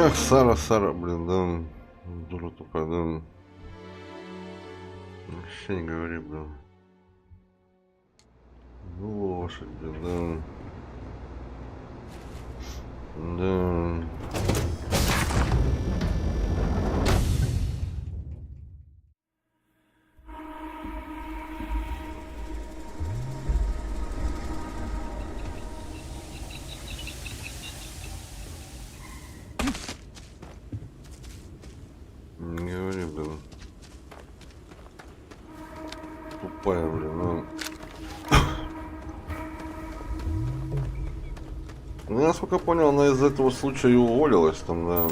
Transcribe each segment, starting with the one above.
Ах, Сара, блин, да. Дура тупая, да. Вообще не говори, блин. Ну, лошадь, блин, да. Да. Не говори, блин. Тупая, блин, ну. Ну, насколько я понял, она из этого случая и уволилась там, да.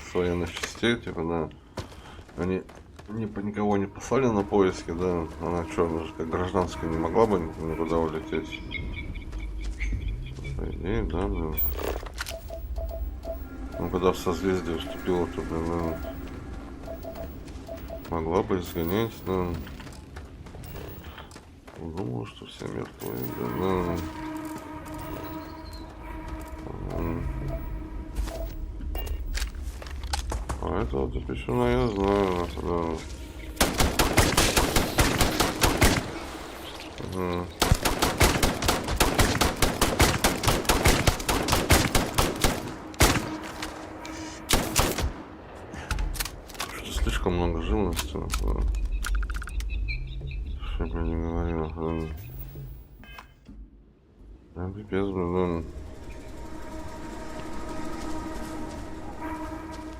С военных частей, типа, да. Они никого не послали на поиски, да. Она что, она же как гражданская не могла бы никуда улететь? По идее, да, блин. Ну, когда в созвездие вступила, то, блин, ну, могла бы изгонять, да. Думал, что все мертвые, да. А это вот писюна я знаю, да. Что-то слишком много живности, да. Что бы не говорил, да. Да, пипец, блин,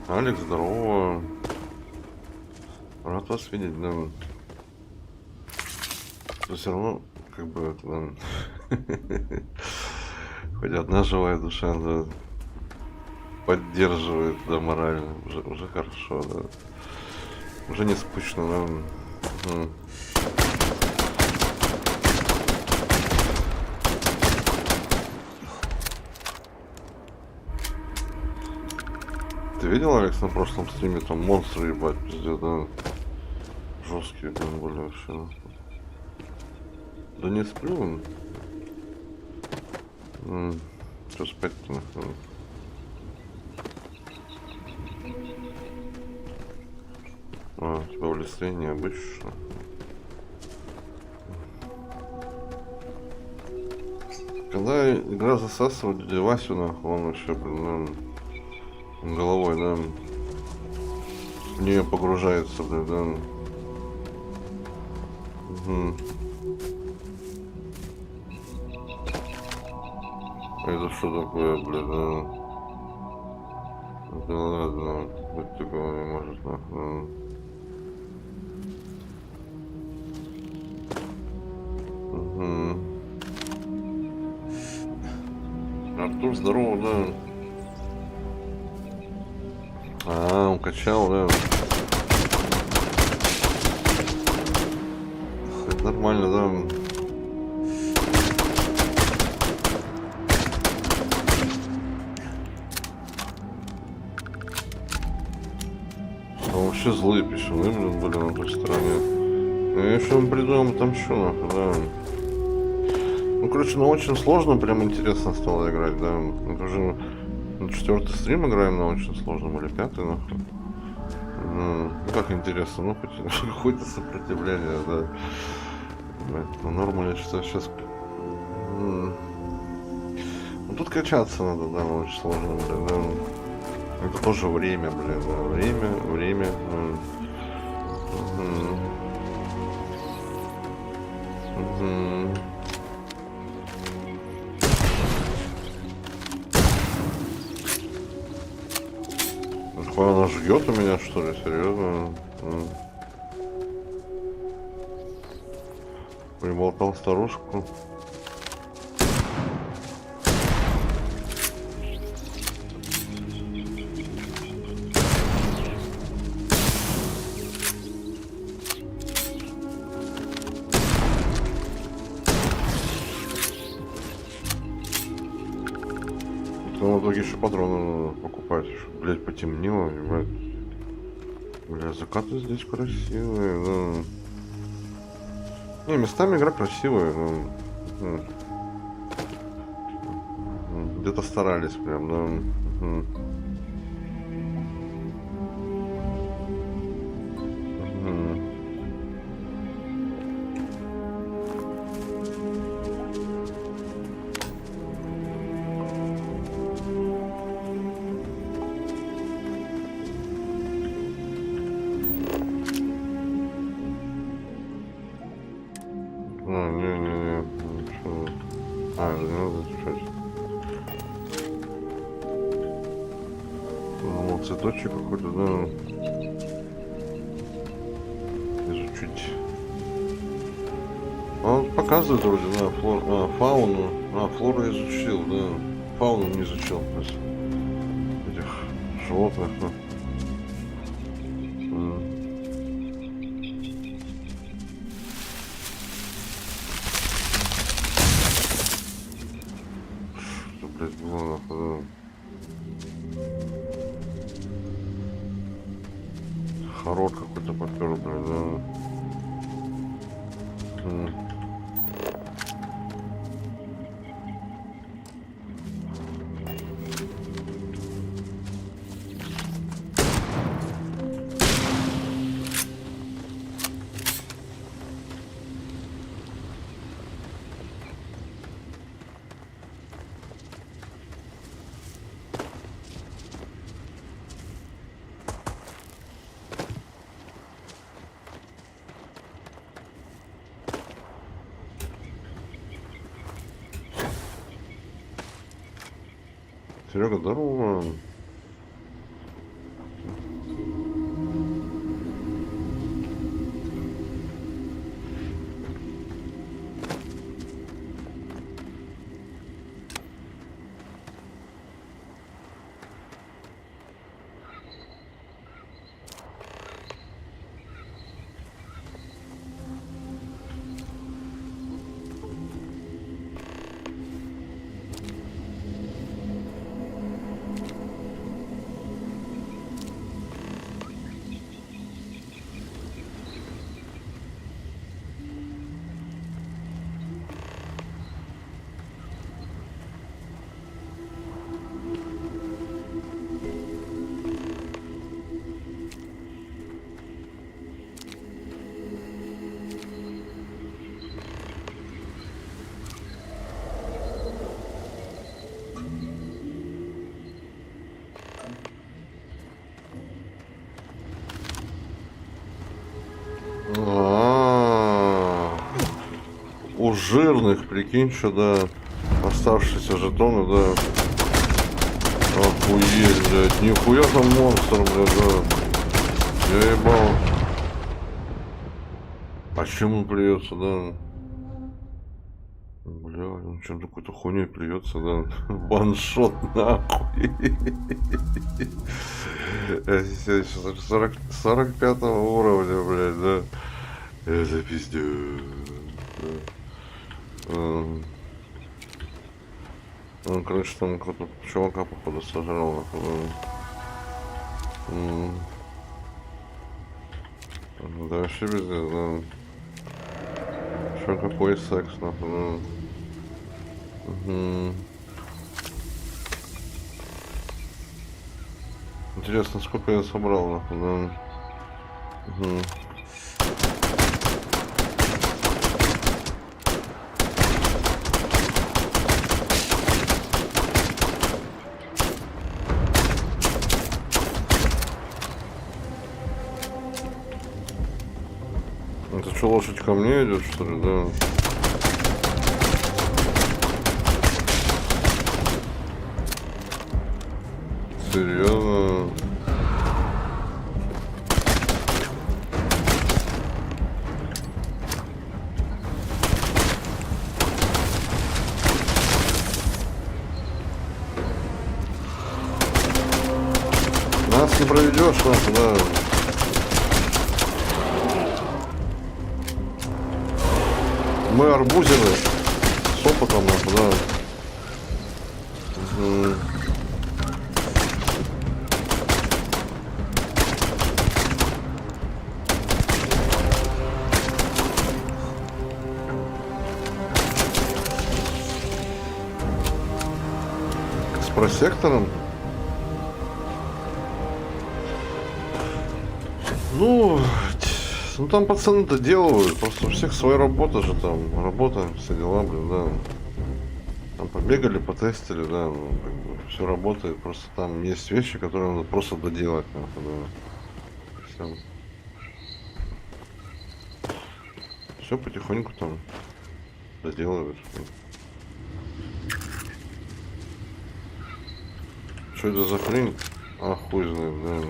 да. Алекс, здорово. Рад вас видеть, да. Но все равно, как бы, да. Хоть одна живая душа, да, поддерживает, да, морально. Уже хорошо, да. Уже не скучно, да. Ты видел, Алекс, на прошлом стриме там монстры, ебать, пиздец, да? Жесткие там были вообще. Да не сплю. Что спать-то нахуй? А, у тебя в лице необычно. Когда игра засасывает дядю Васю, нахуй, он вообще, блин, головой, да, в нее погружается, блин, да. Это что такое, блин, да? Да ладно, быть такого не может, нахуй. Артур, здорово, да. А, он качал, да. Это нормально, да. А вообще злые писюны, блин, были на той стороне. Я еще вам придумал там что, нахуй, да. Ну, короче, на очень сложно, прям интересно стало играть, да. Это уже на 4-й стрим играем на очень сложном, или 5-й, нахуй. Ну, как интересно, ну, хоть какое-то сопротивление, да. Ну, нормально, я считаю, сейчас... Ну, тут качаться надо, да, на очень сложно, блин, да. Это тоже время, блин, да. Время. Она жгет у меня, что ли, серьезно? Приболтал старушку. Но в итоге еще патроны надо покупать. Блять, потемнело, ебать. Бля, закаты здесь красивые, да. Не, местами игра красивая, но... Где-то старались прям, да. Угу. Цветочек какой-то, да. Изучить. Он показывает вроде, да, фауну. Флору изучил, да. Фауну не изучил, то есть этих животных, да. Что, блядь, было нахуй, да. Хород какой-то попер, блядь, да. Серега, здорово. У жирных, прикинь, что, да, оставшиеся жетоны, да. Охуеть, блядь, нихуя там монстр, блядь, да. Я ебал. А чем он плюется, да? Бля, он чем-то какой-то хуйней плюется, да. Ваншот, нахуй. 45 уровня, блядь, да. Это пиздец. Ну, короче, там какого-то чувака, походу, сожрал. Да, вообще пиздец, да. Что, какой секс, нахуй, да. Интересно, сколько я собрал, нахуй, да. Это что, лошадь ко мне идет, что ли, да? Серьезно? Нас не проведешь, нахуй, да. Мы арбузины с опытом, нахуй, да. просектором. Ну там пацаны-то делают, просто у всех своя работа же там, работа, все дела, блин, да. Там побегали, потестили, да, ну, как бы все работает, просто там есть вещи, которые надо просто доделать, нахуй, да. Все потихоньку там доделывают. Что это за хрень? А, хуй знает, да.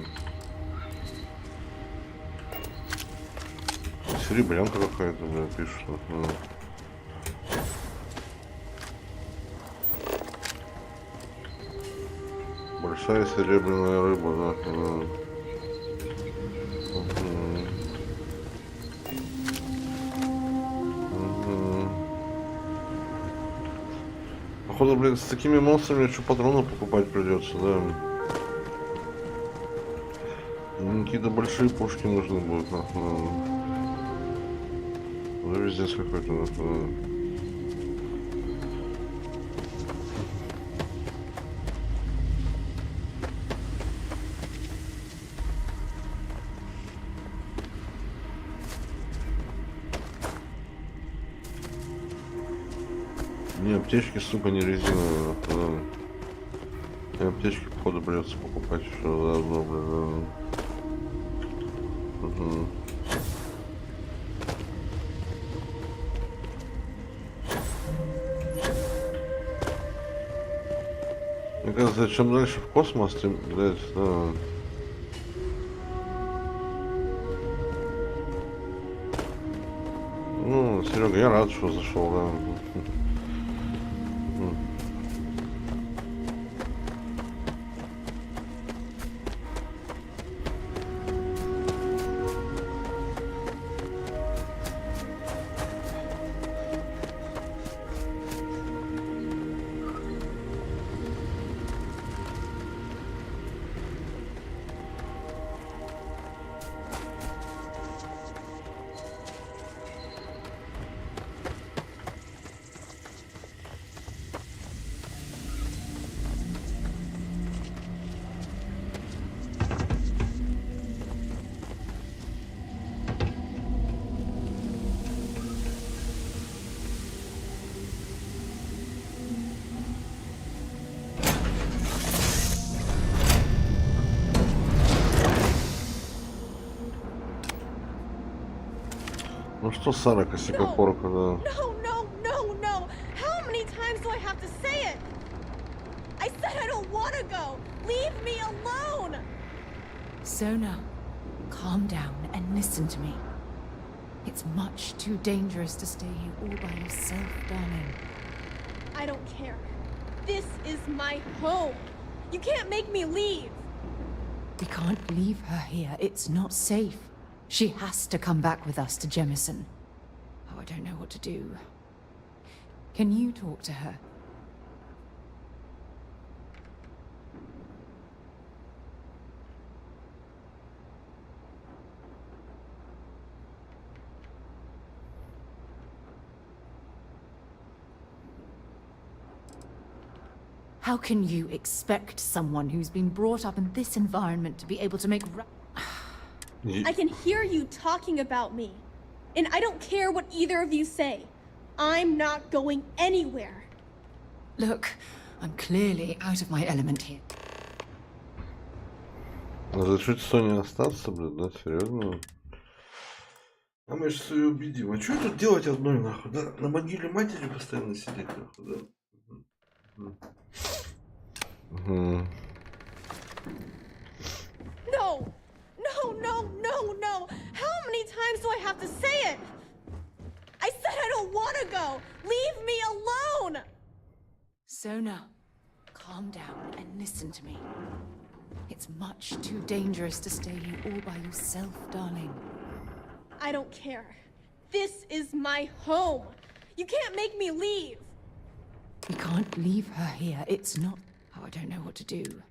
Серебрянка какая-то, бля, пишут. Да. Большая серебряная рыба, да. Походу, блин, с такими монстрами что патроны покупать придется, да. Какие-то большие пушки нужны будут, нахуй. Да вездец какой-то, нахуй. Не, аптечки, сука, не резиновые, нахуй. И аптечки, походу, придется покупать еще заодно, блин. Угу. Мне кажется, чем дальше в космос, тем, блядь, да. Ну, Серега, я рад, что зашел, да. Ну что, Сара, косякопорка, да. No. How many times do I have to say it? I said I don't want to go. Leave me alone. Sona, calm down and listen to me. It's much too dangerous to stay here all by yourself, darling. I don't care. This is my home. You can't make me leave. We can't leave her here. It's not safe. She has to come back with us to Jemison. Oh, I don't know what to do. Can you talk to her? How can you expect someone who's been brought up in this environment to be able to make I can hear you talking about me. And I don't care what either of you say. I'm not going anywhere. Look, I'm clearly out of my element here. Разрешить Соне остаться, блин, да, серьезно? А мы сейчас ее убедим. А что тут делать одной, нахуй, да? На могиле матери постоянно сидеть, нахуй, да? Угу. No. How many times do I have to say it? I said I don't want to go. Leave me alone. Sona, calm down and listen to me. It's much too dangerous to stay here all by yourself, darling. I don't care. This is my home. You can't make me leave. We can't leave her here. It's not... Oh, I don't know what to do.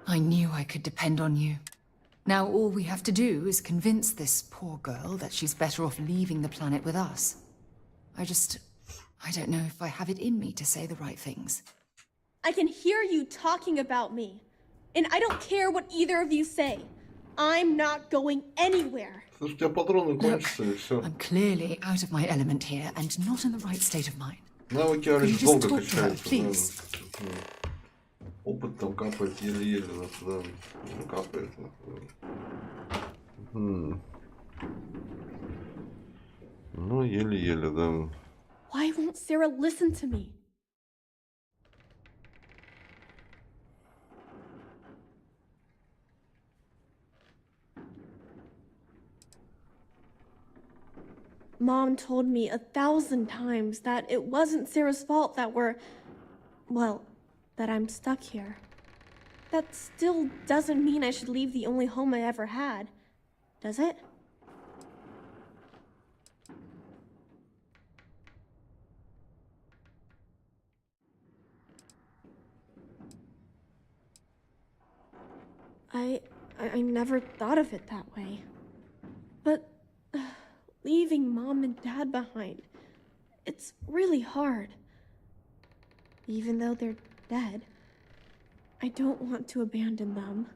I knew I could depend on you. Now all we have to do is convince this poor girl that she's better off leaving the planet with us. I don't know if I have it in me to say the right things. I can hear you talking about me. And I don't care what either of you say. I'm not going anywhere. Слушай, у тебя патроны Look, кончатся, и все. I'm clearly out of my element here and not in the right state of mind. Навыки Can you Алекс just долго talk to her, качаются. please? Да. Опыт там капает еле-еле, да. Ну, капает. Ну, еле-еле, да. Why won't Sarah listen to me? Mom told me 1,000 times that it wasn't Sarah's fault that that I'm stuck here. That still doesn't mean I should leave the only home I ever had, does it? I never thought of it that way. But leaving Mom and Dad behind, it's really hard. Even though they're dead, I don't want to abandon them.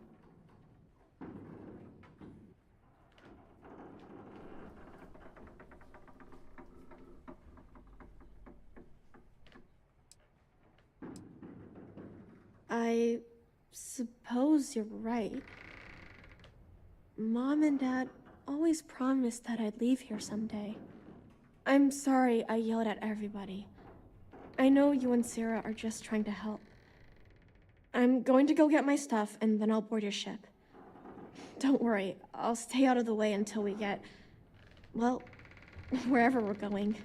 I suppose you're right. Mom and Dad always promised that I'd leave here someday. I'm sorry I yelled at everybody. I know you and Sarah are just trying to help. I'm going to go get my stuff and then I'll board your ship. Don't worry, I'll stay out of the way until we get, well, wherever we're going.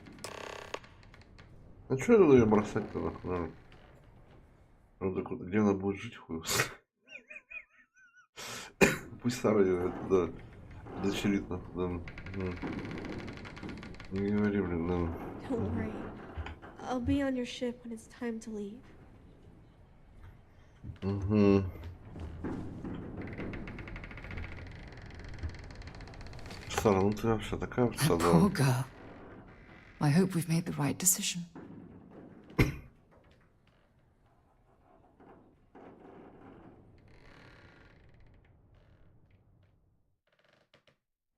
А что я ее бросать-то нахуй? Ну так вот, где она будет жить, хуй. Пусть Сара ее, да, дочерит нахуй, да. Не говори, блин, да. Don't worry, I'll be on your ship when it's time to leave. Угу. Сара, ну ты вообще такая вот That сада. poor girl. I hope we've made the right decision.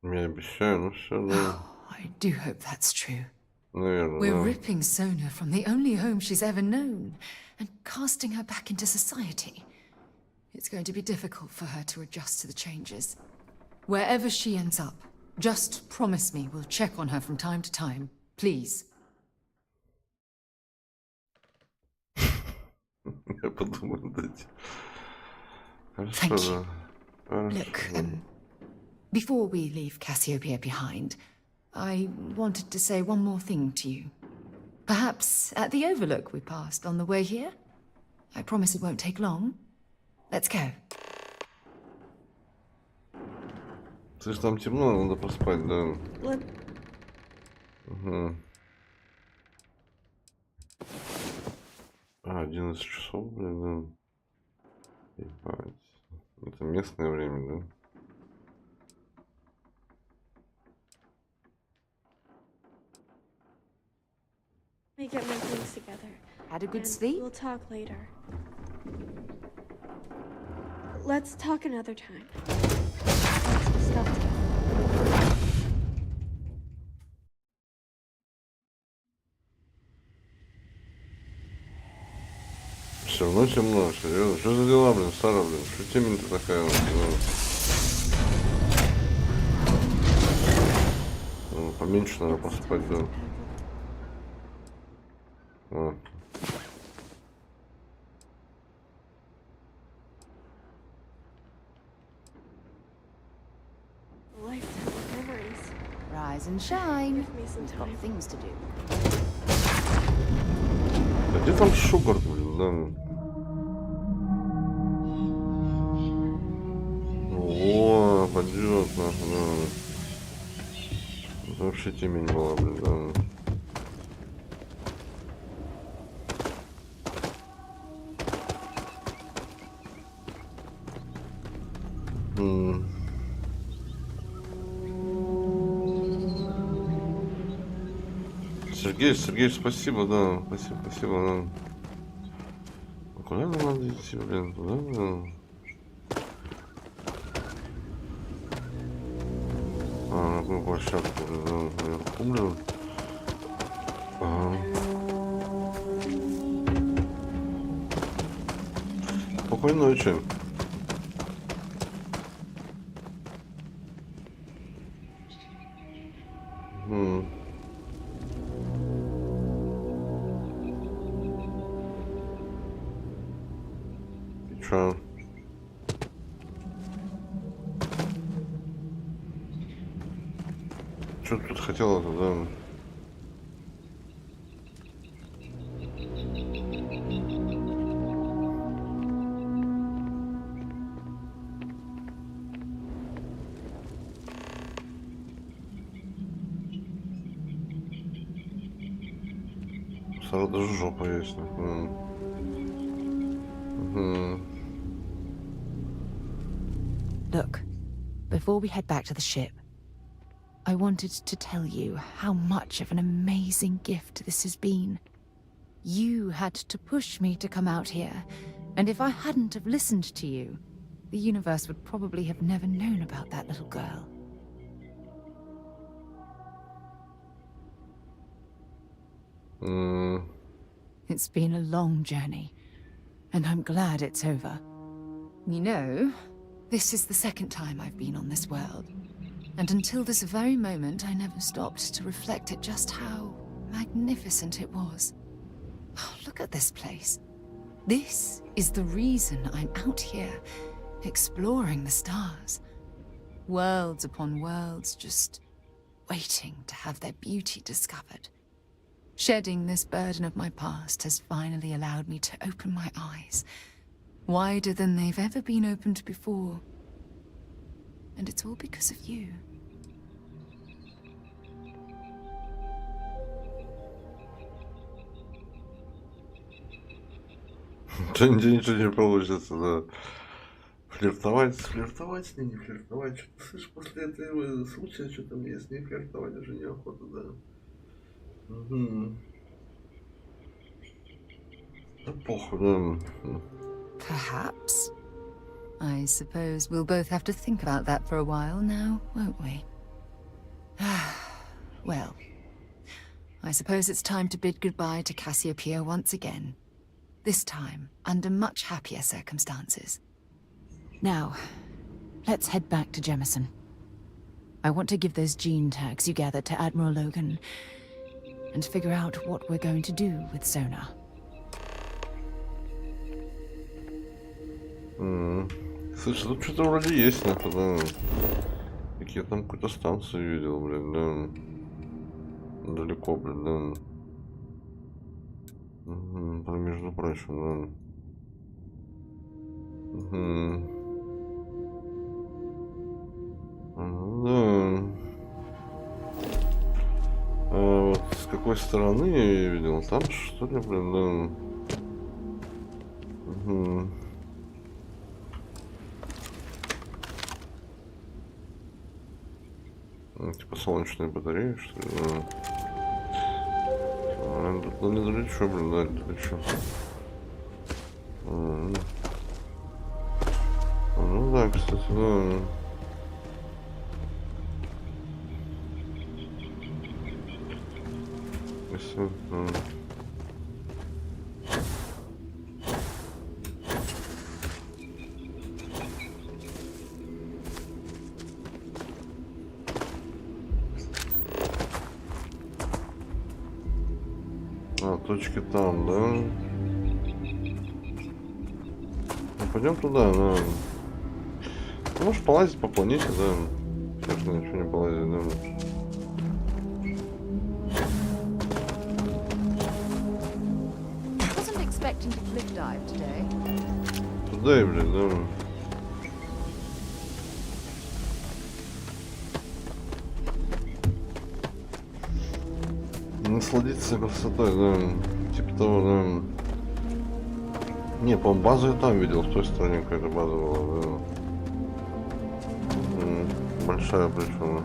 Я обещаю, ну все, да. I do hope that's true. Наверное, We're да. ripping Sona from the only home she's ever known and casting her back into society. It's going to be difficult for her to adjust to the changes. Wherever she ends up, just promise me we'll check on her from time to time, please. Я подумаю, дайте. Хорошо, Thank да. you. Хорошо. Look, before we leave Cassiopeia behind, I wanted to say one more thing to you. Perhaps at the overlook we passed on the way here? I promise it won't take long. Let's go. Слышь, там темно, надо поспать, да. Let Угу. 11 часов, блин, да. Ебать. Это местное время, да? me get my things together. Had a good and sleep? We'll talk later. Let's talk another time. Some stuff together. Все равно темно, серьезно. Что за дела, блин, Сара, блин? Что темень-то такая? Ну, поменьше надо поспать, да. А. Lifetime of memories. Rise and shine. Give me some We've got time. things to do. А где там Шугарт, блин, да? О, пойдет, нахуй, да. Это вообще темень была, блин, да. Сергей, спасибо, да. Спасибо, да. А куда нам надо идти, блин? Туда, блин? А, на какую площадку, блин, да, наверху, блин. Ага. Спокойной ночи. Чё? Что ты тут хотела туда? Сразу даже жопа есть. Look, before we head back to the ship, I wanted to tell you how much of an amazing gift this has been. You had to push me to come out here, and if I hadn't have listened to you, the universe would probably have never known about that little girl. It's been a long journey, and I'm glad it's over. You know, this is the second time I've been on this world, and until this very moment I never stopped to reflect at just how magnificent it was. Oh, look at this place. This is the reason I'm out here, exploring the stars. Worlds upon worlds, just waiting to have their beauty discovered. Shedding this burden of my past has finally allowed me to open my eyes, wider than they've ever been opened before. And it's all because of you. Ничего не получится, да. Флиртовать с ней, не флиртовать. Что-то, слышь, после этого случая, что-то мне с ней флиртовать уже неохота, да. Да похуй, да. Perhaps. I suppose we'll both have to think about that for a while now, won't we? Well, I suppose it's time to bid goodbye to Cassiopeia once again. This time, under much happier circumstances. Now, let's head back to Jemison. I want to give those gene tags you gathered to Admiral Logan, and figure out what we're going to do with Sona. Слушай, тут что-то вроде есть, нахуй, да. Так я там какую-то станцию видел, блин, да. Далеко, блин, да. Там, между прочим, да. Да. А вот с какой стороны я ее видел? Там, что ли, блин, да. Типа солнечные батареи, что ли? Тут недалечо, блин, да, недалечо. Ну да, кстати, да. Спасибо. А, точки там, да? Ну, пойдем туда, да. Ты можешь полазить по планете, да. Конечно, ничего не полазить, да. Туда и, блин, да. Насладиться красотой, да. Типа того, да. Не, по-моему, базу я там видел, в той стороне какая-то база была, да. Большая причем.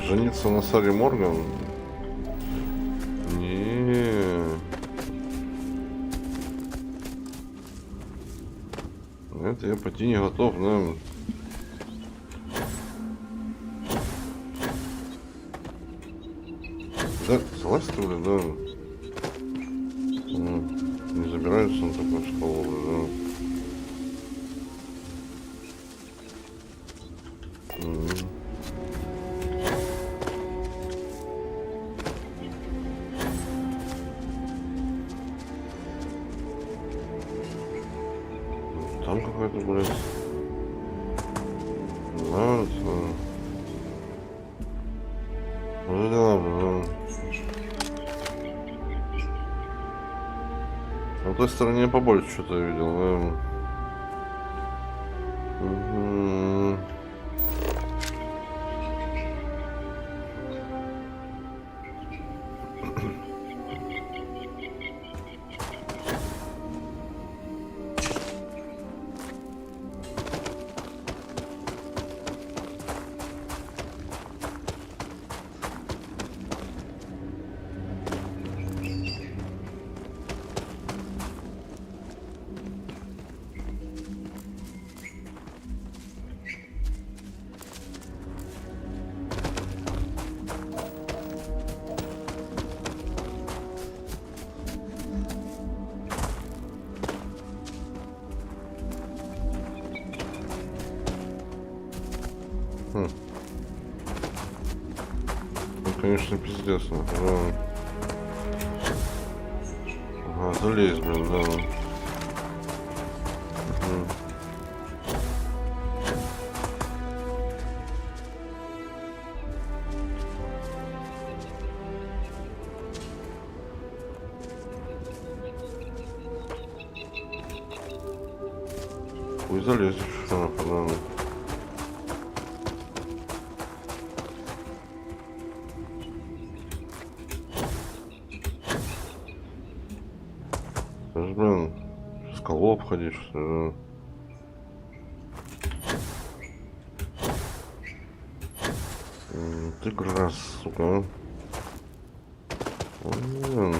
Жениться на Саре Морган? Не. Это я пойти не готов, да. Да, залазь ты, блин, да. Не забирается он такой в школу, да. Там какой-то, блядь. Да, ну да, блин. На той стороне побольше что-то я видел, да. Ну, конечно, пиздец, нахуй. Ага, залезь, блин, да. Хуй залезешь, что нахуй, да. Блин, скалу обходишь, что ли? Ты грас, сука. Блин.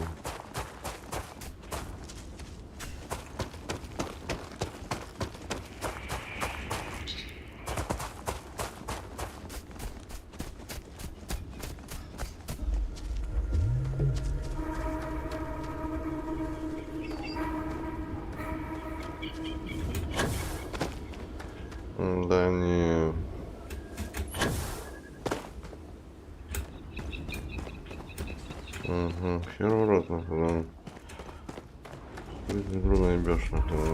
Да не. Угу, первый раз, нахуй, да. Игру наебешь, нахуй, да.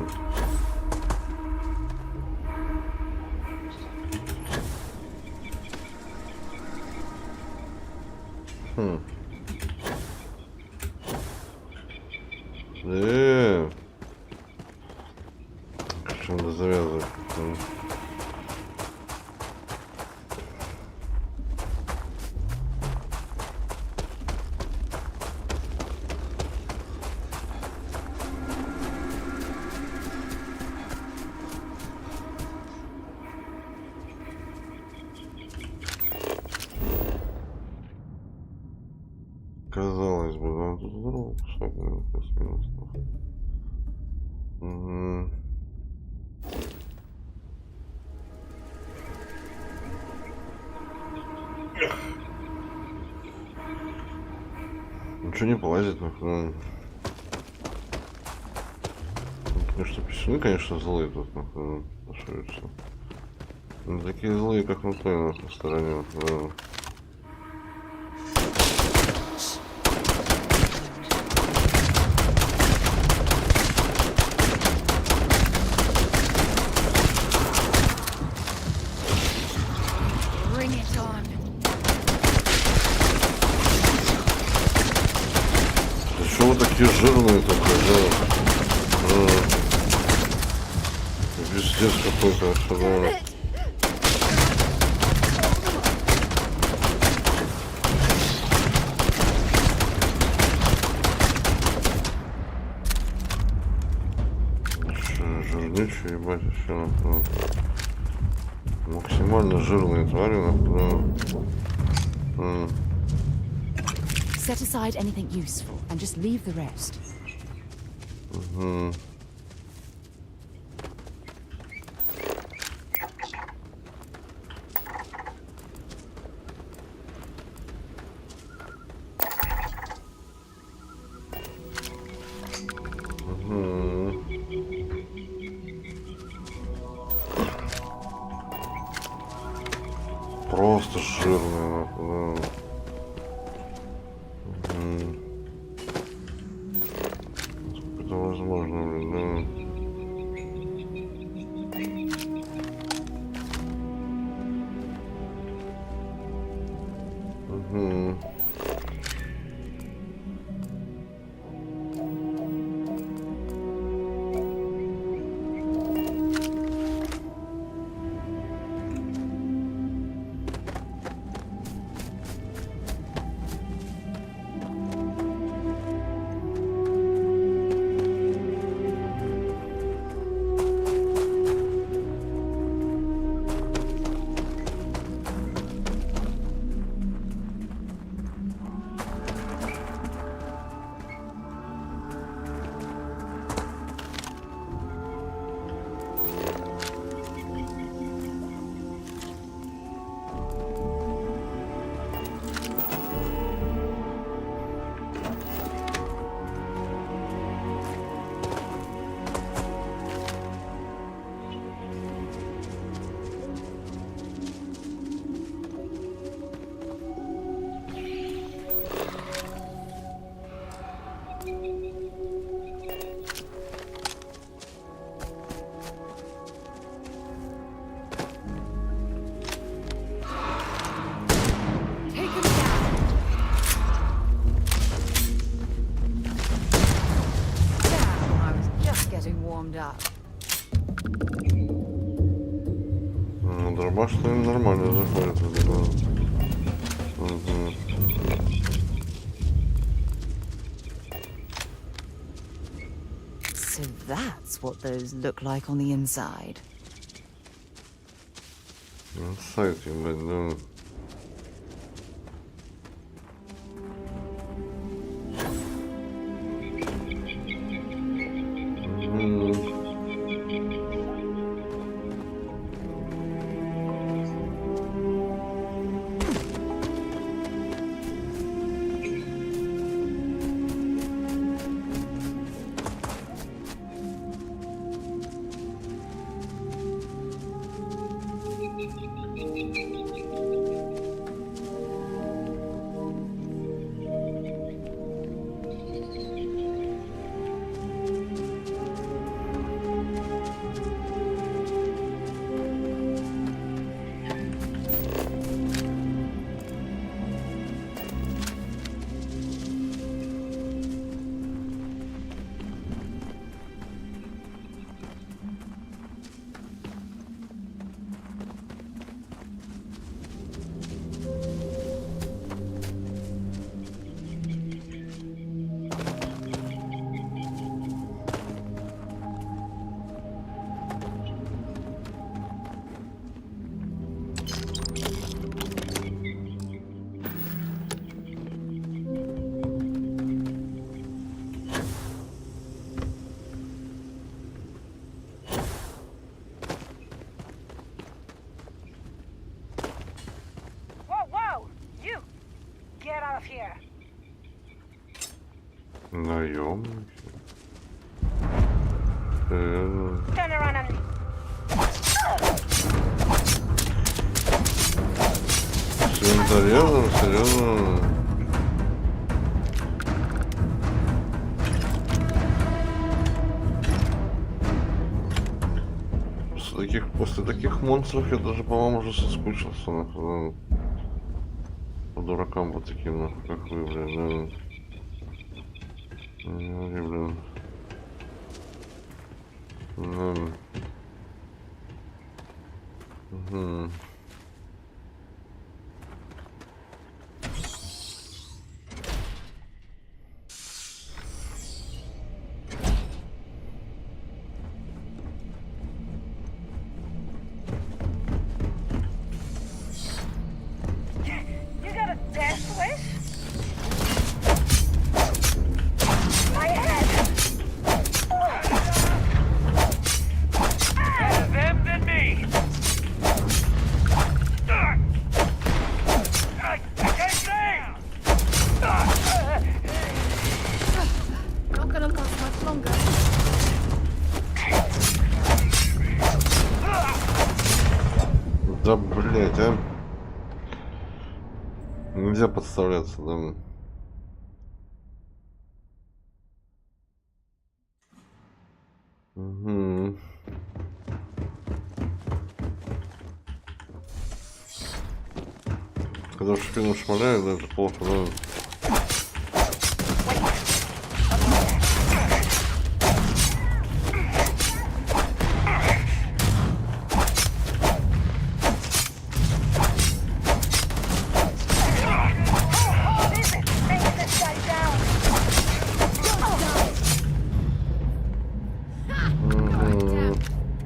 Что надо завязывать? Казалось бы, да, тут здорово кусок, наверное, плюс-минус. Ничего не полазит, нахуй. Конечно, писюны, конечно, злые тут, нахуй, ошибаются. Не такие злые, как на той, нахуй, стороне, да. Что вы такие жирные только, да? Пиздец какой-то вообще, да. Жирнючие, ебать, вообще, нахуй. Максимально жирные твари, нахуй, да. Set aside anything useful and just leave the rest. Просто жирные, нахуй, да. Это возможно, блин, да. Ну, дроба, что им нормально заходит. So that's what those look like on the inside. Сайт, блядь, да. Наемники. Серьезно, серьезно. После таких монстров я даже, по-моему, уже соскучился, нахуй. По дуракам вот таким, нахуй, как вы, блядь, да. Блин. Угу. Да, блять, а. Нельзя подставляться, да. Угу. Когда в спину шмаляют, да, это плохо, да.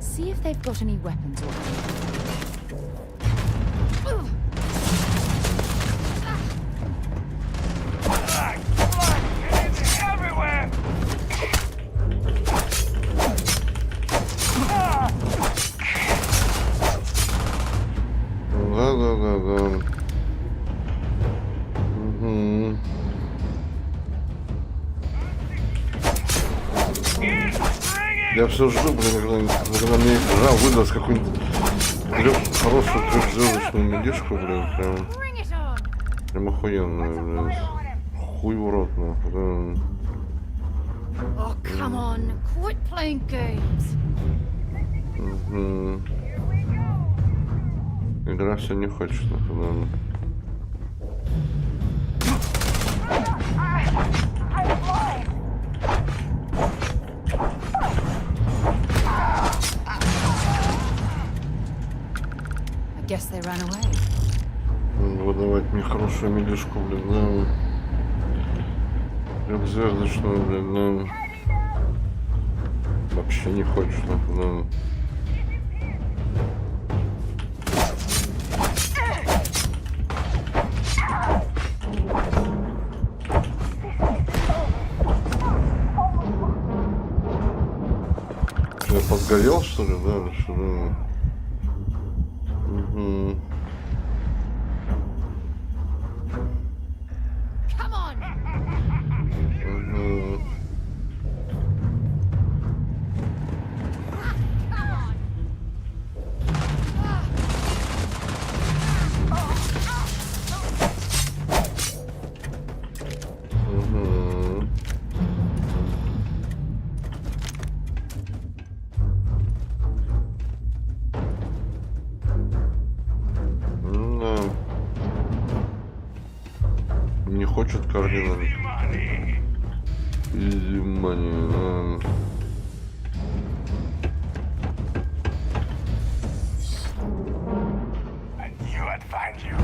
See if they've got any weapons or Да. Угу. Я все жду, блин, когда мне игра выдаст какую-нибудь хорошую трехзвездочную медишку, блин, прям охуенную, блин. Хуй в рот, нахуй, да. Oh, come on. Quit playing games. Угу. Игра все не хочет, нахуй, да. I guess they ran away. Выдавать мне хорошую медишку, блин, да. Трехзвездочную, блин, да. Вообще не хочет, нахуй, да. Я подгорел, что ли, да, или что, да? Угу. Come on. Угу. Угу. Не хочет координат. Easy money. I knew I'd find you.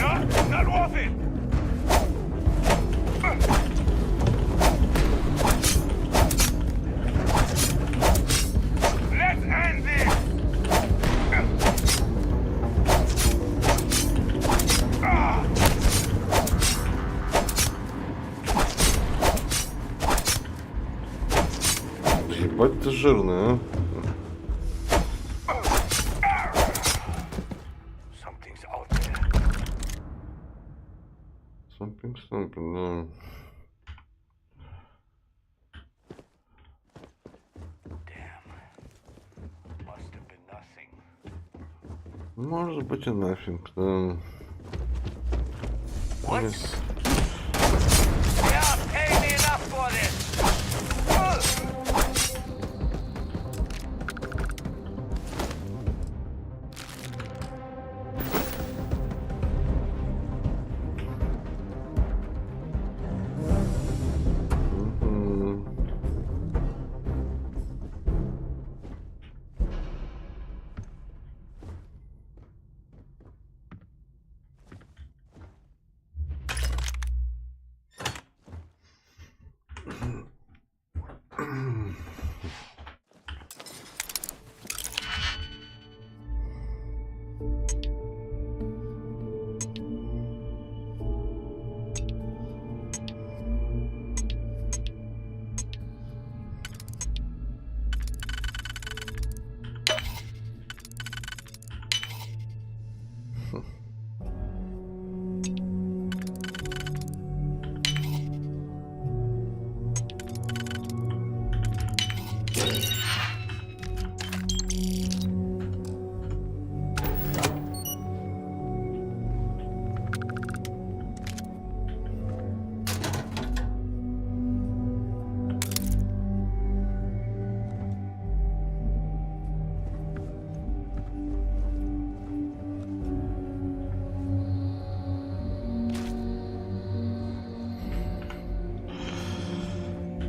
No, not worth it. Let's end this. Ебать ты жирный, а? Something's out there. Something, да. Damn. Must have been nothing. Может быть и нафиг, да. What? Yeah, pay me enough for this.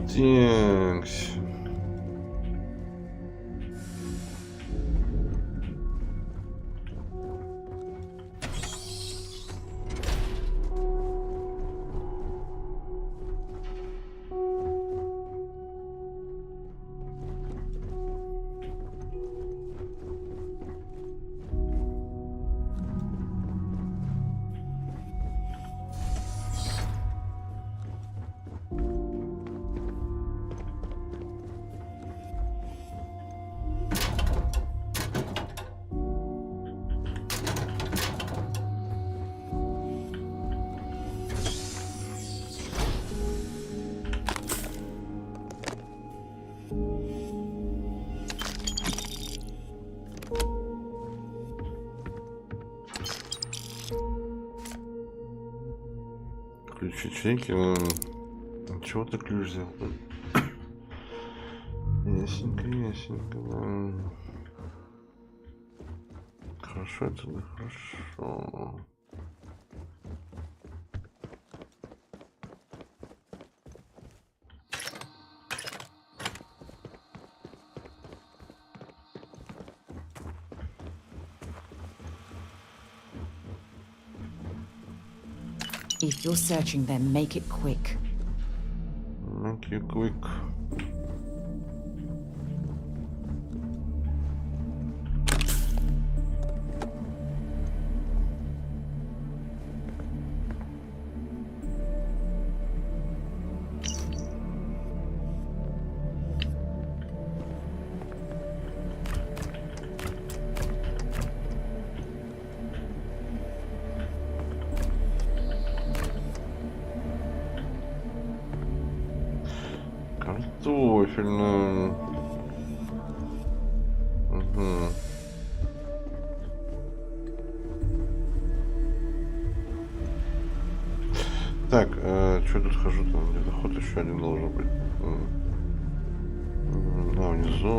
Текс. Ключи чеки. Чего ты ключ взял? Ясненько, ясненько, да. Хорошо это, да, хорошо. If you're searching, then make it quick. Make it quick. Картофельную. Угу. Так, что тут хожу там? Где-то ход еще один должен быть. Да, внизу.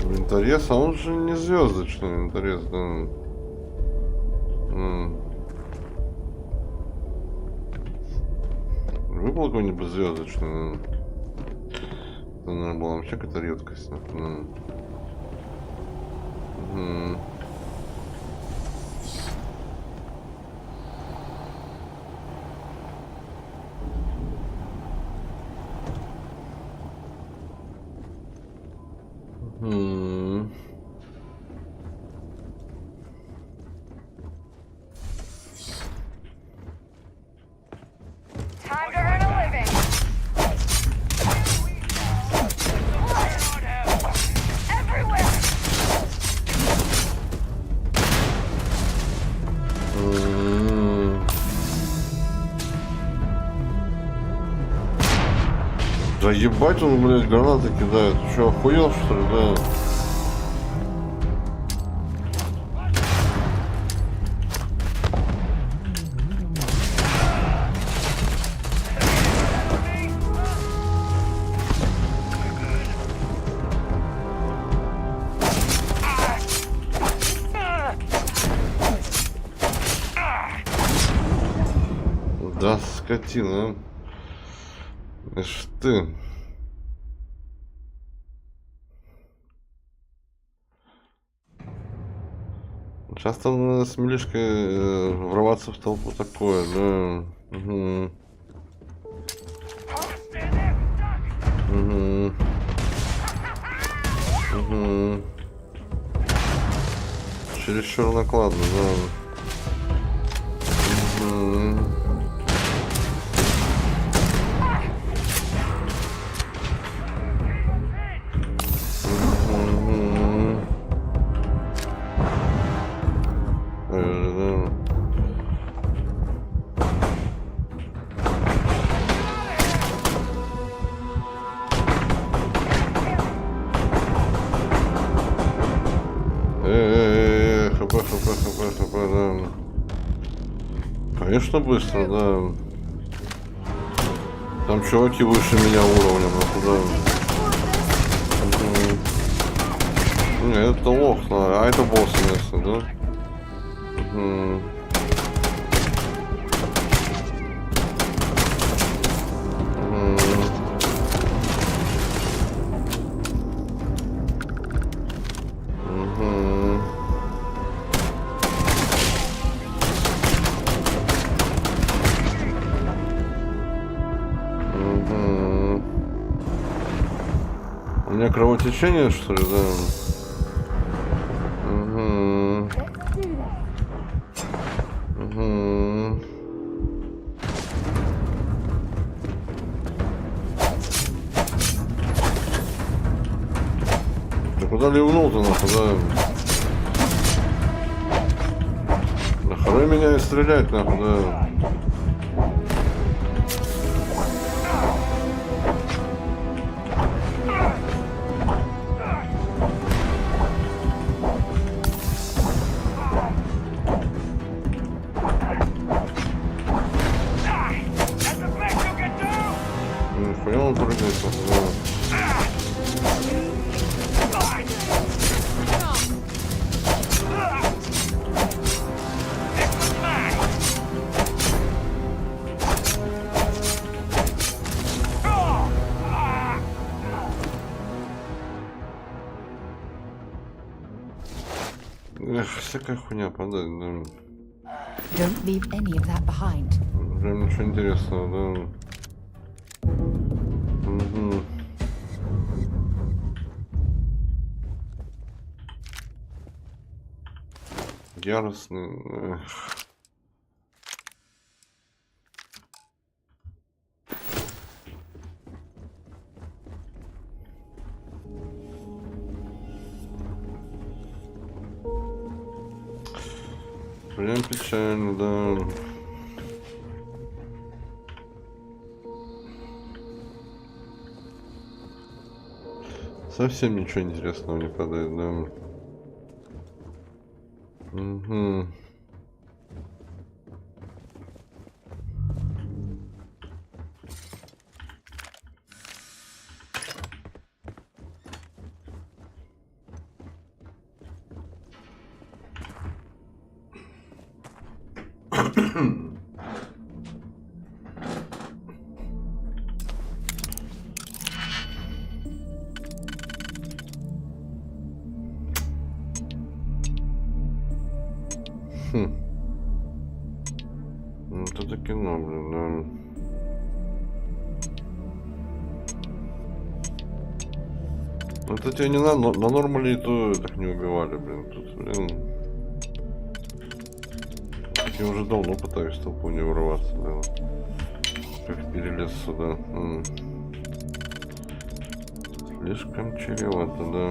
Винторез, а он же не звездочный винторез, да. Выпал какой-нибудь звездочный. Это, наверное, была вообще какая-то редкость. Time to earn a living. Да ебать он, блядь, гранаты кидает. Ты что, охуел, что ли, да? Да, скотина. Ишь ты. Часто с Милишкой врываться в толпу такое, да. Угу. Угу. Угу. Чересчур накладно, да. Угу. хп, да. Конечно, быстро, да. Там чуваки выше меня уровнем, да. Нет, это лох, а это босс место, да? У меня кровотечение, что ли, да? Ты куда ливнул-то, нахуй, да? Нахуй меня и стрелять, нахуй, да? Эх, всякая хуйня падает, да. Don't leave any of that behind. Прям ничего интересного, да. Яростный. Эх. Прям печально, да. Совсем ничего интересного не падает, да. Вот это кино, блин, да. Это тебе не на нормале и то так не убивали, блин. Тут, блин. Я уже давно пытаюсь в толпу не вырваться, блин. Как перелез сюда. Слишком чревато, да.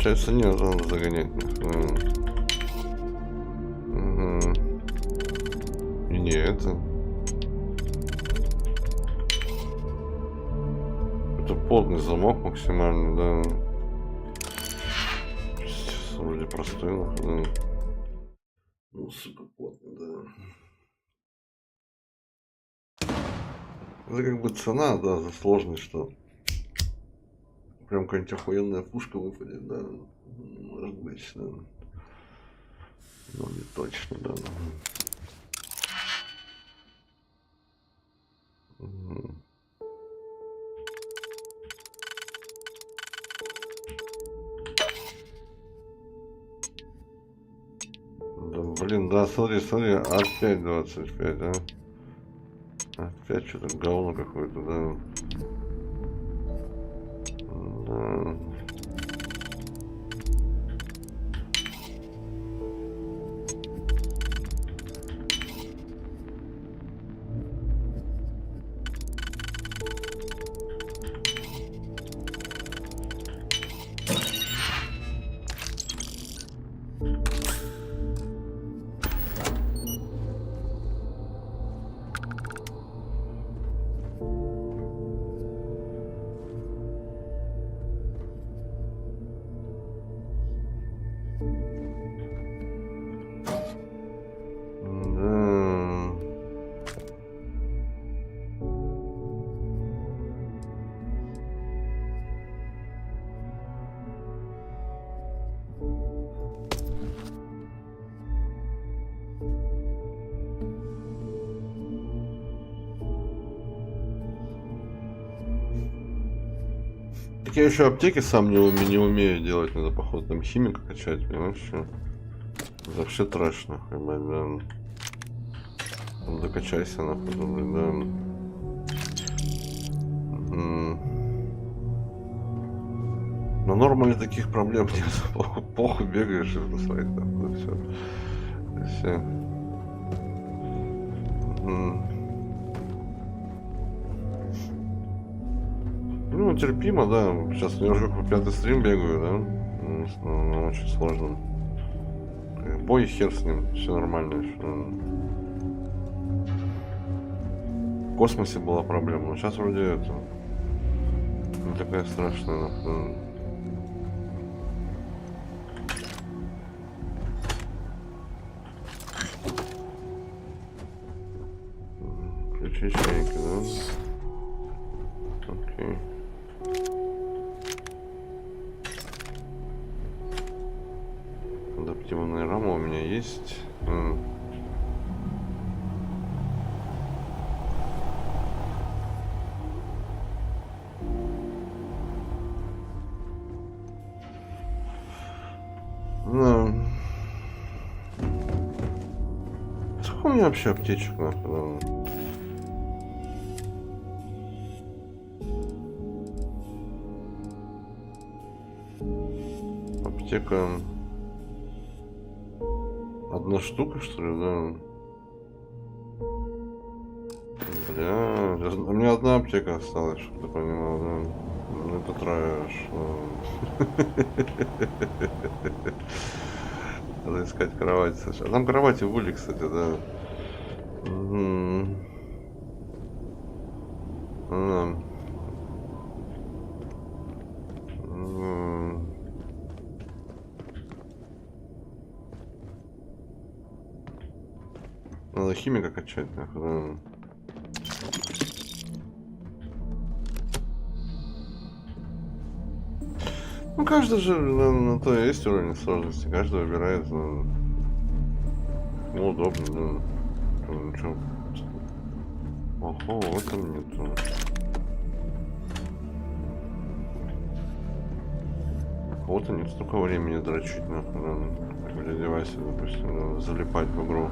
Получается, нет, надо загонять. Угу. И не это. Это плотный замок максимальный, да. Сейчас вроде простой, да. Ну, супер плотный, да. Это как бы цена, да, за сложность, что прям какая-нибудь охуенная пушка выпадет, да. Может быть, да. Но не точно, да. Угу. Да, блин, да, смотри, опять 25, да? Опять что-то говно какое-то, да. Да. Так я еще аптеки сам не умею делать, надо походу там химика качать, понимаешь, что? Это вообще трэш, нахуй, блядь, да. Там докачайся, нахуй, блядь, да. На нормале таких проблем нет, похуй бегаешь и в своих там, да, все. Все. Ну, терпимо, да. Сейчас немножко по 5-й стрим бегаю, да. Ну, очень сложно. Бой, хер с ним, все нормально. В космосе была проблема, но сейчас вроде это не такая страшная. Ключи чайки, да? Окей. Адаптивная рама у меня есть. Да. Сколько у меня вообще аптечек, нахуй? Аптека. Одна штука, что ли, да? Бля, у меня одна аптека осталась, чтобы ты понимал, да? Ну это трэш. Надо искать кровать, Саша. А там кровати были, кстати, да. Надо химика качать, нахуй, да. Ну, каждый же на то есть уровень сложности. Каждый выбирает. Ну, удобно, да. Ничего. Ого, в этом нету. Вот нет столько времени дрочить, нахуй, да. Как для девайса, допустим, да, залипать в игру.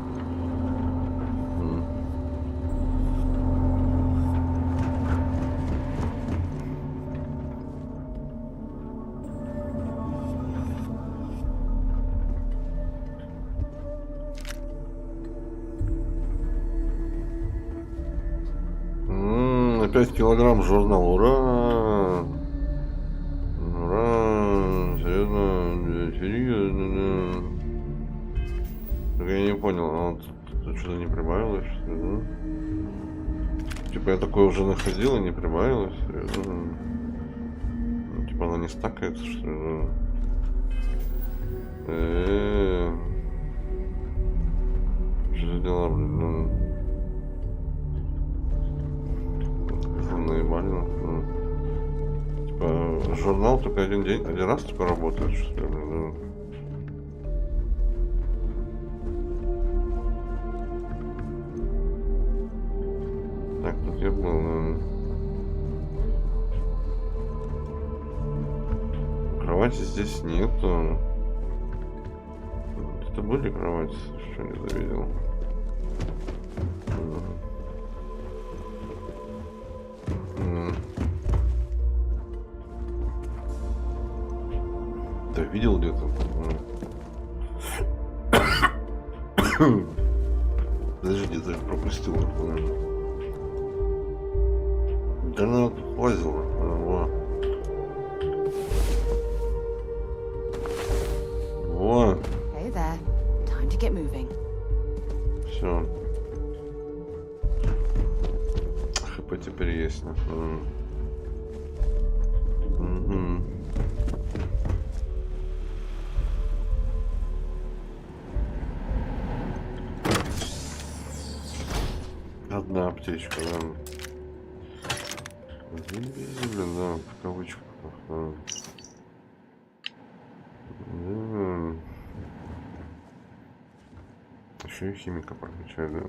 На 5 килограмм журнал, ура! Ура! Серьезно? видел, а вот тут что-то не прибавилось, что ли, да? Типа я такое уже находил и не прибавилось, ну, типа она не стакается, что ли, да? Что за дела, блин, ну? Наебали, ну. Типа журнал только один раз только работает, что ли, блин, да? Так, тут я был, наверное. Кровати здесь нету. Это были кровати? Что не завидел? Да видел где-то? Подожди, где-то я пропустил. Да она тут лазила. Во. Hey there. Time to get moving. Все. ХП теперь есть. Одна аптечка, да. Блин, да, в кавычках. Еще и химика прокачает, да.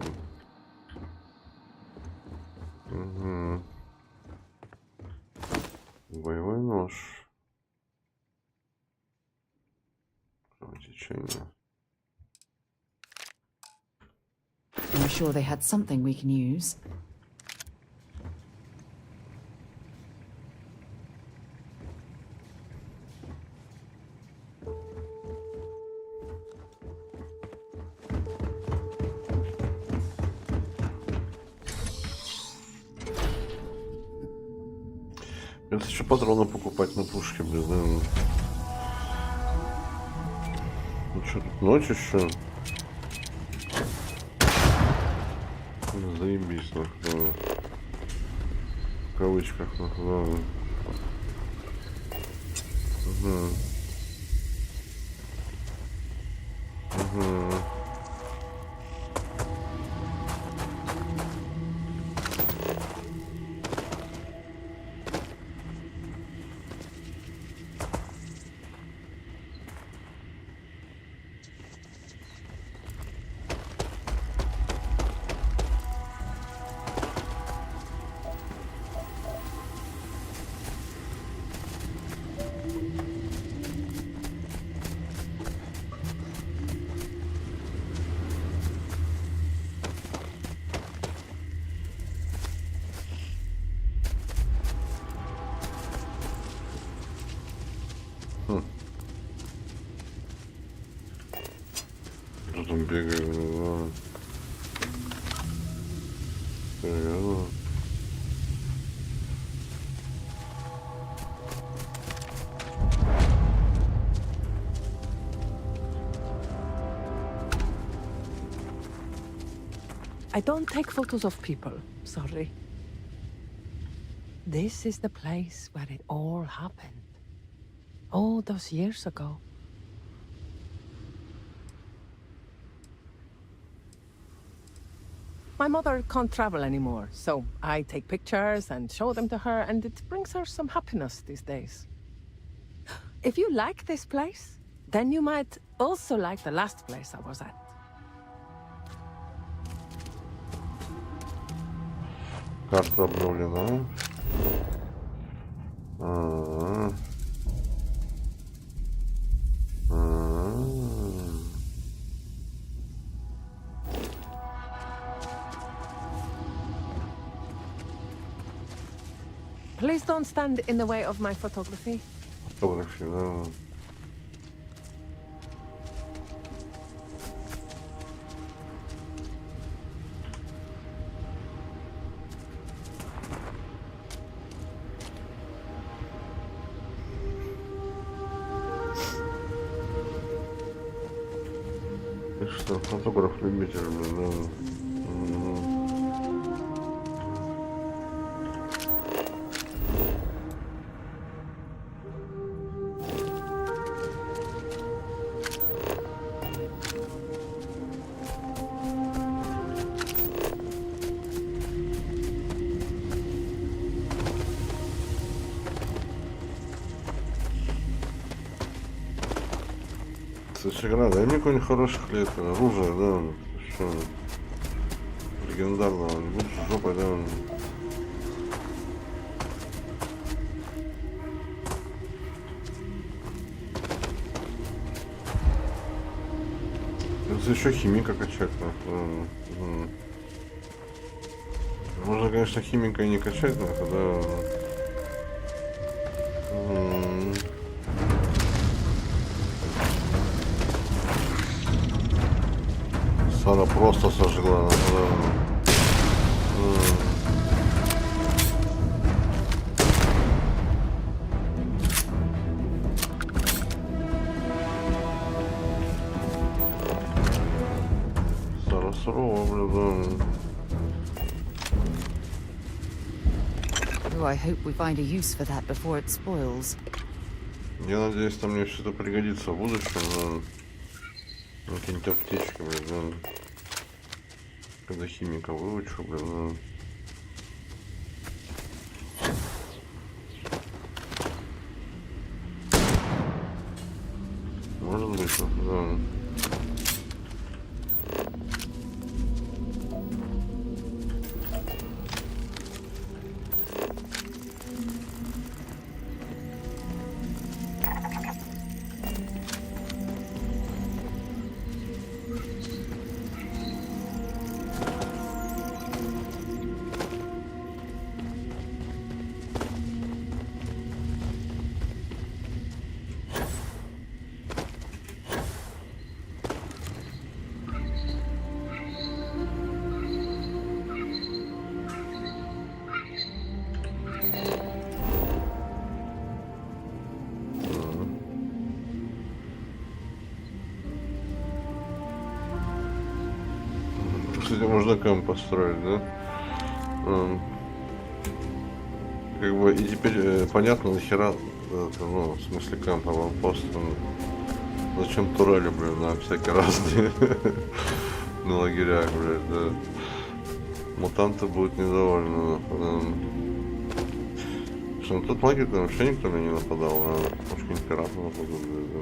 Угу. Боевой нож. Кровотечение. I'm sure they had something we can use. Это еще патроны покупать на пушке, блин, да. Ну что, тут ночь еще? Ну, заебись, нахуй. В кавычках, нахуй, да. Угу. Угу. Тут он бегает, да. Серьезно? I don't take photos of people, sorry. This is the place where it all happened. All those years ago. My mother can't travel anymore, so I take pictures and show them to her, and it brings her some happiness these days. If you like this place, then you might also like the last place I was at. Карта обновлена. Please don't stand in the way of my photography. Фотографии, да. Интересно, фотограф любитель, блин, да. Слушай, игра, дай мне какой-нибудь хороший хлеб, оружие, да, что, легендарного, не будешь жопой, да. Это еще химика качать, нахуй. Можно, конечно, химика и не качать, нахуй, да. Она просто сожгла. Сара сурова, блин, Oh, I hope we find a use for that before it spoils. Я надеюсь, там мне все это пригодится в будущем, да. Какие-нибудь аптечки, блин, да. Когда химика выучу, блин, да. Может быть, да. Кстати, можно камп построить, да? Как бы и теперь понятно, нахера это, ну, в смысле кампа аванпост. Зачем турели, блин, на всякие разные на лагерях, блядь, да. Мутанты будут недовольны. Что, на тот лагерь там вообще никто меня не нападал, а может какие-нибудь пираты нападут, блядь, да.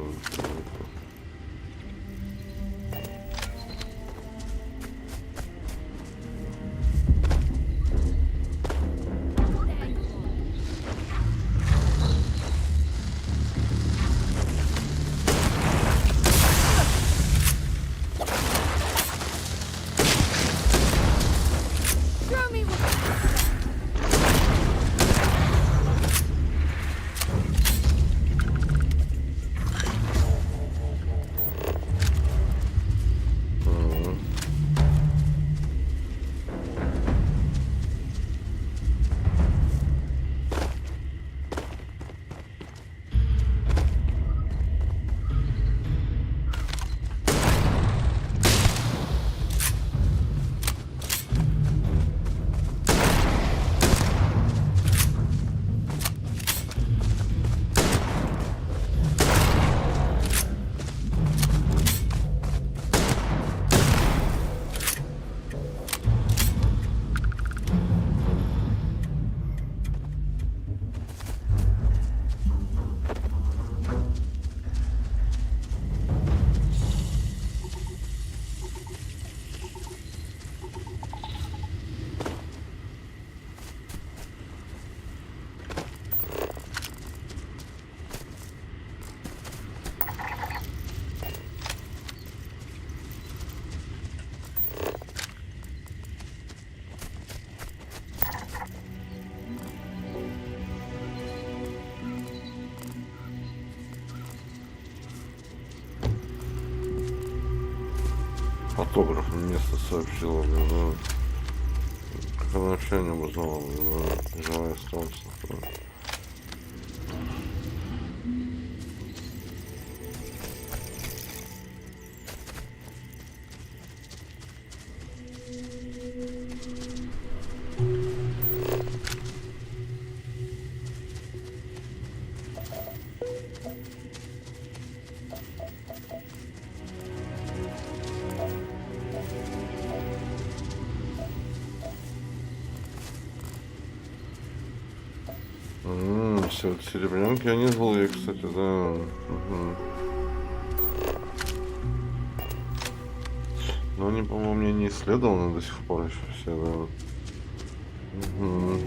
Фотограф место сообщила, блин, да. Как она вообще не узнала, блин, да. Живая остался. Да. Все, вот серебрянки, они злые, кстати, да. Угу. Но они, по-моему, мне не исследованы до сих пор еще все, да. Угу.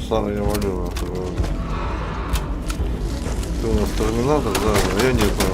Сара, я валю нахуй, да. Ты у нас терминатор, да, а я нет, да.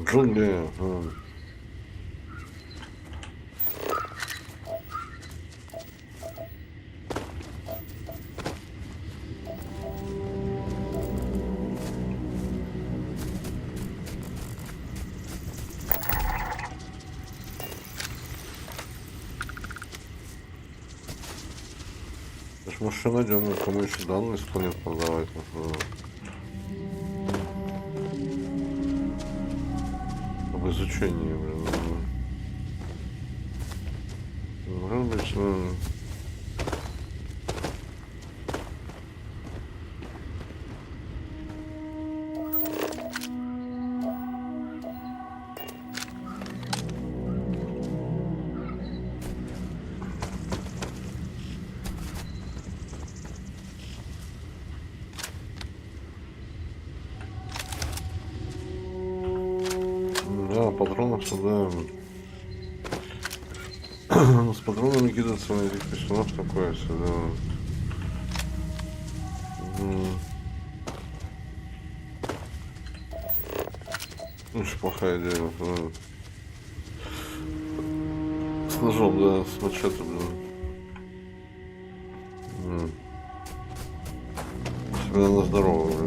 Джунгли. Может, найдем, кому еще данные с планет продавать. В изучении, блин. Может быть, патронов сюда. С патронами кидаться на этих писюнов такое сюда. Очень плохая идея. С ножом, да, с мачете, блин. Себя на здорово, блин.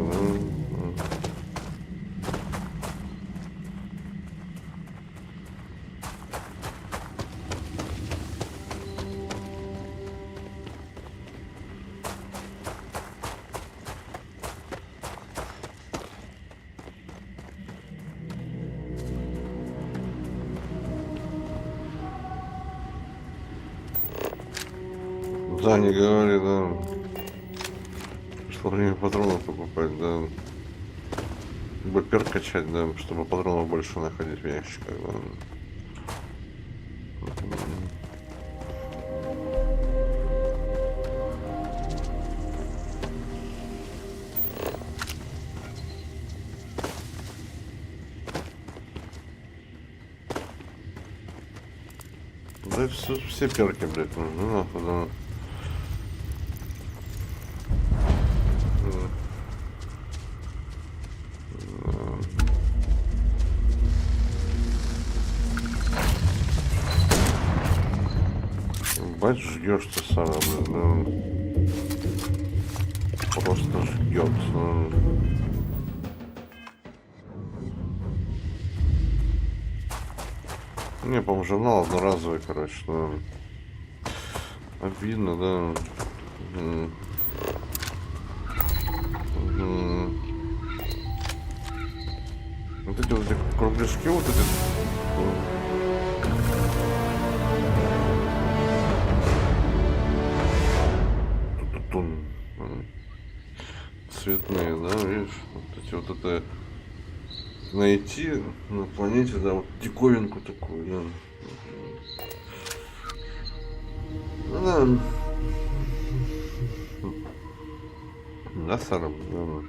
Да, не говори, да. Пришло время патронов покупать, да. БПР качать, да, чтобы патронов больше находить в ящиках, да. Да все перки, блядь, нужны, нахуй, да. Бать, ждешь ты, Сара, блин, да. Просто ждет. Не, по-моему, журнал одноразовый, короче, да. Обидно, да. Вот эти кругляшки, вот эти. Цветные, да, видишь? Вот эти вот это найти на планете, да, вот диковинку такую, да. Ну, да. Да, Сара, да.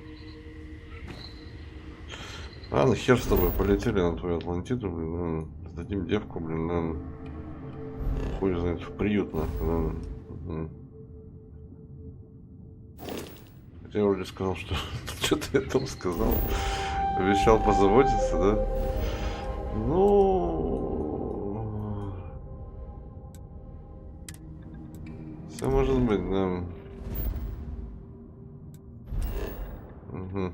Ладно, хер с тобой, полетели на твою Атлантиду, блин, да. Сдадим девку, блин, да. Хуй знает, в приют, нахуй, да. Хотя я вроде сказал, что что-то я там сказал. Обещал позаботиться, да? Ну... Все может быть, да. Угу.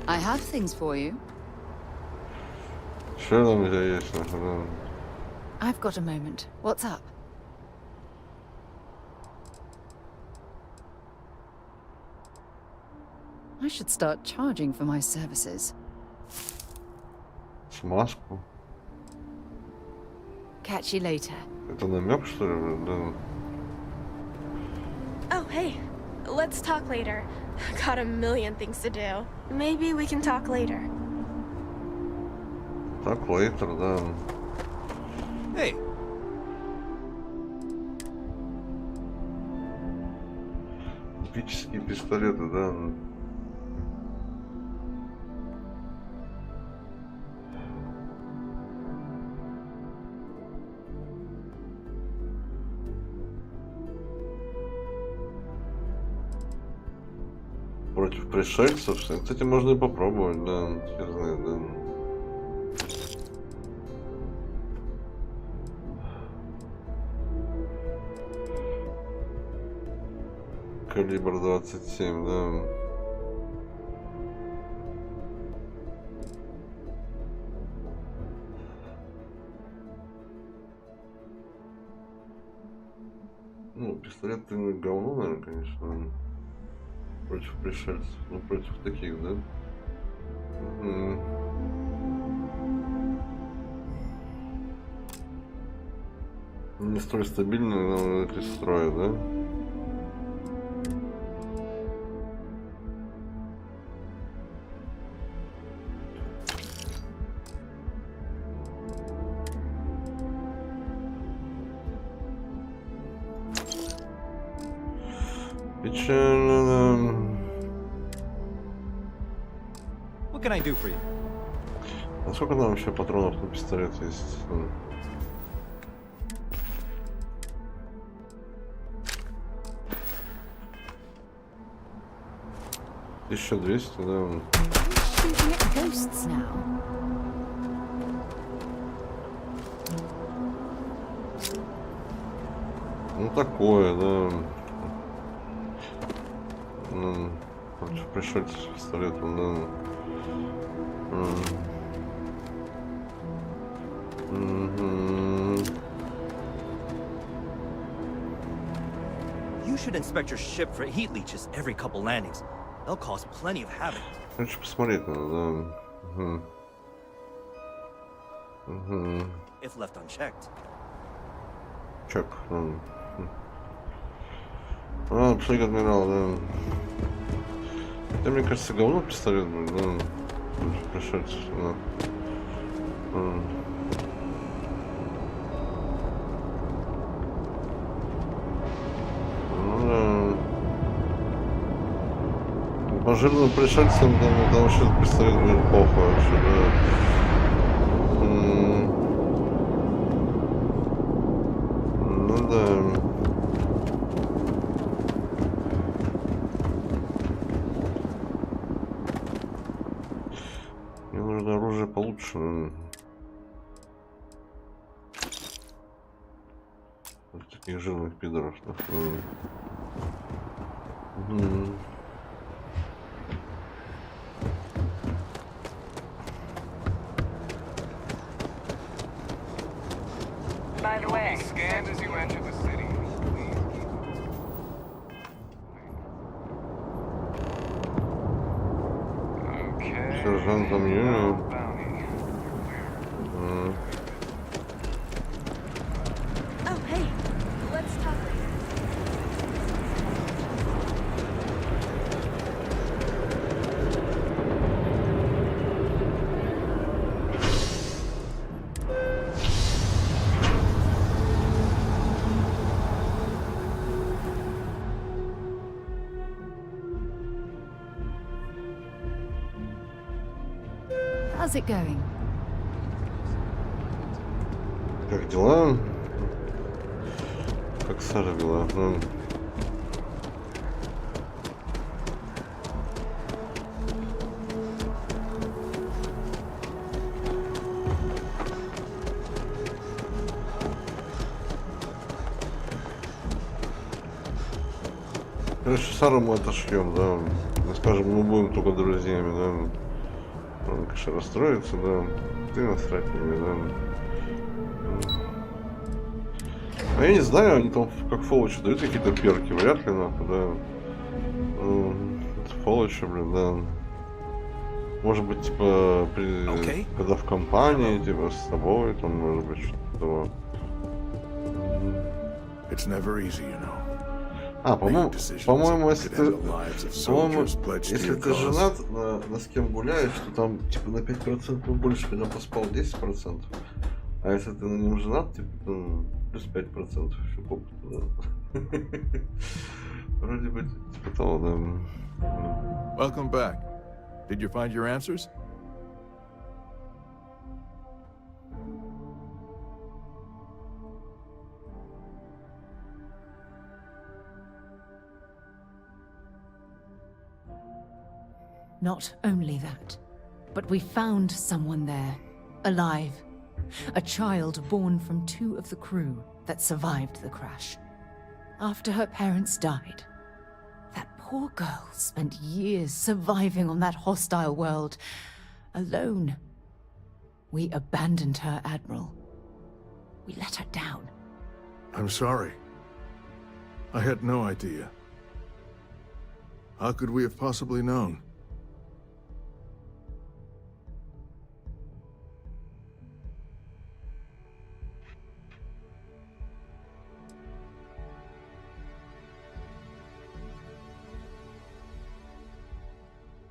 I have things for you. Что там у тебя есть, нахуй, да? I've got a moment. What's up? I should start charging for my services. Смазку? Catch you later. Это намек, что ли, блин, да? Oh, hey. Let's talk later. Got a million things to do. Maybe we can talk later. Так, лейтер, да. Hey, Эпические пистолеты, да. Против пришельцев, кстати, можно и попробовать, да, хер знает, да. Калибр 27, да. Ну, пистолет говно, наверное, конечно. Против пришельцев. Ну, против таких, да? Не столь стабильный, но это из строя, да? Печально, да. what can I do for you? А сколько там вообще патронов на пистолет есть? 1200, да. Shooting at ghosts now. Ну такое, да. Ну, против пришельцев с пистолетом, да. You should inspect your ship for heat leeches every couple landings. They'll cause plenty of havoc. Короче, посмотреть надо, да. If left unchecked. Чек. А, пошли к адмиралу, да. Хотя, мне кажется, говно пистолет будет, да. Пришельцев, да. Ну да. По жирным пришельцам там вообще пистолет будет плохо вообще, да. Ну да. Мне нужно оружие получше. Вот таких жирных пидоров. By the way, scanned as you enter the city. Сержантом Юнио. Oh, hey, let's talk later. How's it going? Как дела? Как Сара дела? Короче, Сару мы отошьем, да. Мы скажем, мы будем только друзьями, да. Он, конечно, расстроится, да. Ты насрать мне, да. А я не знаю, они там как Фоллочи дают какие-то перки, вряд ли, нахуй, да. Фоллочи, блин, да. Может быть, типа, когда в компании, типа, с тобой, там, может быть, что-то того. It's never easy, you know. По-моему, если ты женат, на с кем гуляешь, то там типа на 5% больше, когда поспал 10%. А если ты на нем женат, типа там, плюс 5% еще опыта, да. Вроде бы типа того, да. Welcome back. Did you find your answers? Not only that, but we found someone there, alive. A child born from 2 of the crew that survived the crash. After her parents died, that poor girl spent years surviving on that hostile world, alone. We abandoned her, Admiral. We let her down. I'm sorry. I had no idea. How could we have possibly known?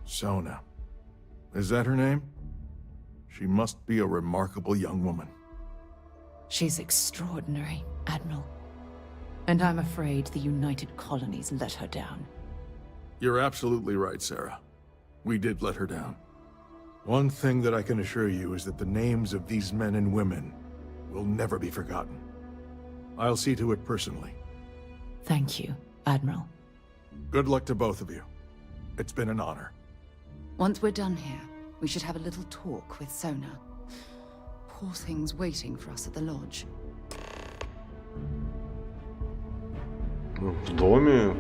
Sona. Is that her name? She must be a remarkable young woman. She's extraordinary, Admiral. And I'm afraid the United Colonies let her down. You're absolutely right, Sarah. We did let her down. One thing that I can assure you is that the names of these men and women will never be forgotten. I'll see to it personally. Thank you, Admiral. Good luck to both of you. It's been an honor. Once we're done here, we should have a little talk with Sona. Poor thing's waiting for us at the lodge. В доме?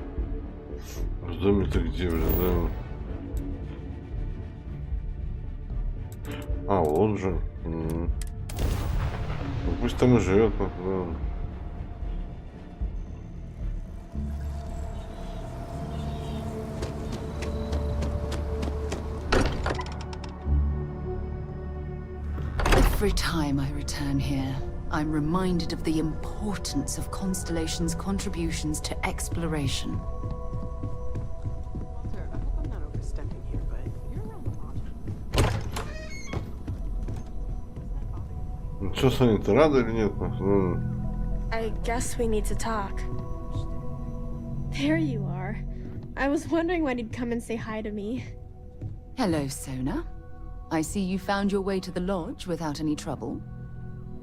В доме-то где, блин, да? Вот же. Ну, пусть там и живет, да. Every time I return here, I'm reminded of the importance of Constellation's contributions to exploration. Walter, I hope I'm not overstepping here, but you're around the lot. Что, Саня, ты рада или нет? I guess we need to talk. There you are. I was wondering when he'd come and say hi to me. Hello, Sona. I see you found your way to the lodge without any trouble.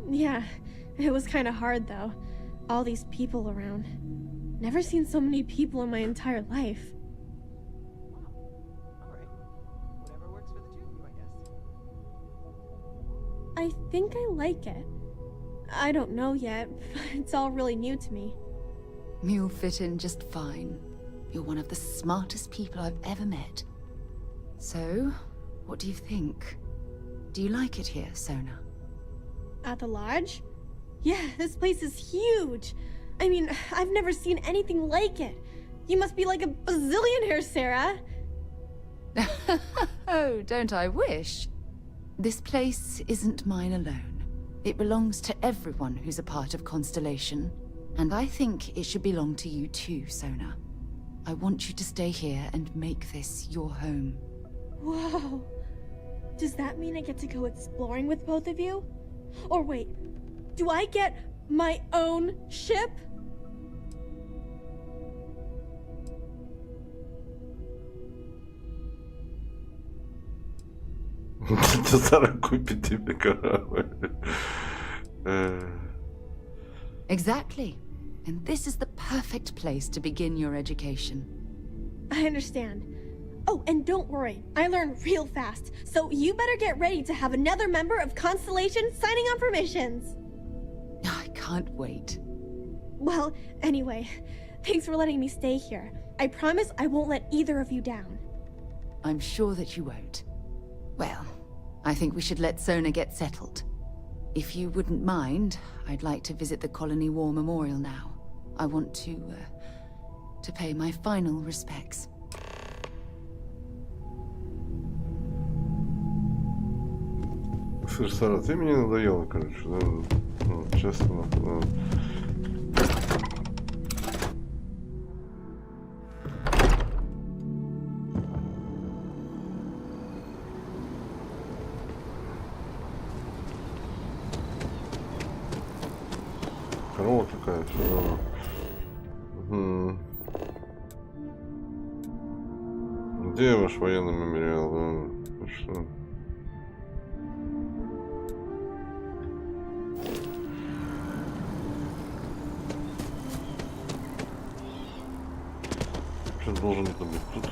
Yeah, it was kind of hard though. All these people around. Never seen so many people in my entire life. Alright. Whatever works for the two of you, I guess. I think I like it. I don't know yet. It's all really new to me. You'll fit in just fine. You're one of the smartest people I've ever met. So, what do you think? Do you like it here, Sona? At the lodge? Yeah, this place is huge. I mean, I've never seen anything like it. You must be like a bazillionaire, Sarah. Oh, don't I wish? This place isn't mine alone. It belongs to everyone who's a part of Constellation. And I think it should belong to you too, Sona. I want you to stay here and make this your home. Whoa. Does that mean I get to go exploring with both of you? Or wait, do I get my own ship? Сара купит тебе корабль. Exactly. And this is the perfect place to begin your education. I understand. Oh, and don't worry, I learn real fast, so you better get ready to have another member of Constellation signing on for missions. I can't wait. Well, anyway, thanks for letting me stay here. I promise I won't let either of you down. I'm sure that you won't. Well, I think we should let Sona get settled. If you wouldn't mind, I'd like to visit the Colony War Memorial now. I want to pay my final respects. Слушай, Сара, ты мне надоела, короче, да? Ну, честно, да. Корова такая, все. Угу. Где ваш военный мемориал, да? Что? Что должен это быть тут?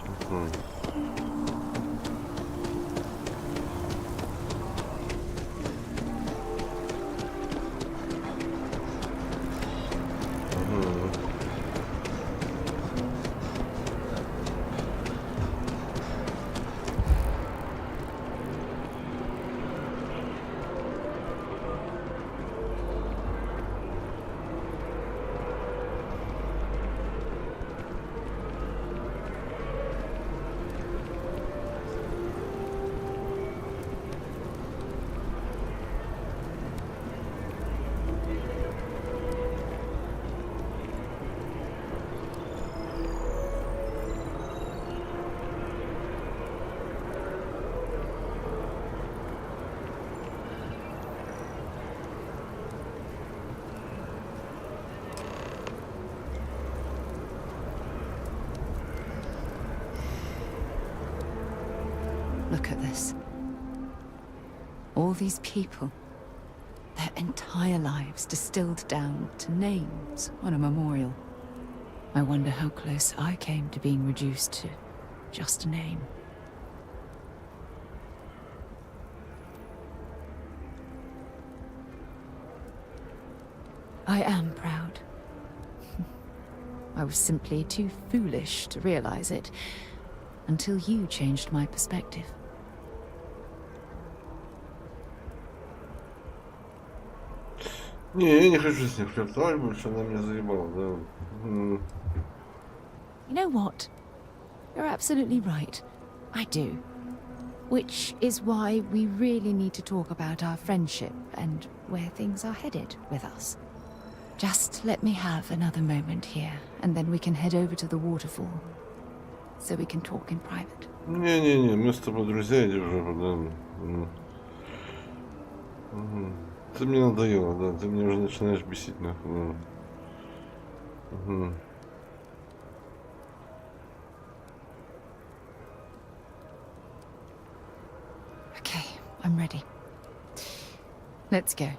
Look at this. All these people. Their entire lives distilled down to names on a memorial. I wonder how close I came to being reduced to just a name. I am proud. I was simply too foolish to realize it until you changed my perspective. Не, я не хочу с ним флиртовать больше, она меня заебала, да. You know what? You're absolutely right. I do. Which is why we really need to talk about our friendship and where things are headed with us. Just let me have another moment here, and then we can head over to the waterfall, so we can talk in private. Не-не-не, мы с тобой друзья, иди уже, да. Ты мне надоело, да, ты меня уже начинаешь бесить, нахуй. Okay, I'm ready. Let's go.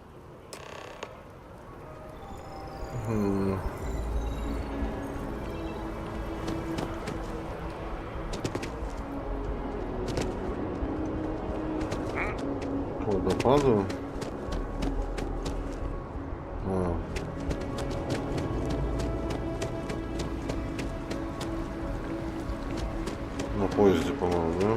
По водопаду. На поезде, по-моему, да?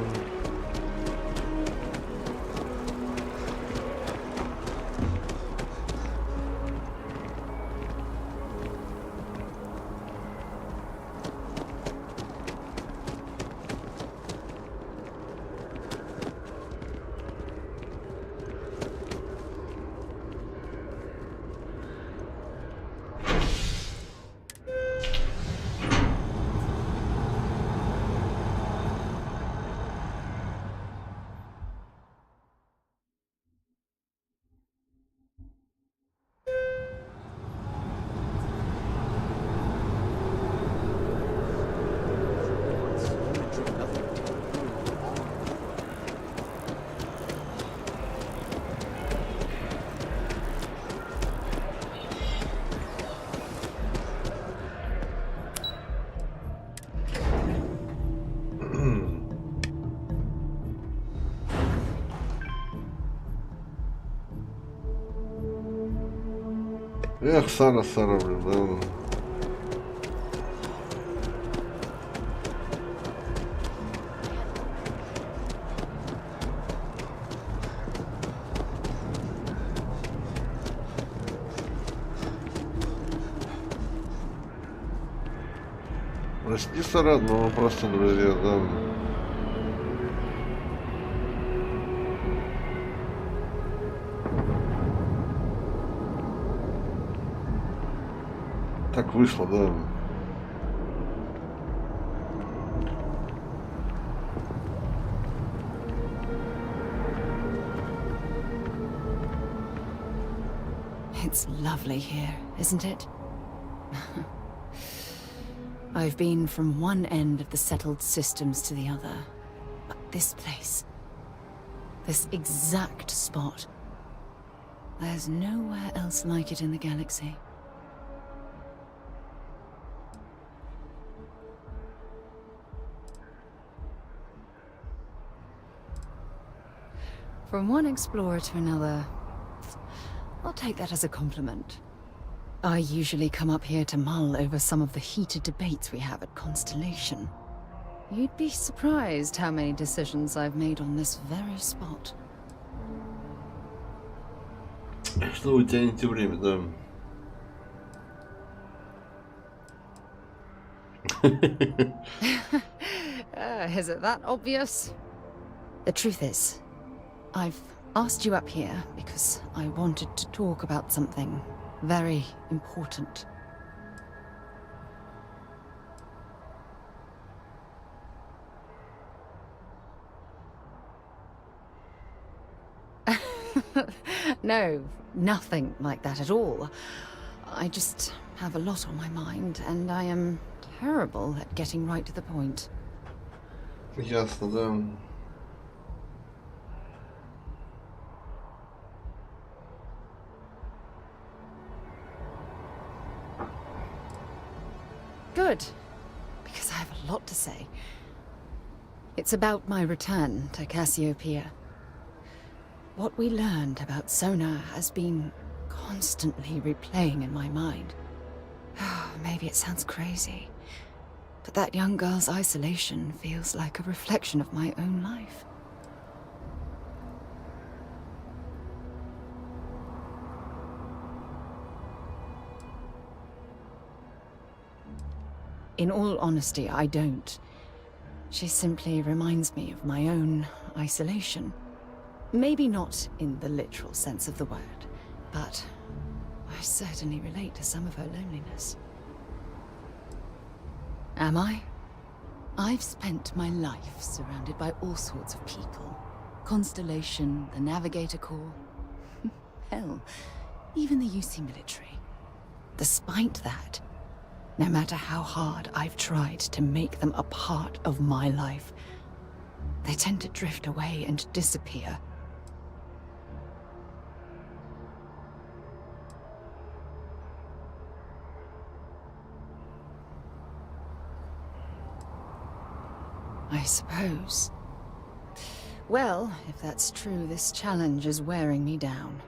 Эх, Сара, блин, да. Прости, Сара, но мы просто друзья, да. Так вышло, да. It's lovely here, isn't it? I've been from one end of the settled systems to the other. But this place, this exact spot, there's nowhere else like it in the galaxy. From one explorer to another, I'll take that as a compliment. I usually come up here to mull over some of the heated debates we have at Constellation. You'd be surprised how many decisions I've made on this very spot. Что вы тянете время, да? Is it that obvious? The truth is, I've asked you up here because I wanted to talk about something very important. No, nothing like that at all. I just have a lot on my mind, and I am terrible at getting right to the point. Ясно, да. Good, because I have a lot to say. It's about my return to Cassiopeia. What we learned about Sona has been constantly replaying in my mind. Maybe it sounds crazy, but that young girl's isolation feels like a reflection of my own life. In all honesty, I don't. She simply reminds me of my own isolation. Maybe not in the literal sense of the word, but I certainly relate to some of her loneliness. Am I? I've spent my life surrounded by all sorts of people. Constellation, the Navigator Corps. Hell, even the UC military. Despite that, no matter how hard I've tried to make them a part of my life, they tend to drift away and disappear. I suppose. Well, if that's true, this challenge is wearing me down.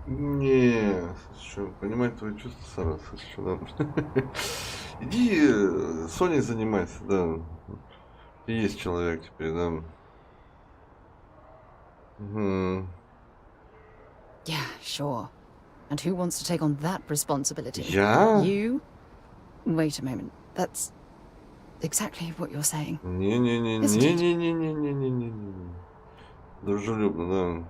Не, что, понимать твои чувства, Сара, что да. Иди Соней занимайся, да. Ты есть человек теперь, да. Yeah, sure. And who wants to take on that responsibility? Я? You? Wait a moment. That's exactly what you're saying. Не-не-не-не-не-не-не-не-не. Дружелюбно, да.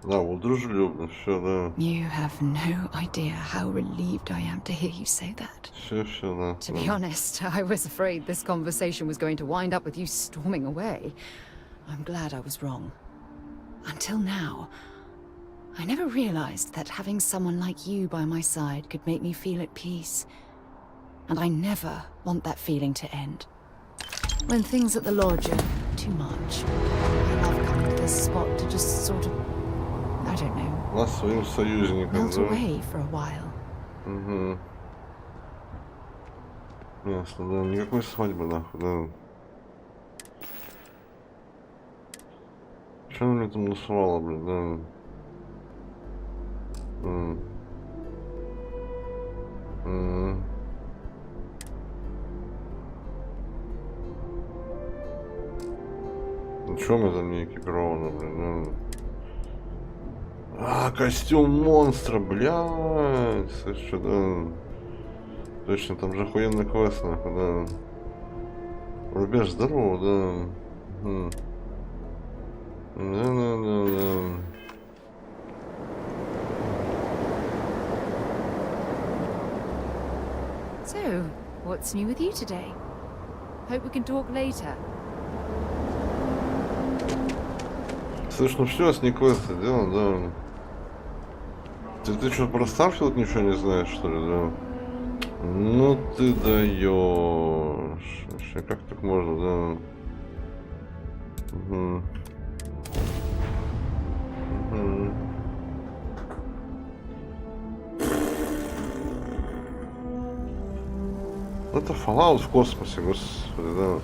Да, вот дружелюбно, все, да. You have no idea how relieved I am to hear you say that. Все, да. To be honest, I was afraid this conversation was going to wind up with you storming away. I'm glad I was wrong. Until now, I never realized that having someone like you by my side could make me feel at peace. And I never want that feeling to end. When things at the lodge are too much, I love coming to this spot to just sort of, I don't know, Нас, своим союзником, melt да. away for a while. Ясно, да. Никакой свадьбы, нахуй, да. Что она мне там насувала, блин, да? Ну чё мы там не экипированы, блин, да? А, костюм монстра, блядь. Слышь, да. Точно, там же охуенный квест, нахуй, да. Рубеж, здорово, да. Да. So, what's new with you today? Hope we can talk later. Слышь, ну все, с ней квесты дело, да. Ты что, про Starfield ничего не знаешь, что ли, да? Ну ты даешь. Вообще, как так можно, да? Это Fallout в космосе, господи, да.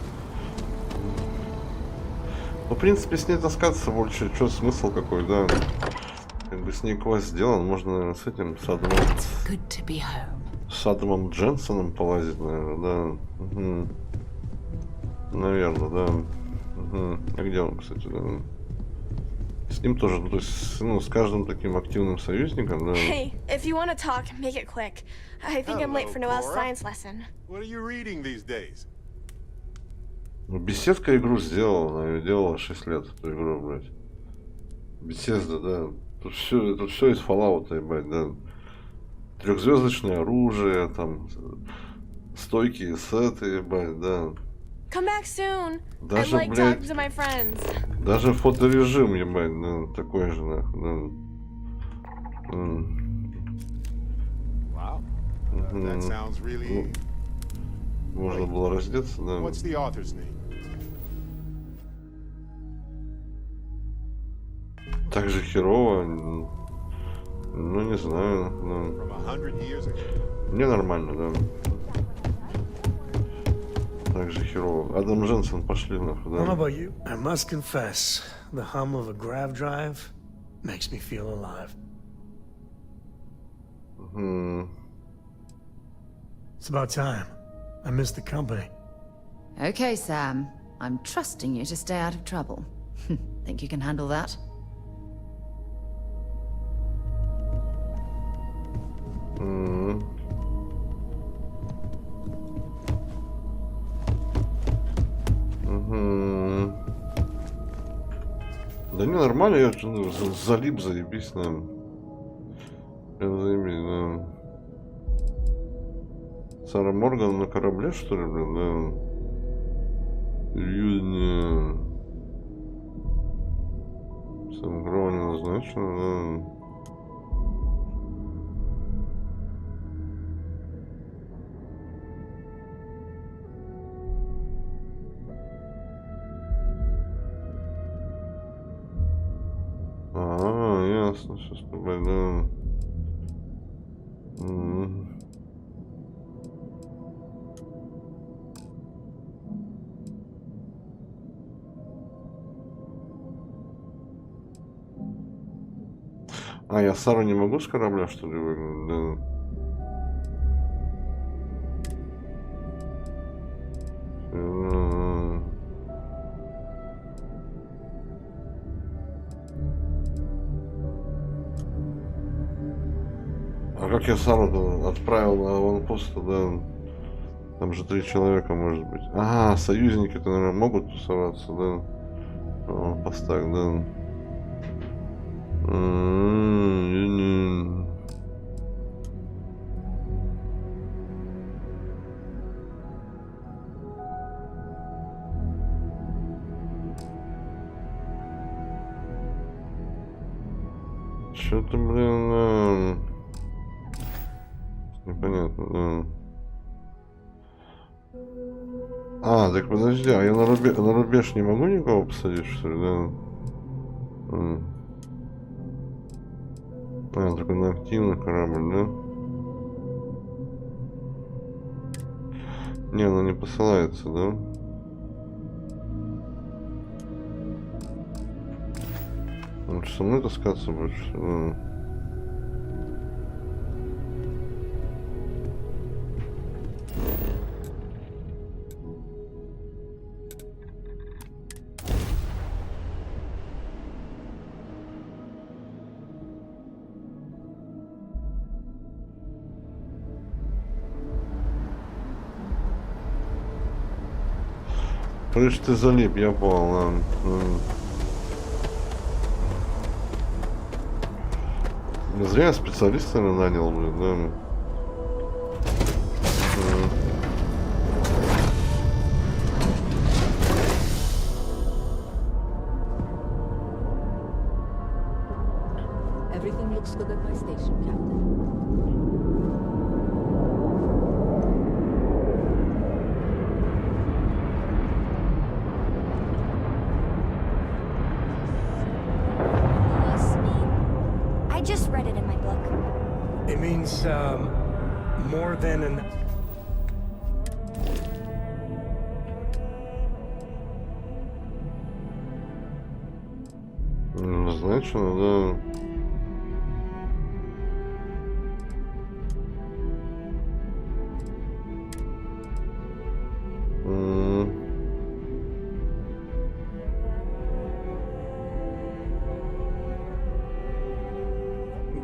Ну, в принципе, с ней таскаться больше, что смысл какой, да? Как бы с ней квест сделан, можно, наверное, с этим, с Адамом Дженсоном полазить, наверное, да. Наверное, да. А где он, кстати, да? С ним тоже, ну, то есть, ну, с каждым таким активным союзником, да. Hey, if you want to talk, make it quick. I think I'm late for Noelle's science lesson. What are you reading these days? Ну, беседка игру сделала, она ее делала 6 лет, эту игру, блядь. Беседа, да. Тут все из Fallout, ебать, да. Трехзвездочное оружие, там, стойкие сеты, ебать, да. Come back soon. Даже, I like блядь, talking to my friends. даже фоторежим, ебать, да, такой же, нахуй, да. Wow. That sounds really... Можно было раздеться, да. What's the author's name? Так же херово, ну не знаю, ну. From 100 years ago. Мне нормально, да. Так же херово. Адам Дженсон, пошли нахуй, I don't know да. about you. I must confess, the hum of a grav drive makes me feel alive. It's about time. I missed the company. Okay, Sam. I'm trusting you to stay out of trouble. Think you can handle that? Да не, нормально, я залип, заебись, наверное. Заебись, да. Сара Морган на корабле, что ли, блин, да? Июня. Сам Грова не назначено, да. Ясно, сейчас да. А, я Сару не могу с корабля, что ли, выгнать, да? А как я Сару отправил на аванпост, да? Там же 3 человека, может быть. Ага, союзники-то, наверное, могут тусоваться, да? О, постак, да. Что-то, блин, непонятно, да. А, так подожди, а я на рубеж не могу никого посадить, что ли, да? А, только на активный корабль, да? Не, она не посылается, да? Он что, со мной таскаться больше? Слышь, ты залип, я понял, ладно. Зря я специалиста нанял, блин, да. Everything looks good at my station, Captain. I just read it in my book. It means, more than an... Назначено, да.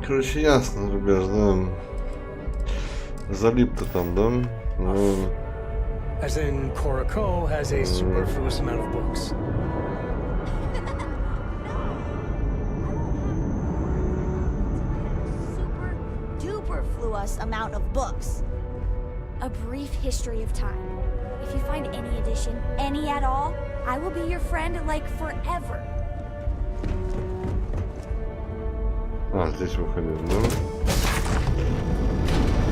Короче, ясно, ребят, да. Залип-то там, да? Ну... As in, Korako has a superfluous amount of books. Superfluous amount of books. A brief history of time. If you find any edition, any at all, I will be your friend like forever. А, здесь выходит, да?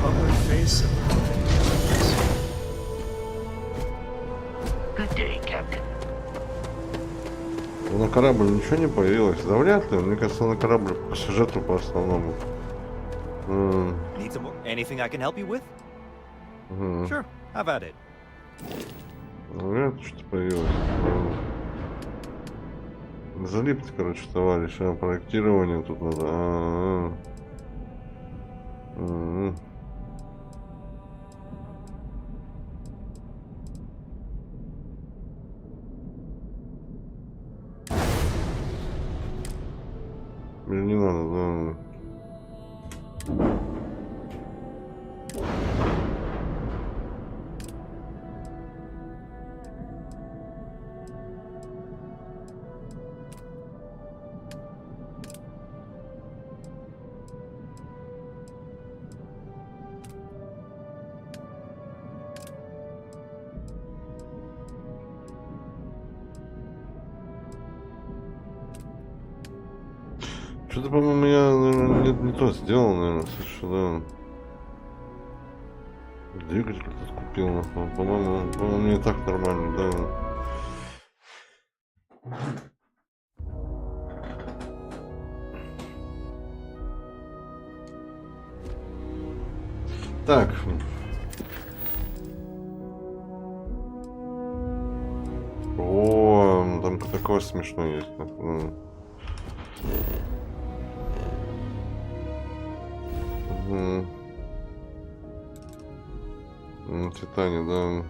Upper face. Good day, Captain. На корабль ничего не появилось? Да вряд ли. Мне кажется, на корабль по сюжету по основному. Need some more? Anything I can help you with? Sure, have at it. Вряд ли что-то появилось. Залип, короче, товарищ, а проектирование тут надо. Блин, не надо, да. Что-то, по-моему, я, наверное, не то сделал, наверное, слушай, да. Двигатель кто-то купил, по-моему, не так нормально, да. Так. О, там такое смешное есть. Титане, да.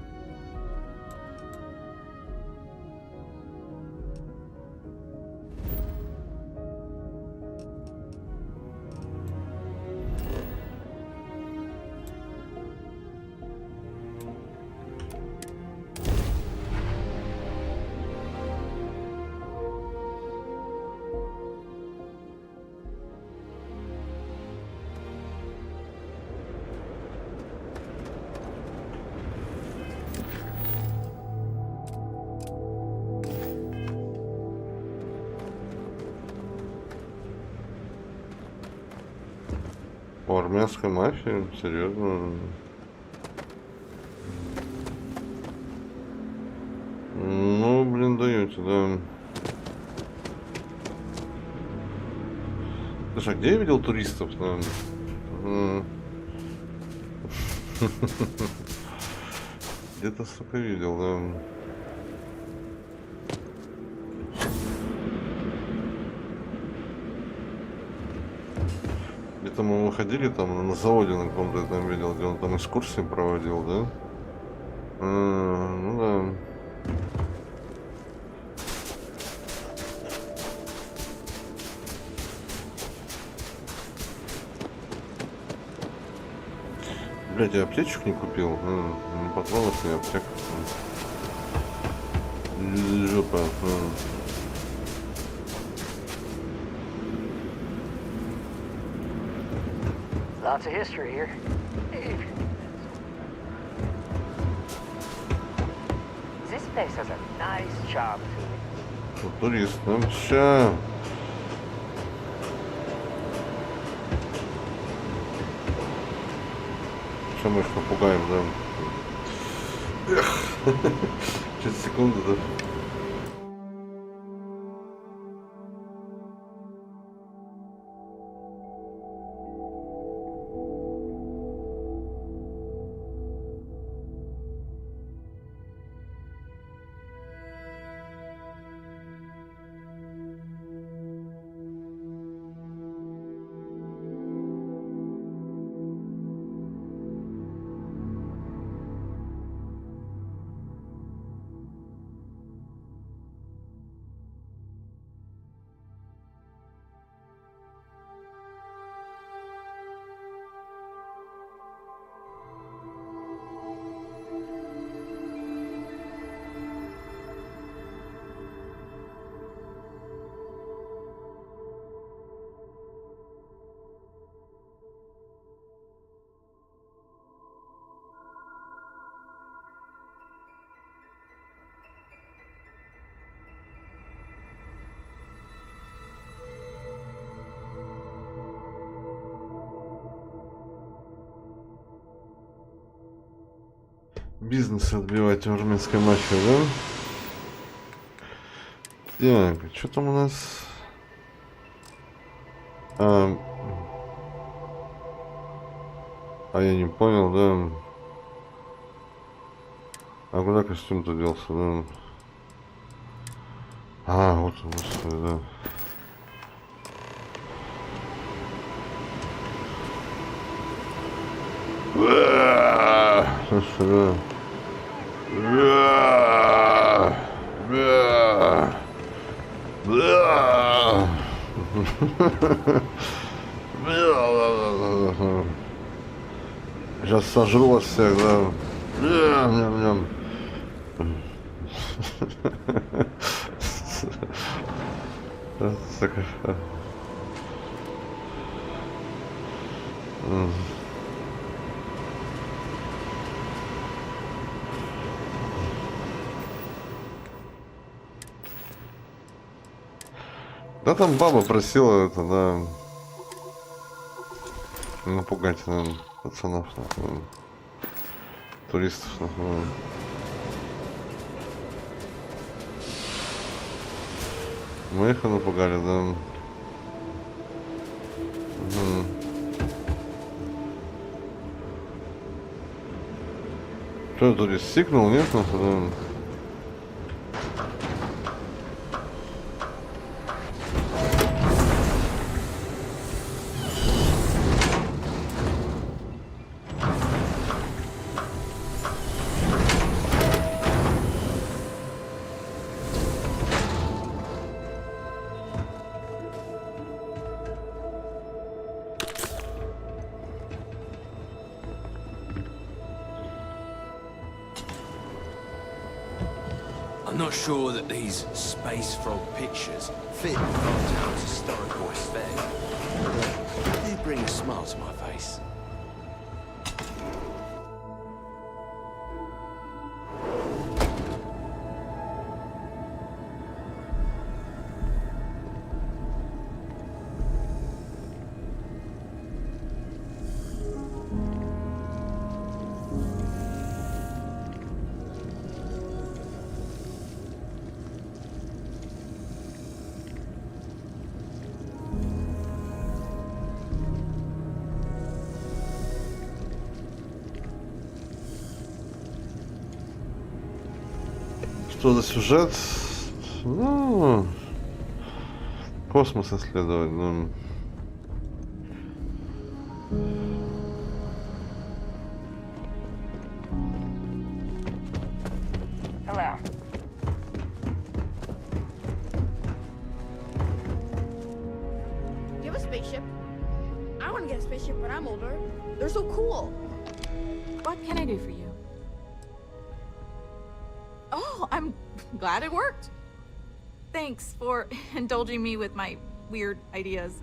Армянская мафия? Серьезно? Ну, блин, даете, да. Слушай, а где я видел туристов? Где-то, сука, видел, да. Где-то мы выходили там на заводе на каком-то я там видел, где он там экскурсии проводил, да? Ну да. Блядь, я аптечек не купил. Ни патронов, ни аптек. Жопа. Lots of history here. This place has a nice charm to it. Турист, ну ща. Сейчас мы их напугаем, да? Эх. Через секунду, да? Бизнес отбивать в армянской мафии, да? Так, что там у нас? А я не понял, да? А куда костюм-то делся, да? А, вот он, господи, да. Да. Сейчас сожру вас всех, да. Да там баба просила это, да, напугать, наверное, пацанов, нахуй, туристов, нахуй. Мы их напугали, да. Угу. Что, турист сикнул, нет, нахуй, да? I'm not sure that these space frog pictures fit our town's historical aesthetic. They do bring a smile to my face. Что за сюжет? Ну, космос исследовать, ну. Hello. Do you have a spaceship? I want to get a spaceship when I'm older. They're so cool. What can I do for you? Oh, I'm glad it worked. Thanks for indulging me with my weird ideas.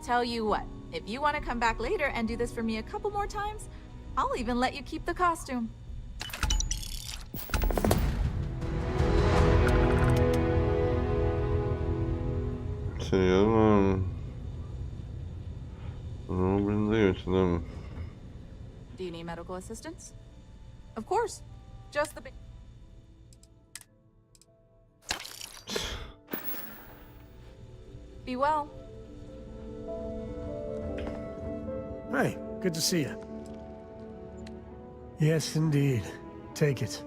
Tell you what, if you want to come back later and do this for me a couple more times, I'll even let you keep the costume. Серьезно? Ну, блин, даете, да. Do you need medical assistance? Of course. Just the... Be well. Hey, good to see you. Yes, indeed. Take it.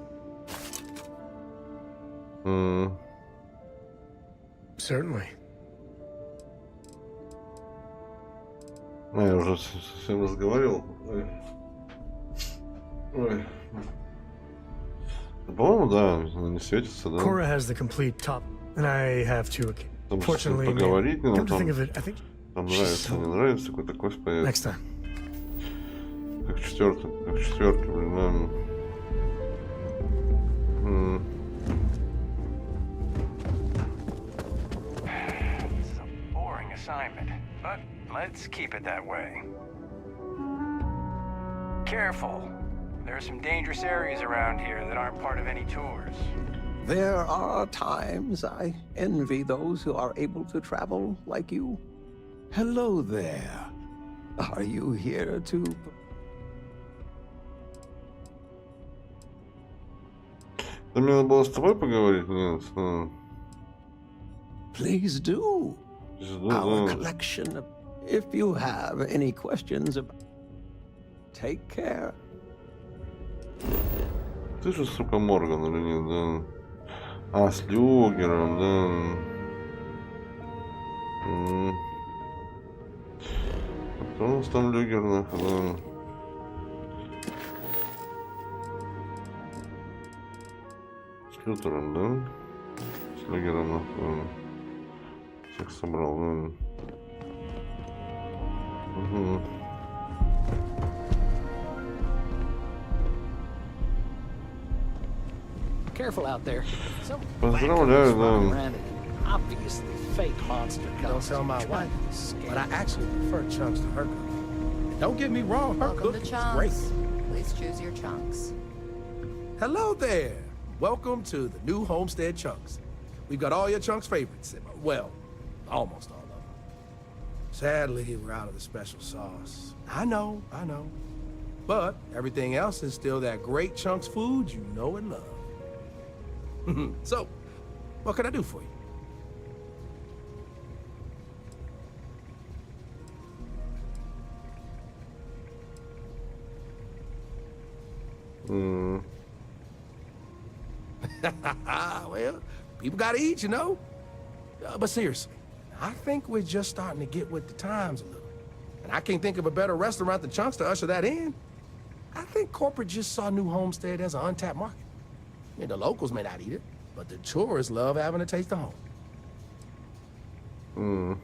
Certainly. Я уже совсем разговаривал. Ой. Ой. По-моему, да, не светится, да. Cora has the complete top, and I have two. Fortunately, поговорить, come to think of it, I think там нравится, не нравится, какой-то квест появится. Next time. Как четвертый, блин, наверное. This is a boring assignment, but let's keep it that way. Careful. There are some dangerous areas around here that aren't part of any tours. There are times I envy those who are able to travel like you. Hello there. Are you here to... Да мне надо было с тобой поговорить, нет? Please do. Our collection of... If you have any questions about... Take care. Ты же, сука, Морган или нет, да? А, с Люгером, да. Кто у нас там Люгер, нахуй, да? С Лютером, да? С Люгером, нахуй. Всех собрал, да? Угу. Careful out there. Поздравляю, да. Obviously fake monster. Don't tell my wife, but I actually prefer chunks to her cooking. Don't get me wrong, her cooking is great. Please choose your chunks. Hello there. Welcome to the new Homestead Chunks. We've got all your Chunks' favorites. Well, almost all of them. Sadly, we're out of the special sauce. I know. But everything else is still that great Chunks food you know and love. So, what can I do for you? Well, people gotta eat, you know? But seriously, I think we're just starting to get with the times a little. And I can't think of a better restaurant than Chunks to usher that in. I think corporate just saw New Homestead as an untapped market. I mean, the locals may not eat it, but the tourists love having a taste of home.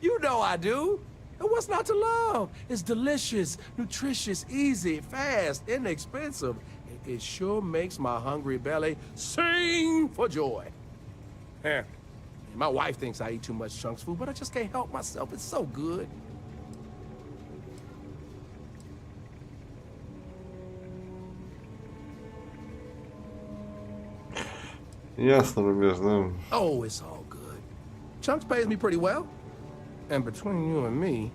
You know I do. And what's not to love? It's delicious, nutritious, easy, fast, inexpensive. It sure makes my hungry belly sing for joy. My wife thinks I eat too much Chunks food, but I just can't help myself. It's so good. Ясно, ребят, да. Oh, it's all good. Chunks pays me pretty well. And between you and me,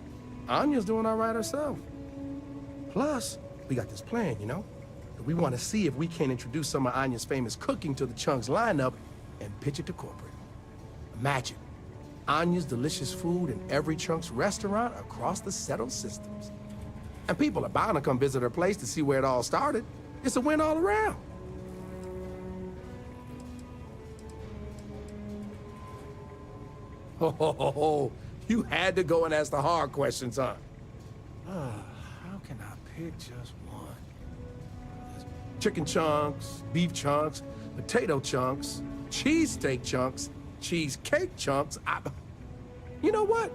Anya's doing all right herself. Plus, we got this plan, you know? We want to see if we can introduce some of Anya's famous cooking to the Chunks lineup and pitch it to corporate. Imagine Anya's delicious food in every Chunks restaurant across the settled systems. And people are bound to come visit her place to see where it all started. It's a win all around. Oh, you had to go and ask the hard questions, huh? How can I pick just one? There's chicken chunks, beef chunks, potato chunks, cheesesteak chunks, cheesecake chunks. You know what?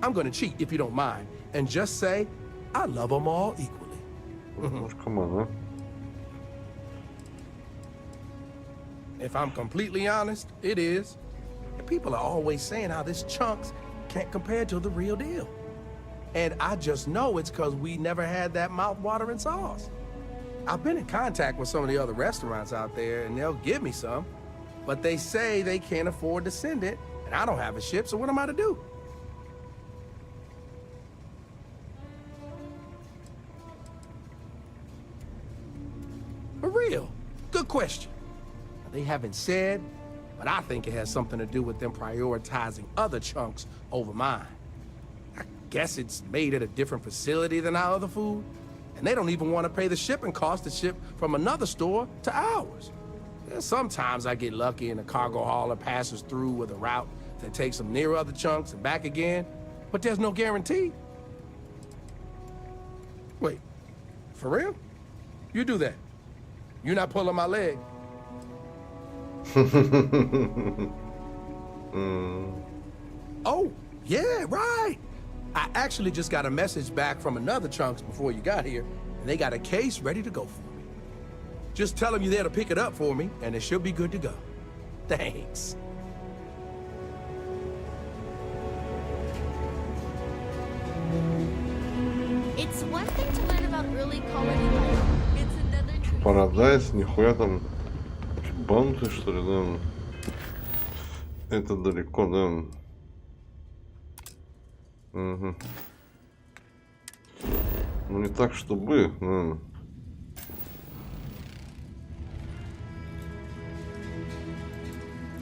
I'm gonna cheat if you don't mind, and just say I love them all equally. Come on, huh? If I'm completely honest, it is. People are always saying how this chunks can't compare to the real deal. And I just know it's because we never had that mouth-watering sauce. I've been in contact with some of the other restaurants out there, and they'll give me some, but they say they can't afford to send it, and I don't have a ship, so what am I to do? For real, good question. They haven't said, but I think it has something to do with them prioritizing other chunks over mine. I guess it's made at a different facility than our other food, and they don't even want to pay the shipping cost to ship from another store to ours. And sometimes I get lucky and a cargo hauler passes through with a route that takes them near other chunks and back again, but there's no guarantee. Wait, for real? You do that? You're not pulling my leg? Oh, yeah, right. I actually just got a message back from another chunks before you got here, and they got a case ready to go for me. Just tell them you're there to pick it up for me, and it should be good to go. Thanks. It's one thing to learn about early colony life. It's another to... Paradise, нихуя там банты, что ли, да? Это далеко, да? Угу. Ну не так, чтобы, да.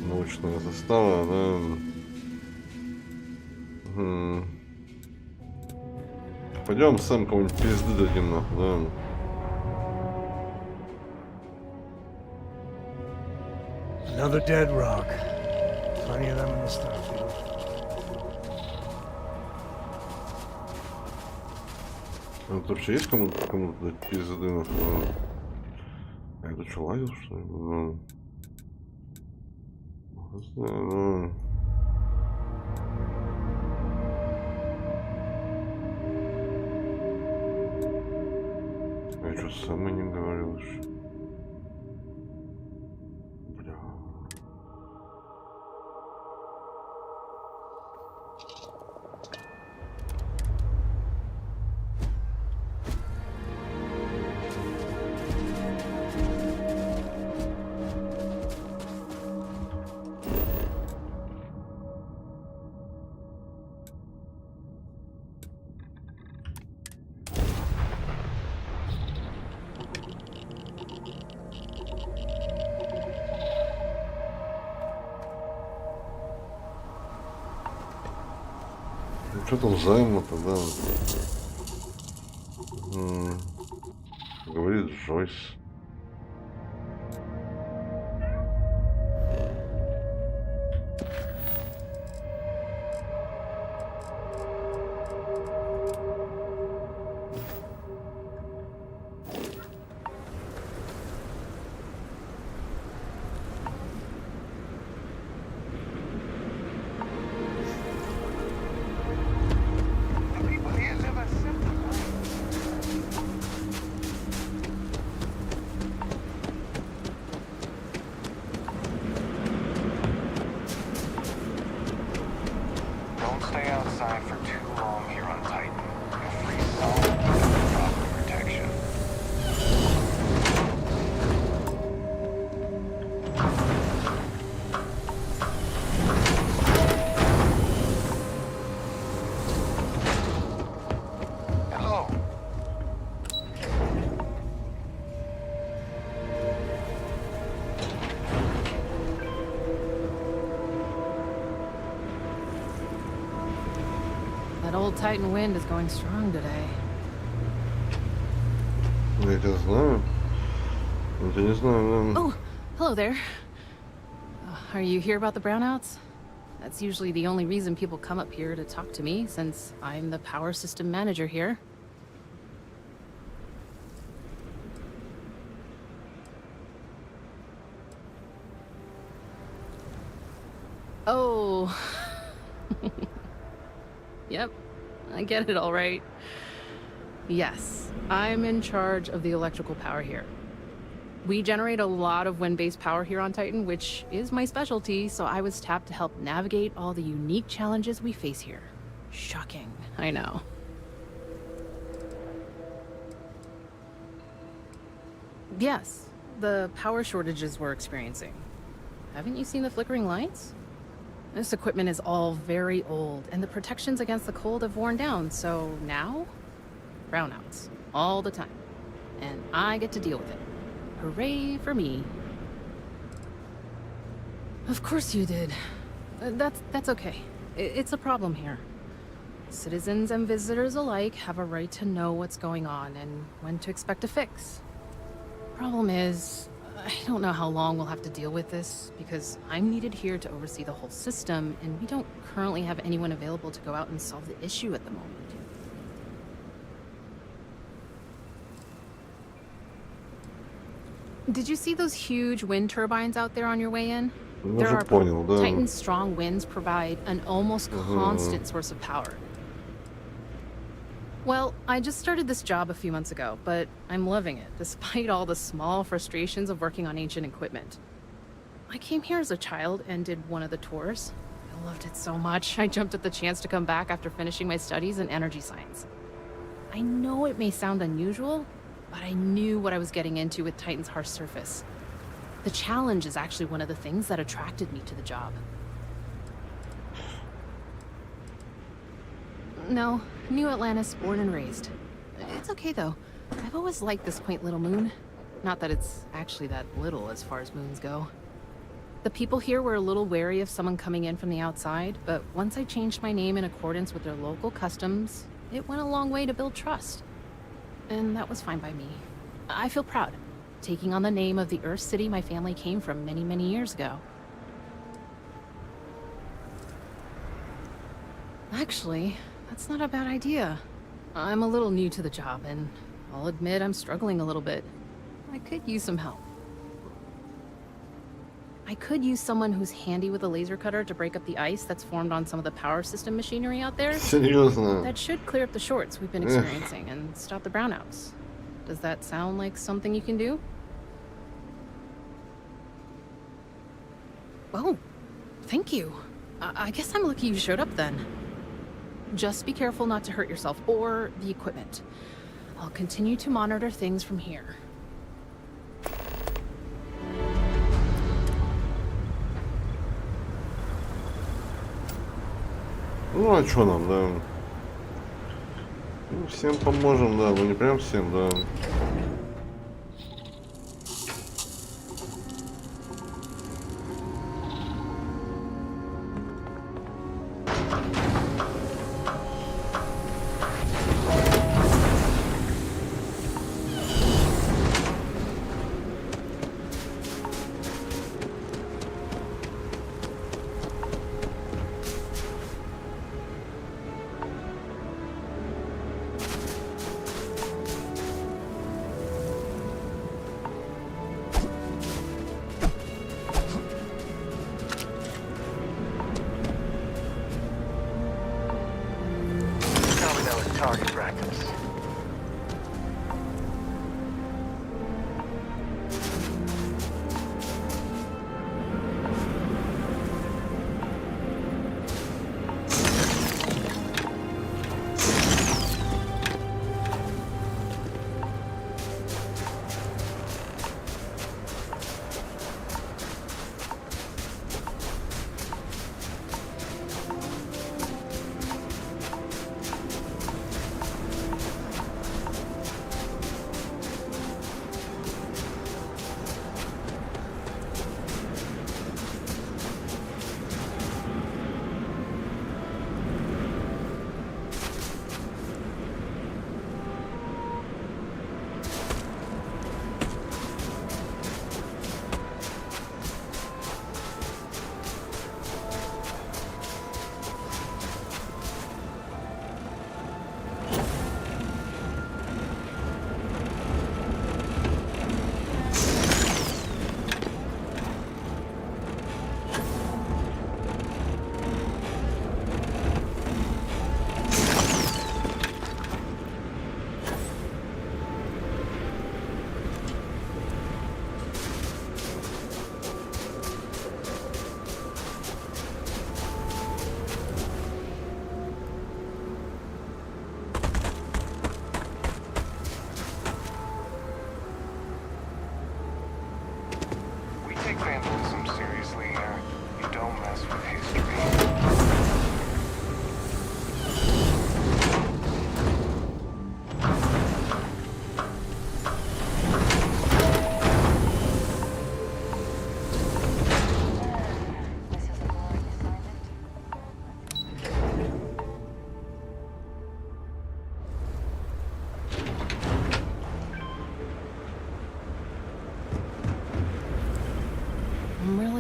Научная застава, да. Угу. Пойдем, Сэм, кого-нибудь пизды дадим, нахуй, да. Another dead rock. Plenty of them in the Starfield. Это вообще есть кому-то дать пизды, нахуй? А это что, лазил, что ли? Да. Я что, сам и не говорил еще. Бля. Что там займа-то, да? Говорит Джойс. Don't stay outside for too long here on Titan. You'll freeze solid without proper protection. Hello. That old Titan wind is going strong today. Я это знаю. Я не знаю, да. Oh, hello there. Are you here about the brownouts? That's usually the only reason people come up here to talk to me, since I'm the power system manager here. Oh. Yep, I get it all right. Yes, I'm in charge of the electrical power here. We generate a lot of wind-based power here on Titan, which is my specialty, so I was tapped to help navigate all the unique challenges we face here. Shocking, I know. Yes, the power shortages we're experiencing. Haven't you seen the flickering lights? This equipment is all very old, and the protections against the cold have worn down, so now, brownouts, all the time. And I get to deal with it. Hooray for me. Of course you did. That's okay. It's a problem here. Citizens and visitors alike have a right to know what's going on and when to expect a fix. Problem is, I don't know how long we'll have to deal with this, because I'm needed here to oversee the whole system, and we don't currently have anyone available to go out and solve the issue at the moment. Did you see those huge wind turbines out there on your way in? There are Titan's strong winds provide an almost constant source of power. Well, I just started this job a few months ago, but I'm loving it, despite all the small frustrations of working on ancient equipment. I came here as a child and did one of the tours. I loved it so much, I jumped at the chance to come back after finishing my studies in energy science. I know it may sound unusual, but I knew what I was getting into with Titan's harsh surface. The challenge is actually one of the things that attracted me to the job. No, New Atlantis, born and raised. It's okay though. I've always liked this quaint little moon. Not that it's actually that little as far as moons go. The people here were a little wary of someone coming in from the outside, but once I changed my name in accordance with their local customs, it went a long way to build trust. And that was fine by me. I feel proud, taking on the name of the Earth City my family came from many, many years ago. Actually, that's not a bad idea. I'm a little new to the job, and I'll admit I'm struggling a little bit. I could use some help. I could use someone who's handy with a laser cutter to break up the ice that's formed on some of the power system machinery out there. Seriously? That should clear up the shorts we've been experiencing and stop the brownouts. Does that sound like something you can do? Oh, thank you. I guess I'm lucky you showed up then. Just be careful not to hurt yourself or the equipment. I'll continue to monitor things from here. Ну а чё нам, да? Ну, всем поможем, да, но не прям всем, да. Target practice.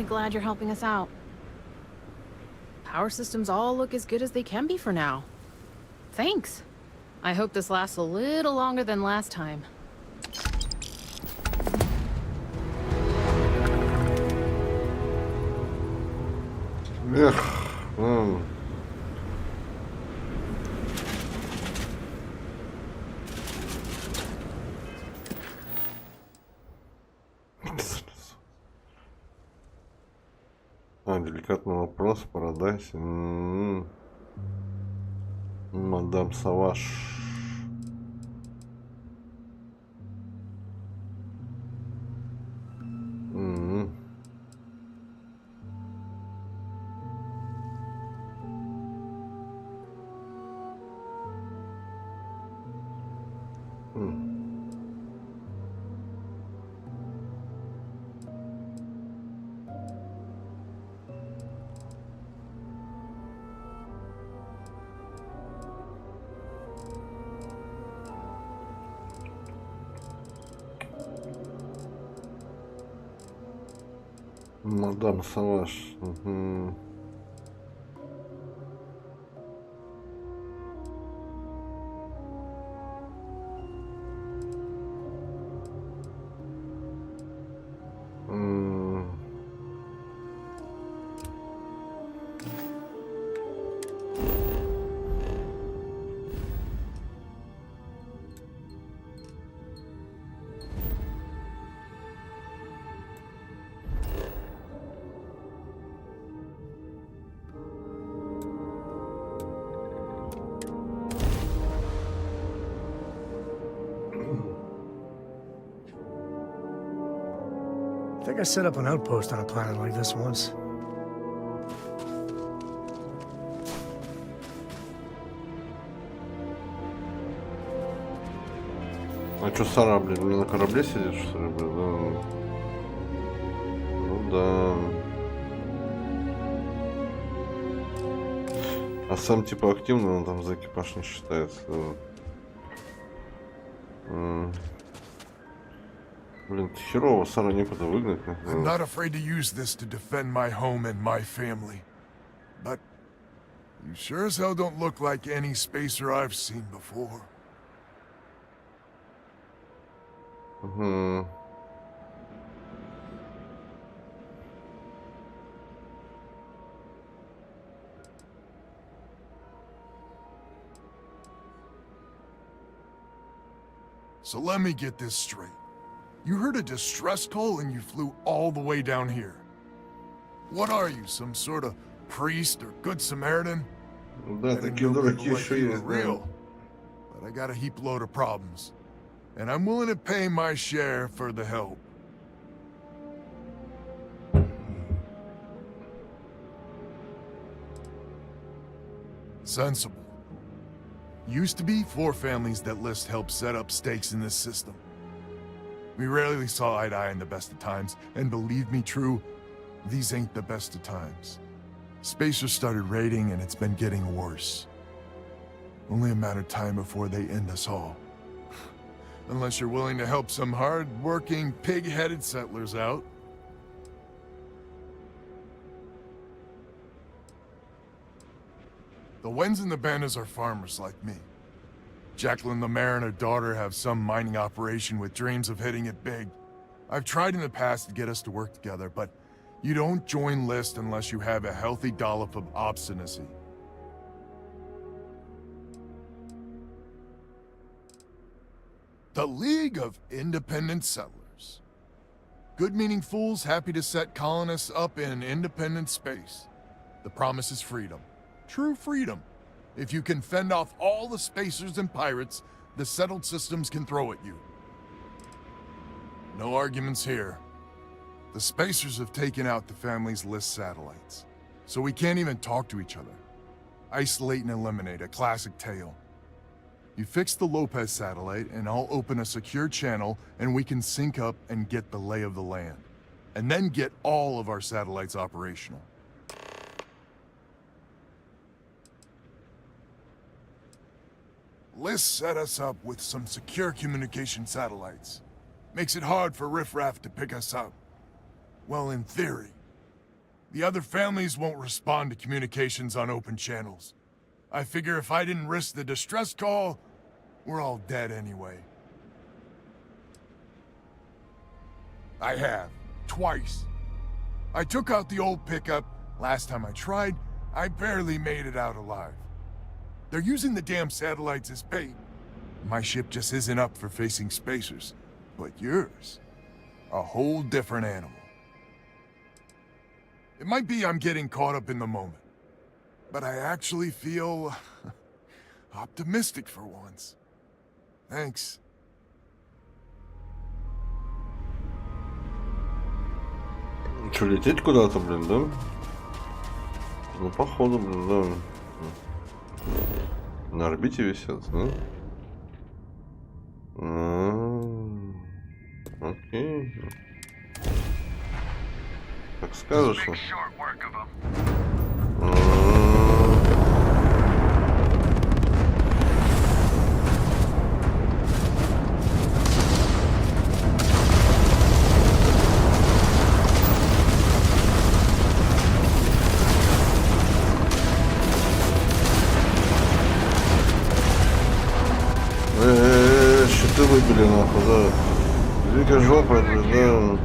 glad you're helping us out. Power systems all look as good as they can be for now. Thanks. I hope this lasts a little longer than last time. Эх, деликатный вопрос, Парадайс. Мадам Саваш. Мадам Саваш. Угу. I think I set up an outpost on a planet like this once. А что Сара, блин, не на корабле сидит, что ли, блин? Да. Ну да. А сам типа активный, он там за экипаж не считается. Блин, херово, Сара некуда выгнать. I'm not afraid to use this to defend my home and my family. But you sure as hell don't look like any spacer I've seen before. So let me get this straight. You heard a distress call and you flew all the way down here. What are you, some sort of priest or good Samaritan? Да, такие дураки еще есть. Real. But I got a heap load of problems. And I'm willing to pay my share for the help. Sensible. Used to be 4 families that List helped set up stakes in this system. We rarely saw eye to eye in the best of times, and believe me, true, these ain't the best of times. Spacers started raiding, and it's been getting worse. Only a matter of time before they end us all. Unless you're willing to help some hard-working, pig-headed settlers out. The Wens and the Bandas are farmers like me. Jacqueline Lemaire and her daughter have some mining operation with dreams of hitting it big. I've tried in the past to get us to work together, but you don't join List unless you have a healthy dollop of obstinacy. The League of Independent Settlers. Good-meaning fools happy to set colonists up in independent space. The promise is freedom. True freedom. If you can fend off all the spacers and pirates the settled systems can throw at you. No arguments here. The spacers have taken out the family's List satellites, so we can't even talk to each other. Isolate and eliminate, a classic tale. You fix the Lopez satellite, and I'll open a secure channel, and we can sync up and get the lay of the land. And then get all of our satellites operational. List set us up with some secure communication satellites. Makes it hard for riffraff to pick us up. Well, in theory. The other families won't respond to communications on open channels. I figure if I didn't risk the distress call, we're all dead anyway. I have. Twice. I took out the old pickup. Last time I tried, I barely made it out alive. They're using the damn satellites as bait. My ship just isn't up for facing spacers. But yours, a whole different animal. It might be I'm getting caught up in the moment, but I actually feel optimistic for once. Thanks. Что, лететь куда-то, блин, да? Ну, походу, блин, да. На орбите висят, да? Окей. Как скажешь. Щиты выбили, нахуй, да. Великая жопа, блин, да.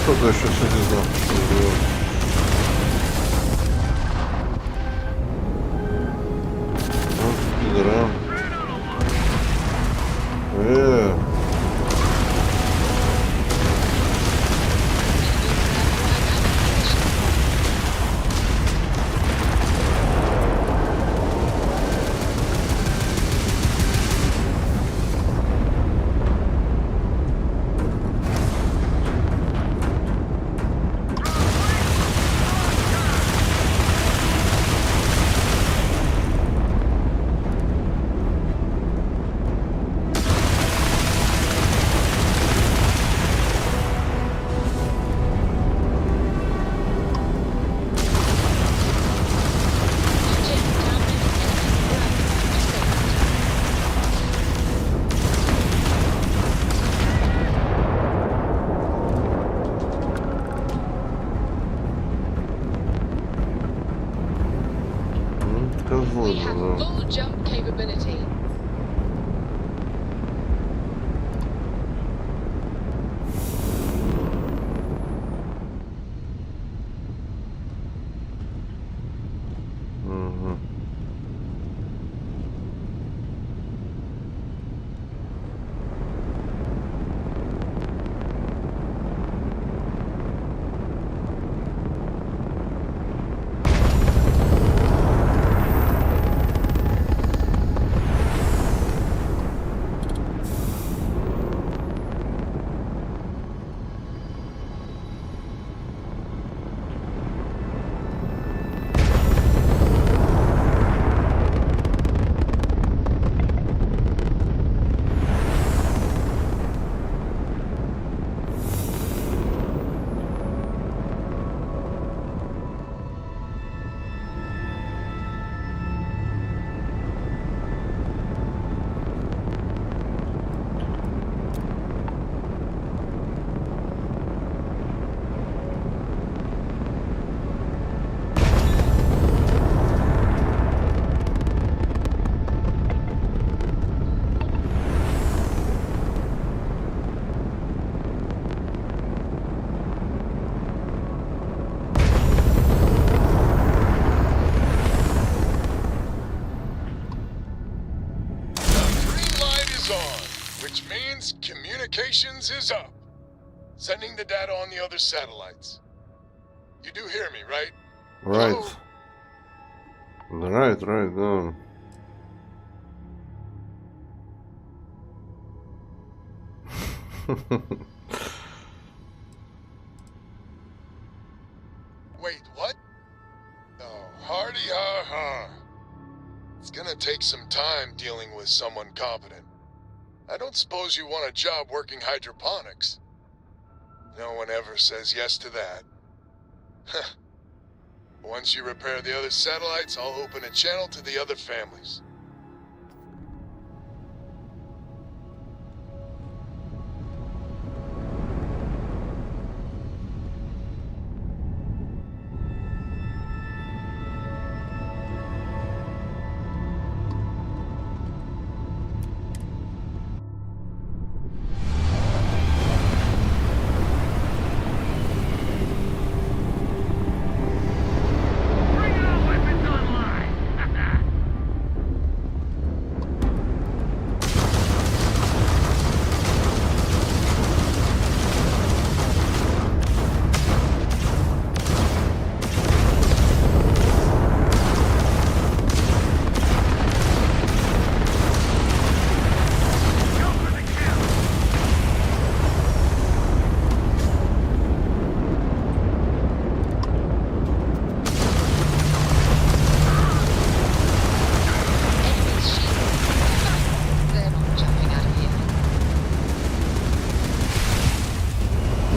Кто-то еще сидит, да, пидора. We have full jump capability. Communications is up. Sending the data on the other satellites. You do hear me, right? Right. Hello? Right, да. Wait, what? Oh, hardy ha ha. It's gonna take some time dealing with someone competent. I don't suppose you want a job working hydroponics. No one ever says yes to that. Once you repair the other satellites, I'll open a channel to the other families.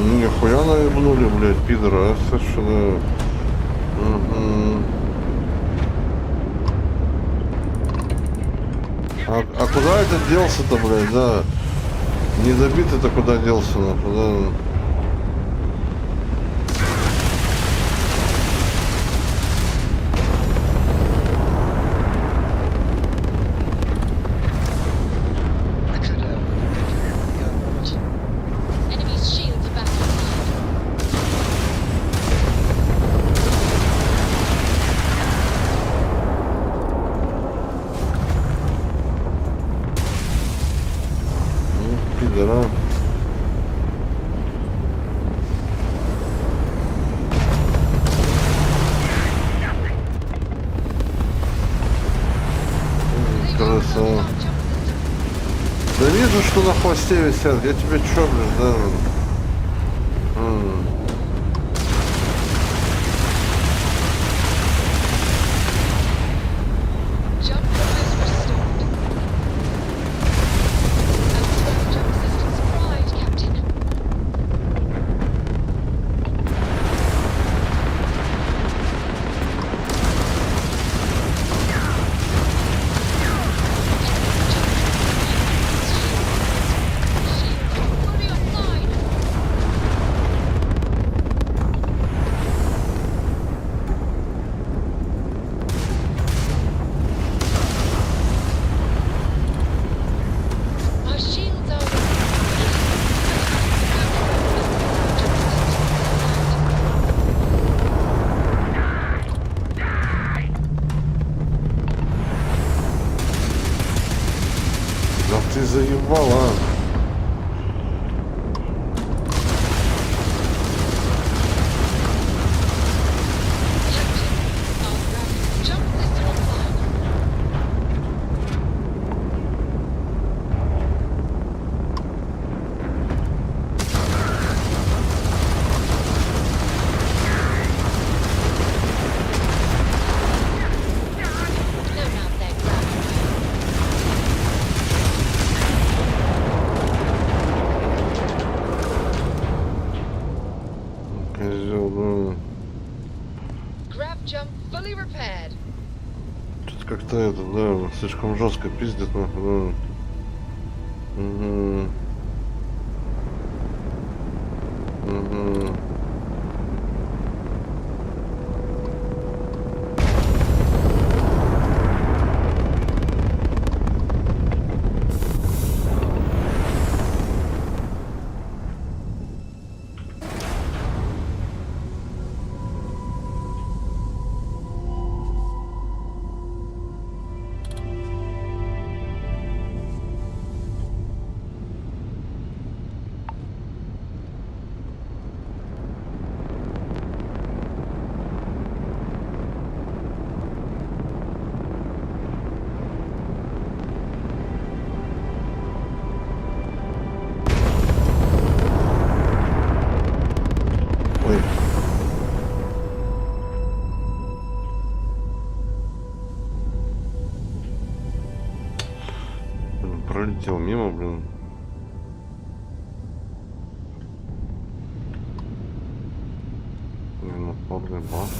Нихуя наебнули, блядь, пидора, совершенно. А куда это делся-то, блядь, да? Не добитый-то куда делся, нахуй, да? Пидора. Красава. Да вижу, что на хвосте висят. Я тебе чё, блин, да? Ты заебала. Что-то как-то это, да, слишком жестко пиздит, нахуй, да. пролетел мимо, блин. Напорный бас.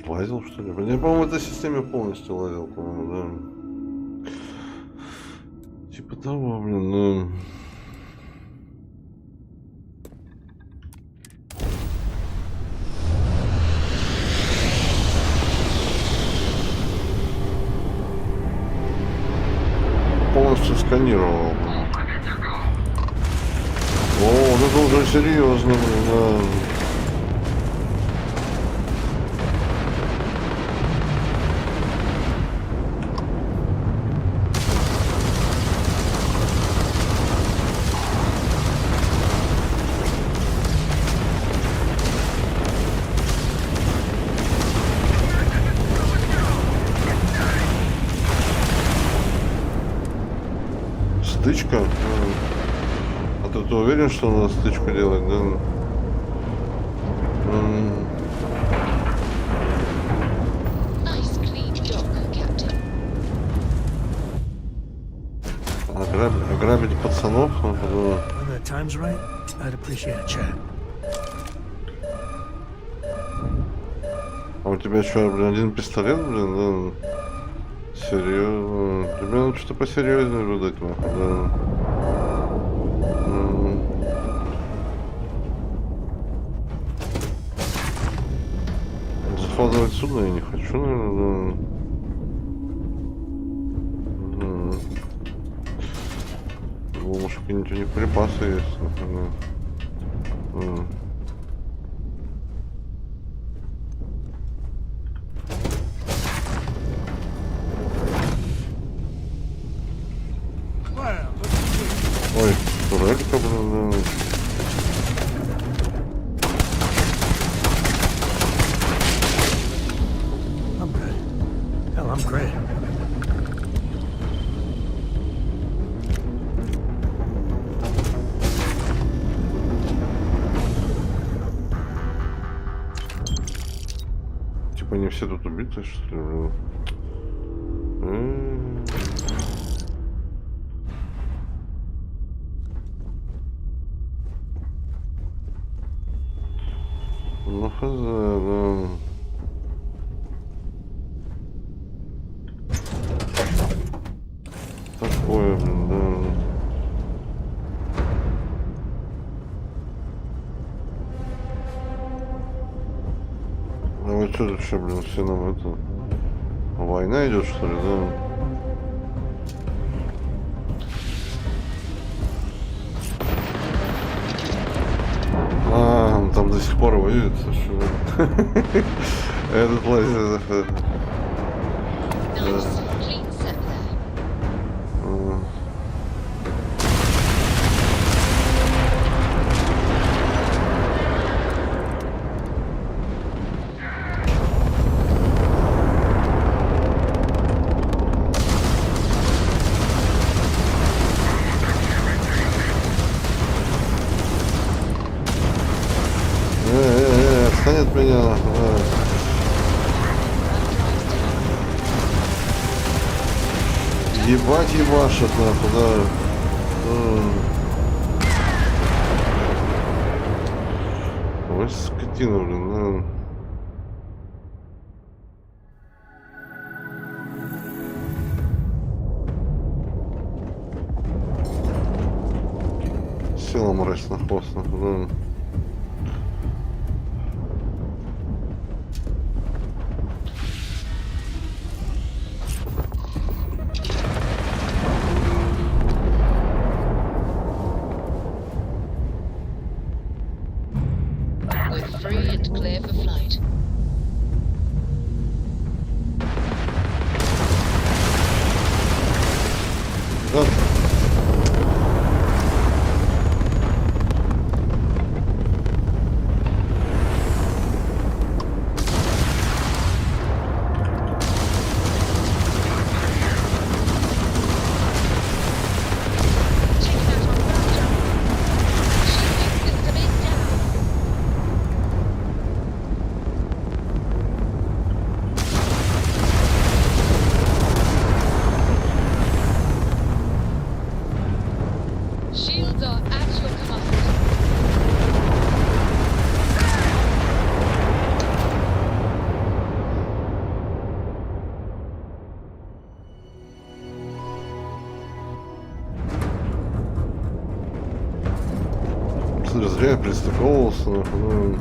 Лазил, что ли? Я, по-моему, в этой системе полностью лазил, по-моему, да. Типа того, блин, ну... Полностью сканировал. О, ну это уже серьезно, блин, да. Стычка? А ты уверен, что надо стычку делать, да? Ограбить пацанов? А у тебя что, блин, один пистолет, блин, да? Серьезно? Тебе надо что-то посерьезнее выдать, да? Захватывать судно я не хочу, наверное, да. Может, какие-нибудь у них припасы есть, например. Ой, турелька, блин, да. I'm good. Hell, I'm great. Типа не все тут убиты, что ли? Ну, хз, да. Такое, блин, да. что тут еще, блин, все нам это... Война идет, что ли, да? А, он там до сих пор воюет, что этот лазер. Отстань от меня, да. Ебать ебашит, нахуй, да. Ой, скотина, блин, да. Села мразь на хвост, нахуй, да. Зря я пристыковывался, нахуй.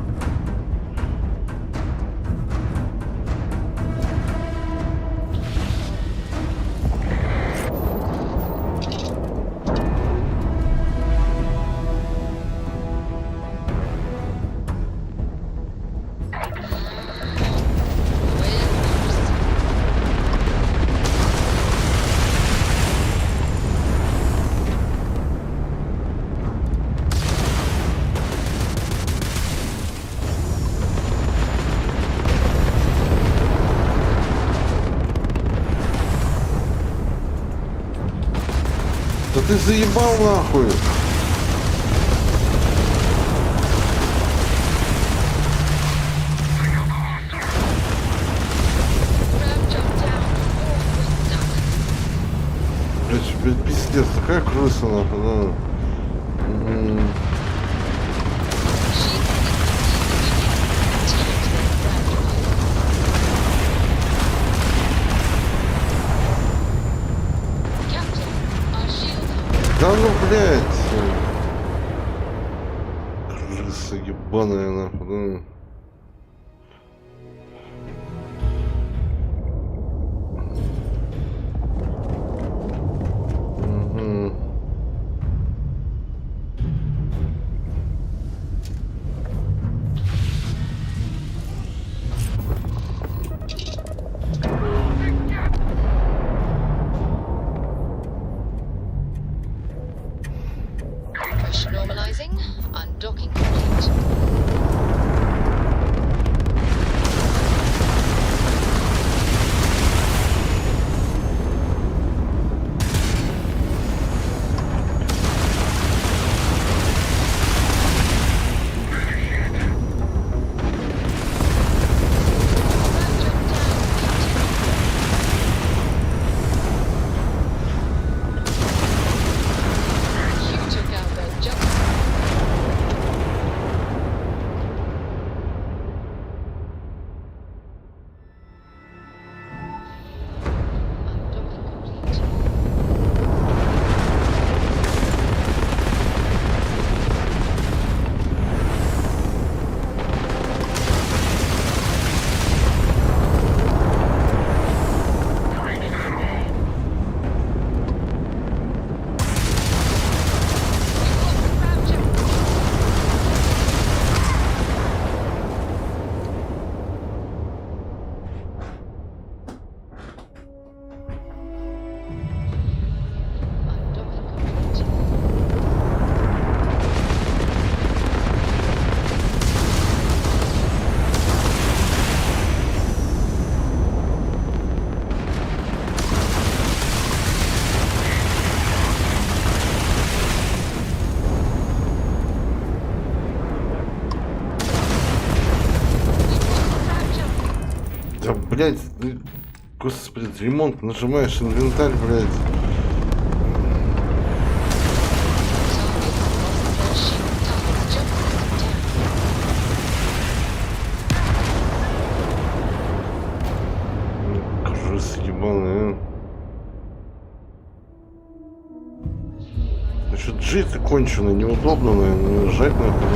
Да ты заебал нахуй! Блять, пиздец, такая крыса нахуй, да. Да ну, блядь! Крыса ебаная, нахуй, да. Normalizing, undocking complete. блядь, ты, господи, ремонт, нажимаешь инвентарь, блядь. Крысы ебаные, а. Значит, жить кончено, неудобно, наверное, жать нахуй.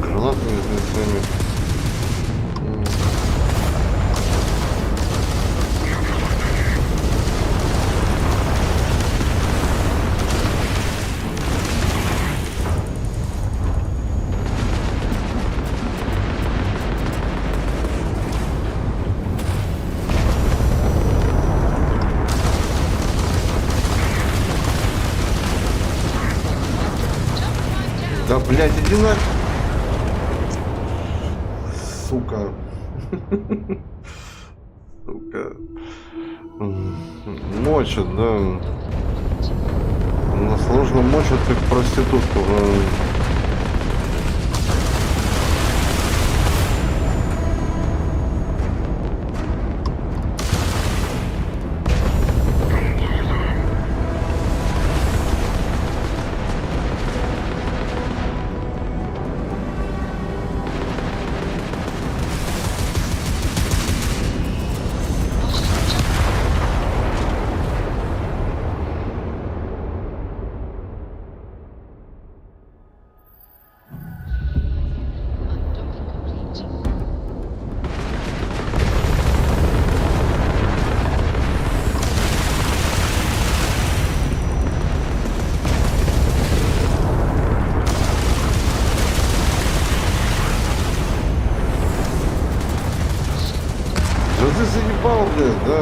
Гранатами своими. Да, блядь, иди на... Сука. Сука. Мочат, да. Она сложно мочат, как проститутку. Да,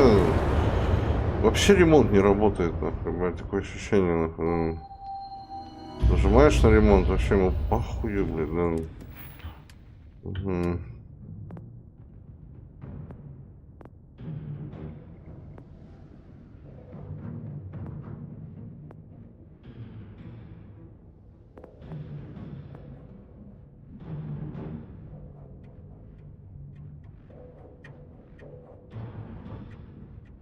вообще ремонт не работает, нахуй, блядь, такое ощущение, нахуй. Нажимаешь на ремонт, вообще ему похуй, блядь, да. Угу.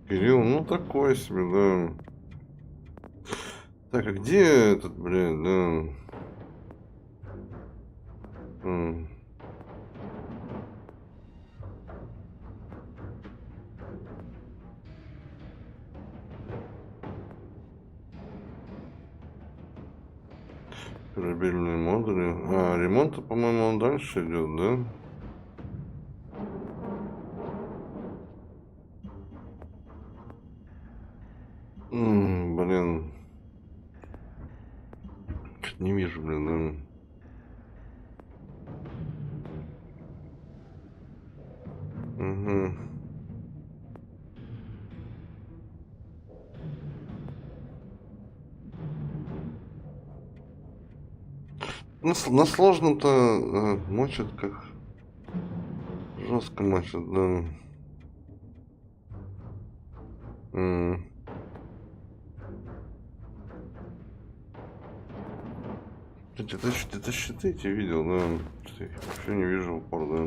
Кирилл, ну такой себе, да. Так, а где этот, блядь, да? Корабельные модули. А, ремонт, по-моему, он дальше идет, да? Блин. Не вижу, блин, да. Угу. На сложно-то мочат как жестко мочат, да. Это щиты эти видел, да? Я их вообще не вижу упор, да.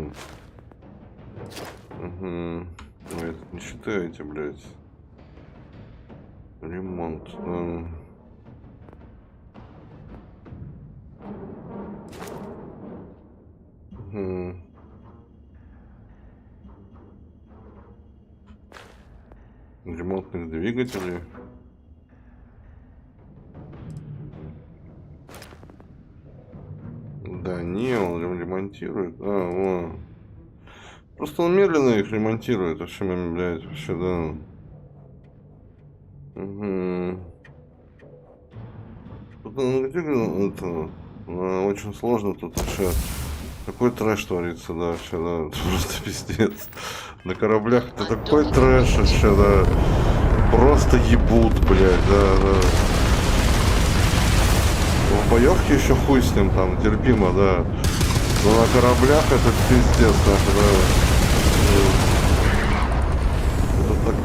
Угу. Это не щиты, а эти, блядь. Ремонт, да. Угу. Ремонтных двигателей. Да не, он ремонтирует. А, вон. Просто он медленно их ремонтирует. Вообще, блядь, вообще, да. Угу. Тут это очень сложно тут вообще. Такой трэш творится, да, вообще, да. Это просто пиздец. На кораблях это такой трэш вообще, да. Просто ебут, блядь, да, да. В боевке еще хуй с ним там, терпимо, да. Но на кораблях это пиздец, да. Это так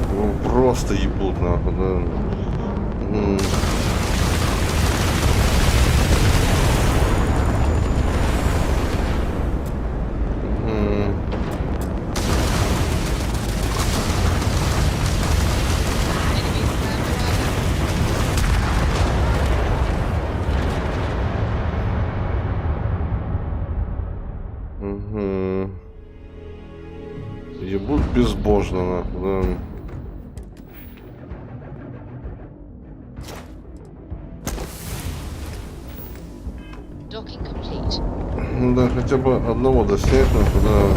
просто ебут, нахуй, да. безбожно, да. Docking complete. Да, хотя бы одного доснять надо, да.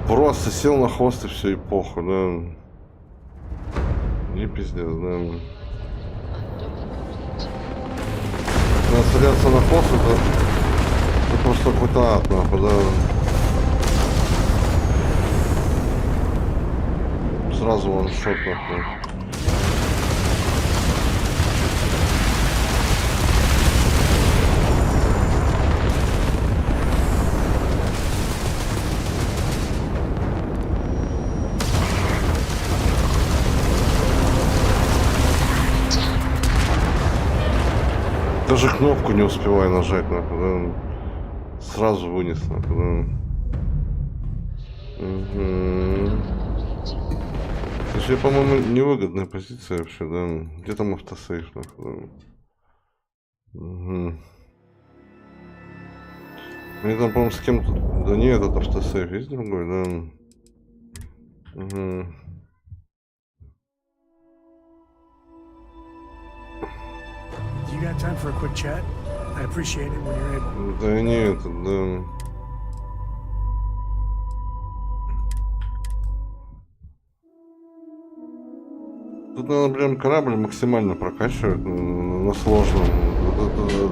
Просто сел на хвост и все, и похуй, да. И пиздец, да. Надо садиться на хвост, это просто какой-то ад, нахуй, да. Сразу ваншот, нахуй. Даже кнопку не успеваю нажать, нахуй, да. Сразу вынес, нахуй, да. Слушай, по-моему, невыгодная позиция вообще, да. Где там автосейв, нахуй, да. Мне там, по-моему, с кем-то... Да не, этот автосейв есть другой, да. You got time for a quick chat? I'd appreciate it when you're able. Да нет, да. Тут надо прям корабль максимально прокачивать на сложном. Это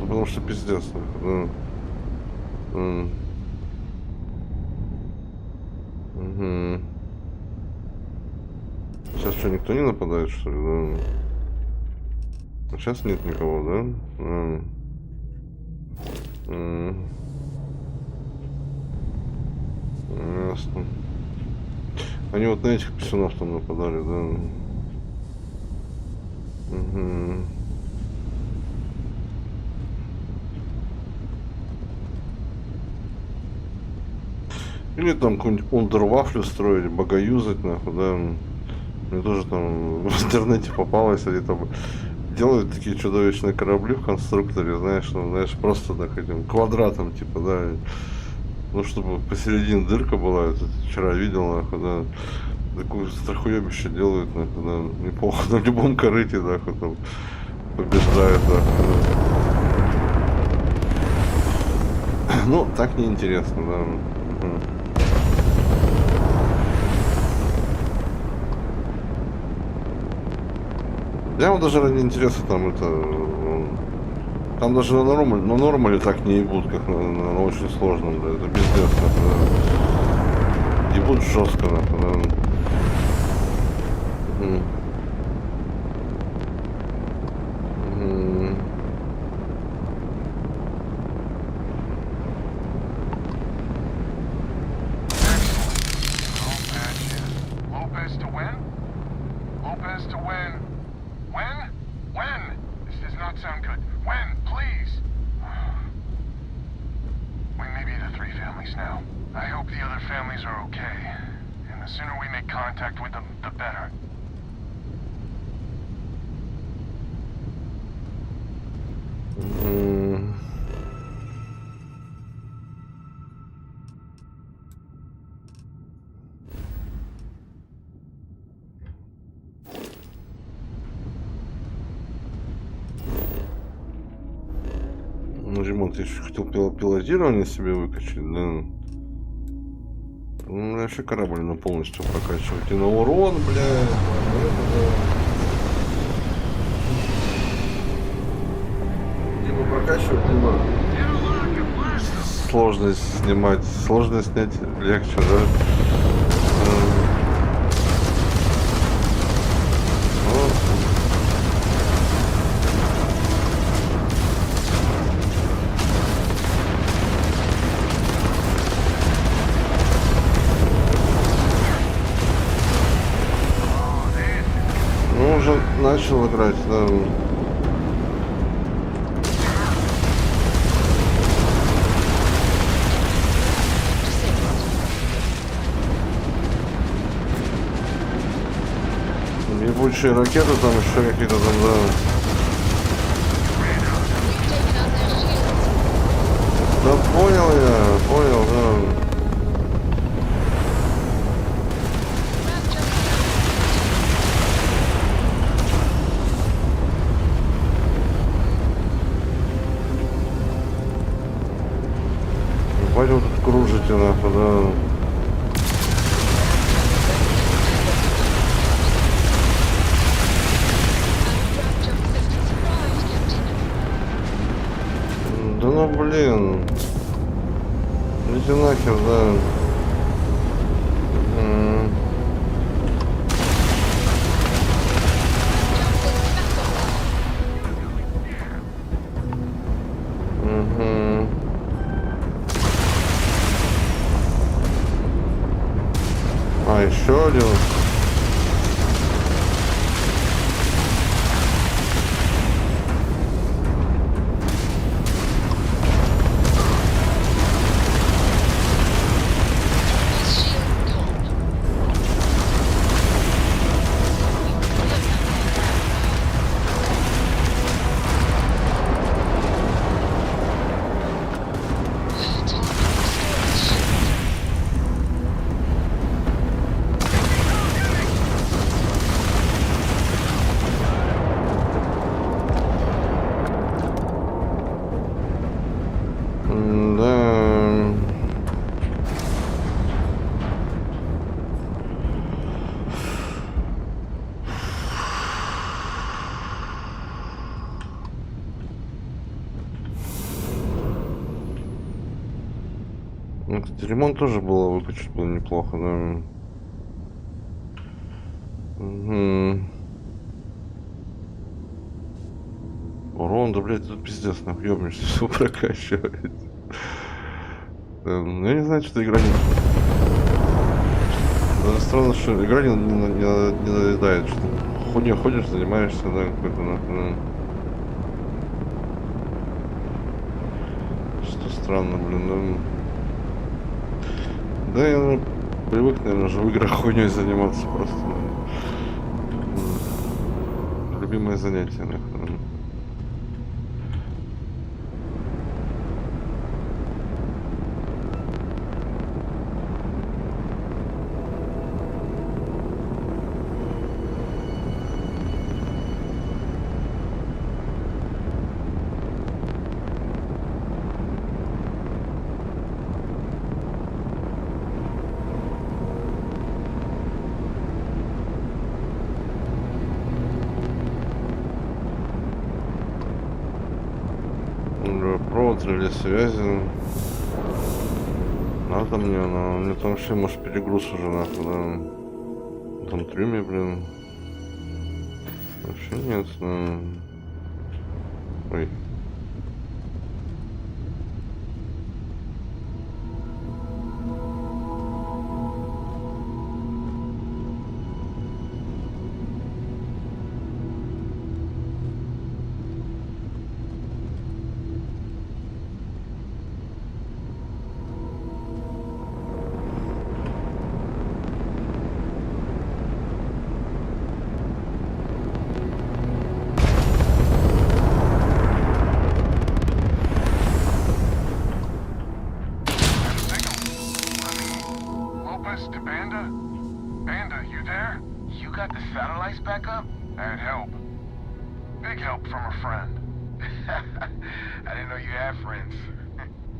потому что пиздец, да. Угу. Сейчас что, никто не нападает, что ли, да? Сейчас нет никого, да? Ясно. Они вот на этих писюнов там нападали, да? Или там какую-нибудь ундервафлю строили, богоюзать, нахуй, да? Мне тоже там в интернете попалось, они там делают такие чудовищные корабли в конструкторе, знаешь, ну, знаешь, просто так этим квадратом, типа, да, ну, чтобы посередине дырка была, это вчера видел, нахуй, да, такую страхуебище делают, нахуй, да, неплохо, на любом корыте, нахуй, там, побеждает, нахуй, да. Ну, так неинтересно, да. Я вот даже ради интереса там это... Там даже на нормале так не ебут, как на очень сложном, да, это пиздец, да. Ебут жестко, нахуй, да. Ремонт, я еще хотел пилотирование себе выкачать, да. Ну, вообще корабль на полностью прокачивать. И на урон, бля. Либо прокачивать, либо сложность снимать. Сложность снять легче, да. Начал играть, да. плавучие ракеты, там еще какие-то там, да. Да понял я, понял, да. Пойдем тут кружите, нахуй, да. Да ну блин. Иди нахер, да. А, еще один. Ну, кстати, ремонт тоже было выкачать, было неплохо, да. Угу. Урон, да, блядь, тут пиздец, нахуй, ёбнешься, все прокачивает. Ну, я не знаю, что игра не... Даже странно, что игра не надоедает, что хуйня ходишь, занимаешься, да, какой-то, нахуй, да. Что странно, блин, да. Да, я привык, наверное, уже в играх хуйней заниматься просто. Любимое занятие, нахуй. Провод для связи. Надо мне, но у меня там вообще, может, перегруз уже, нахуй, да. Там трюме, блин. Вообще нет, ну... Ой.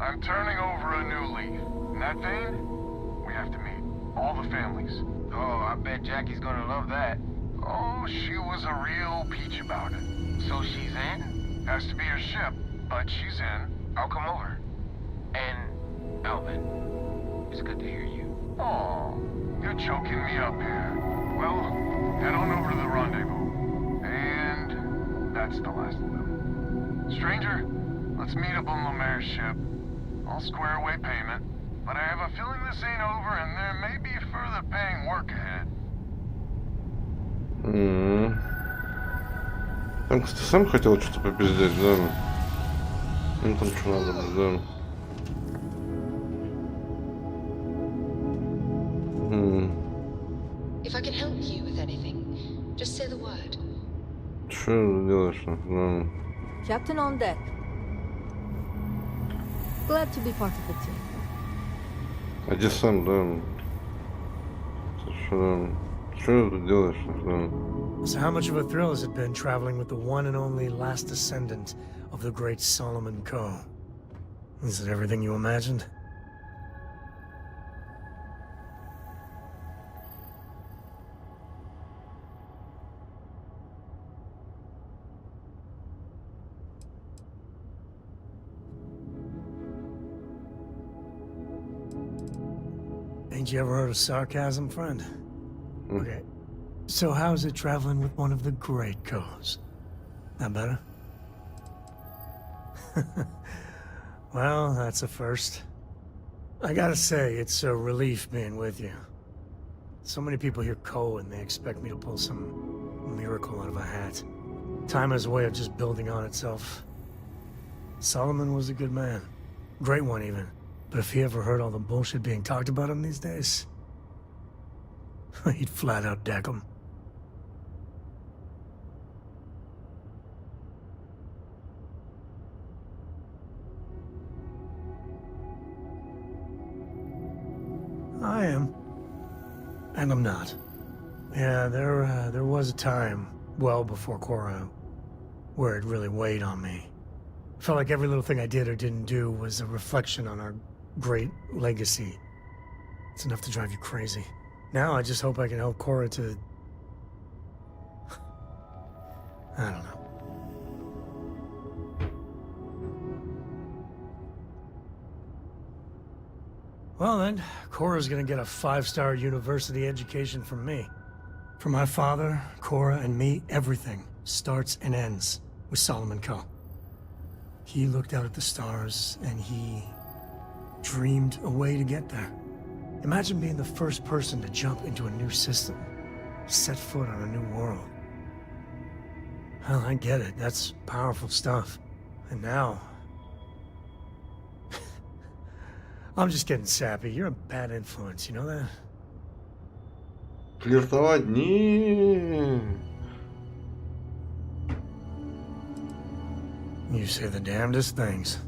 I'm turning over a new leaf. In that vein, we have to meet. All the families. Oh, I bet Jackie's gonna love that. Oh, she was a real peach about it. So she's in? Has to be her ship, but she's in. I'll come over. And Alvin, it's good to hear you. Oh, you're choking me up here. Well, head on over to the rendezvous. And that's the last of them. Stranger, let's meet up on Lemaire's ship. I'll square away payment, but I have a feeling this ain't over and there may be further paying work ahead. Там, кстати, сам хотел что-то попиздеть, да? Ну там что надо, да. If I can help you with anything, Just say the word. Что ты делаешь? Ну, Captain on deck. Glad to be part of the team. а где сам, да? Что ты делаешь? Да? So how much of a thrill has it been traveling with the one and only last descendant of the great Solomon Co? Is it everything you imagined? Ain't you ever heard of sarcasm, friend? Okay. So how's it traveling with one of the great Co's? That better? Well, that's a first. I gotta say, it's a relief being with you. So many people hear Co and they expect me to pull some miracle out of a hat. Time has a way of just building on itself. Solomon was a good man. Great one, even. But if he ever heard all the bullshit being talked about him these days, he'd flat out deck him. I am. And I'm not. Yeah, there was a time, well before Cora, where it really weighed on me. Felt like every little thing I did or didn't do was a reflection on our great legacy. It's enough to drive you crazy. Now I just hope I can help Cora to... I don't know. Well then, Cora's gonna get a 5-star university education from me. For my father, Cora, and me, everything starts and ends with Solomon Co. He looked out at the stars, and he dreamed a way to get there. Imagine being the first person to jump into a new system, set foot on a new world. Well, I get it. That's powerful stuff. And now... I'm just getting sappy. You're a bad influence, you know that? Флиртовать? Не. You say the damnedest things.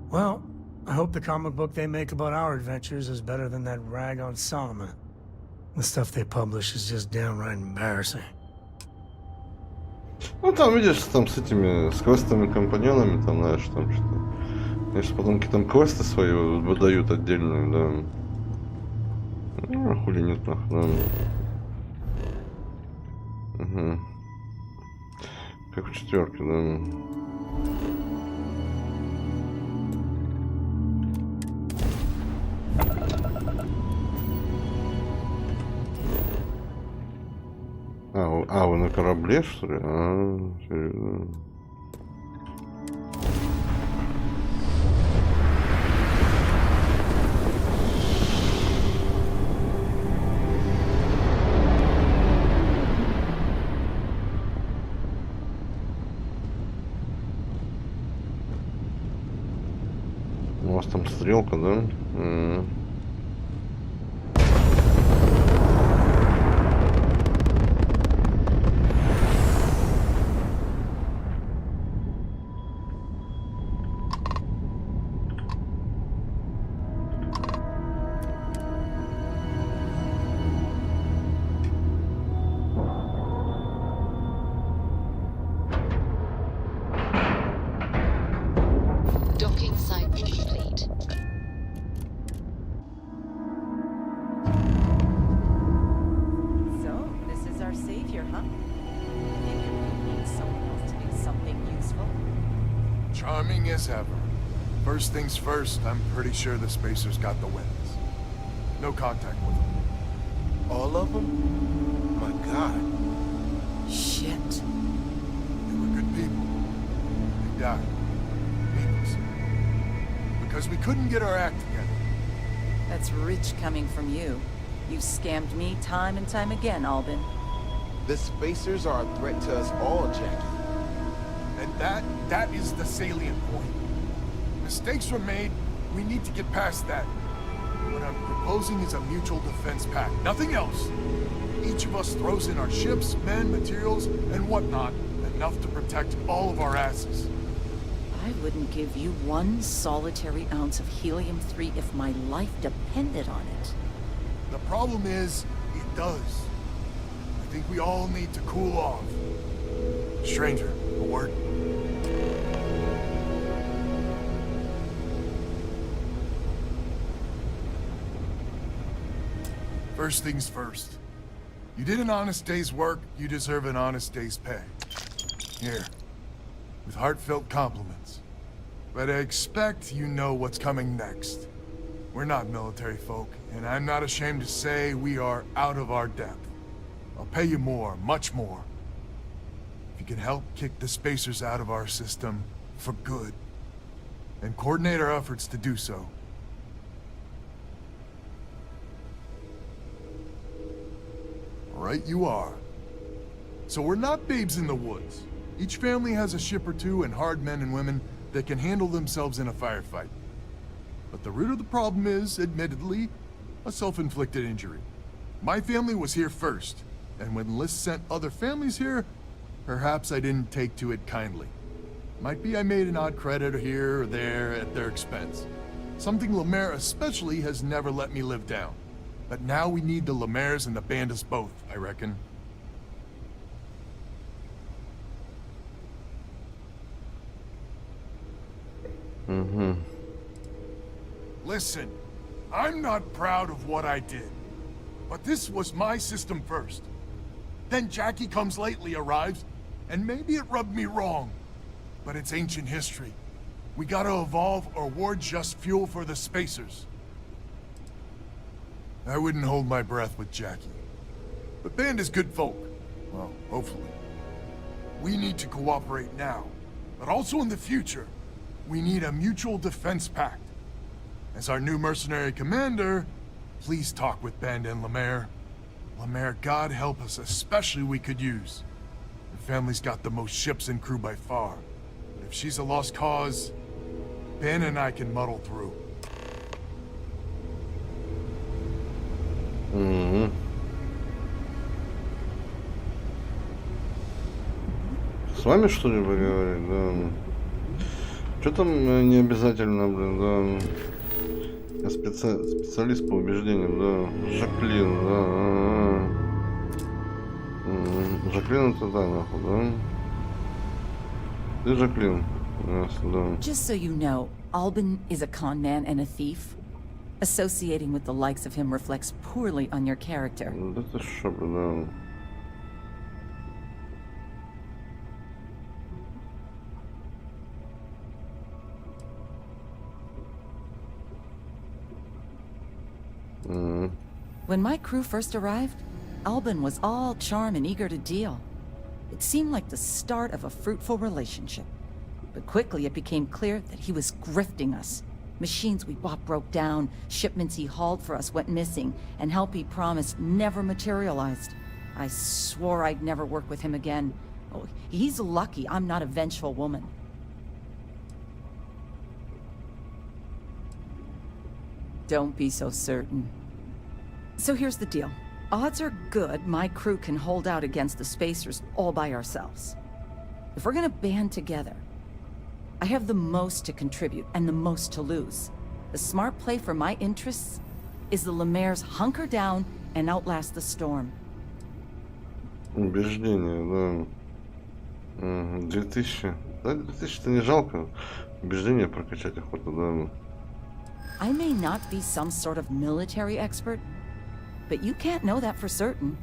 Well, I hope the comic book they make about our adventures is better than that rag on Solomon. The stuff they publish is just downright embarrassing. Ну там видишь, там с этими, с квестовыми компаньонами, там, знаешь, там что-то. Конечно, потом какие-то там квесты свои выдают отдельные, да. Ну, а хули нет, нахуй, да. Угу. Как в 4-ке, да. А, вы на корабле, что ли? Серьезно. У вас там стрелка, да? Docking cycle complete. So, this is our savior, huh? Figured we need someone else to do something useful. Charming as ever. First things first, I'm pretty sure the Spacers got the weapons. No contact with them. All of them? My God. Shit. They were good people. They died. Needlessly. Because we couldn't get our act together. That's rich coming from you. You've scammed me time and time again, Albin. The Spacers are a threat to us all, Jackie. And that is the salient point. Mistakes were made, we need to get past that. What I'm proposing is a mutual defense pact, nothing else. each of us throws in our ships, men, materials, and whatnot, enough to protect all of our asses. I wouldn't give you one solitary ounce of helium-3 if my life depended on it. The problem is, it does. I think we all need to cool off. Stranger, a word? First things first. You did an honest day's work, you deserve an honest day's pay. Here, with heartfelt compliments. But I expect you know what's coming next. We're not military folk, and I'm not ashamed to say we are out of our depth. I'll pay you more, much more. If you can help kick the spacers out of our system for good, and coordinate our efforts to do so. Right you are. So we're not babes in the woods. Each family has a ship or two and hard men and women that can handle themselves in a firefight. But the root of the problem is, admittedly, a self-inflicted injury. My family was here first, and when List sent other families here, perhaps I didn't take to it kindly. Might be I made an odd credit here or there at their expense. Something Lemaire especially has never let me live down. But now we need the Lemaires and the Bandits both, I reckon. Listen, I'm not proud of what I did, but this was my system first. Then Jackie Comes Lately arrives, and maybe it rubbed me wrong, but it's ancient history. We gotta evolve or we're just fuel for the spacers. I wouldn't hold my breath with Jackie. But Band is good folk. Well, hopefully. We need to cooperate now, but also in the future. We need a mutual defense pact. As our new mercenary commander, please talk with Band and Lemaire. Lemaire, God help us, especially we could use. Her family's got the most ships and crew by far. But if she's a lost cause, Ben and I can muddle through. С вами что ли поговорить, да? Что там не обязательно, блин, да? Я специалист по убеждениям, да? Жаклин, да? Жаклин это да, нахуй, да? Ты Жаклин, ясно, да. Just so you know, Albin is a con man and a thief. Associating with the likes of him reflects poorly on your character. Это шо, да. When my crew first arrived, Albin was all charm and eager to deal. It seemed like the start of a fruitful relationship. But quickly it became clear that he was grifting us. Machines we bought broke down, shipments he hauled for us went missing, and help he promised never materialized. I swore I'd never work with him again. Oh, he's lucky I'm not a vengeful woman. Don't be so certain. So here's the deal. Odds are good my crew can hold out against the Spacers all by ourselves. If we're gonna band together, I have the most to contribute and the most to lose. The smart play for my interests is the Lemaire's hunker down and outlast the storm. Убеждение, да. 2000. Да, 2000-то не жалко. Убеждение прокачать охоту, да. I may not be some sort of military expert, but you can't know that for certain.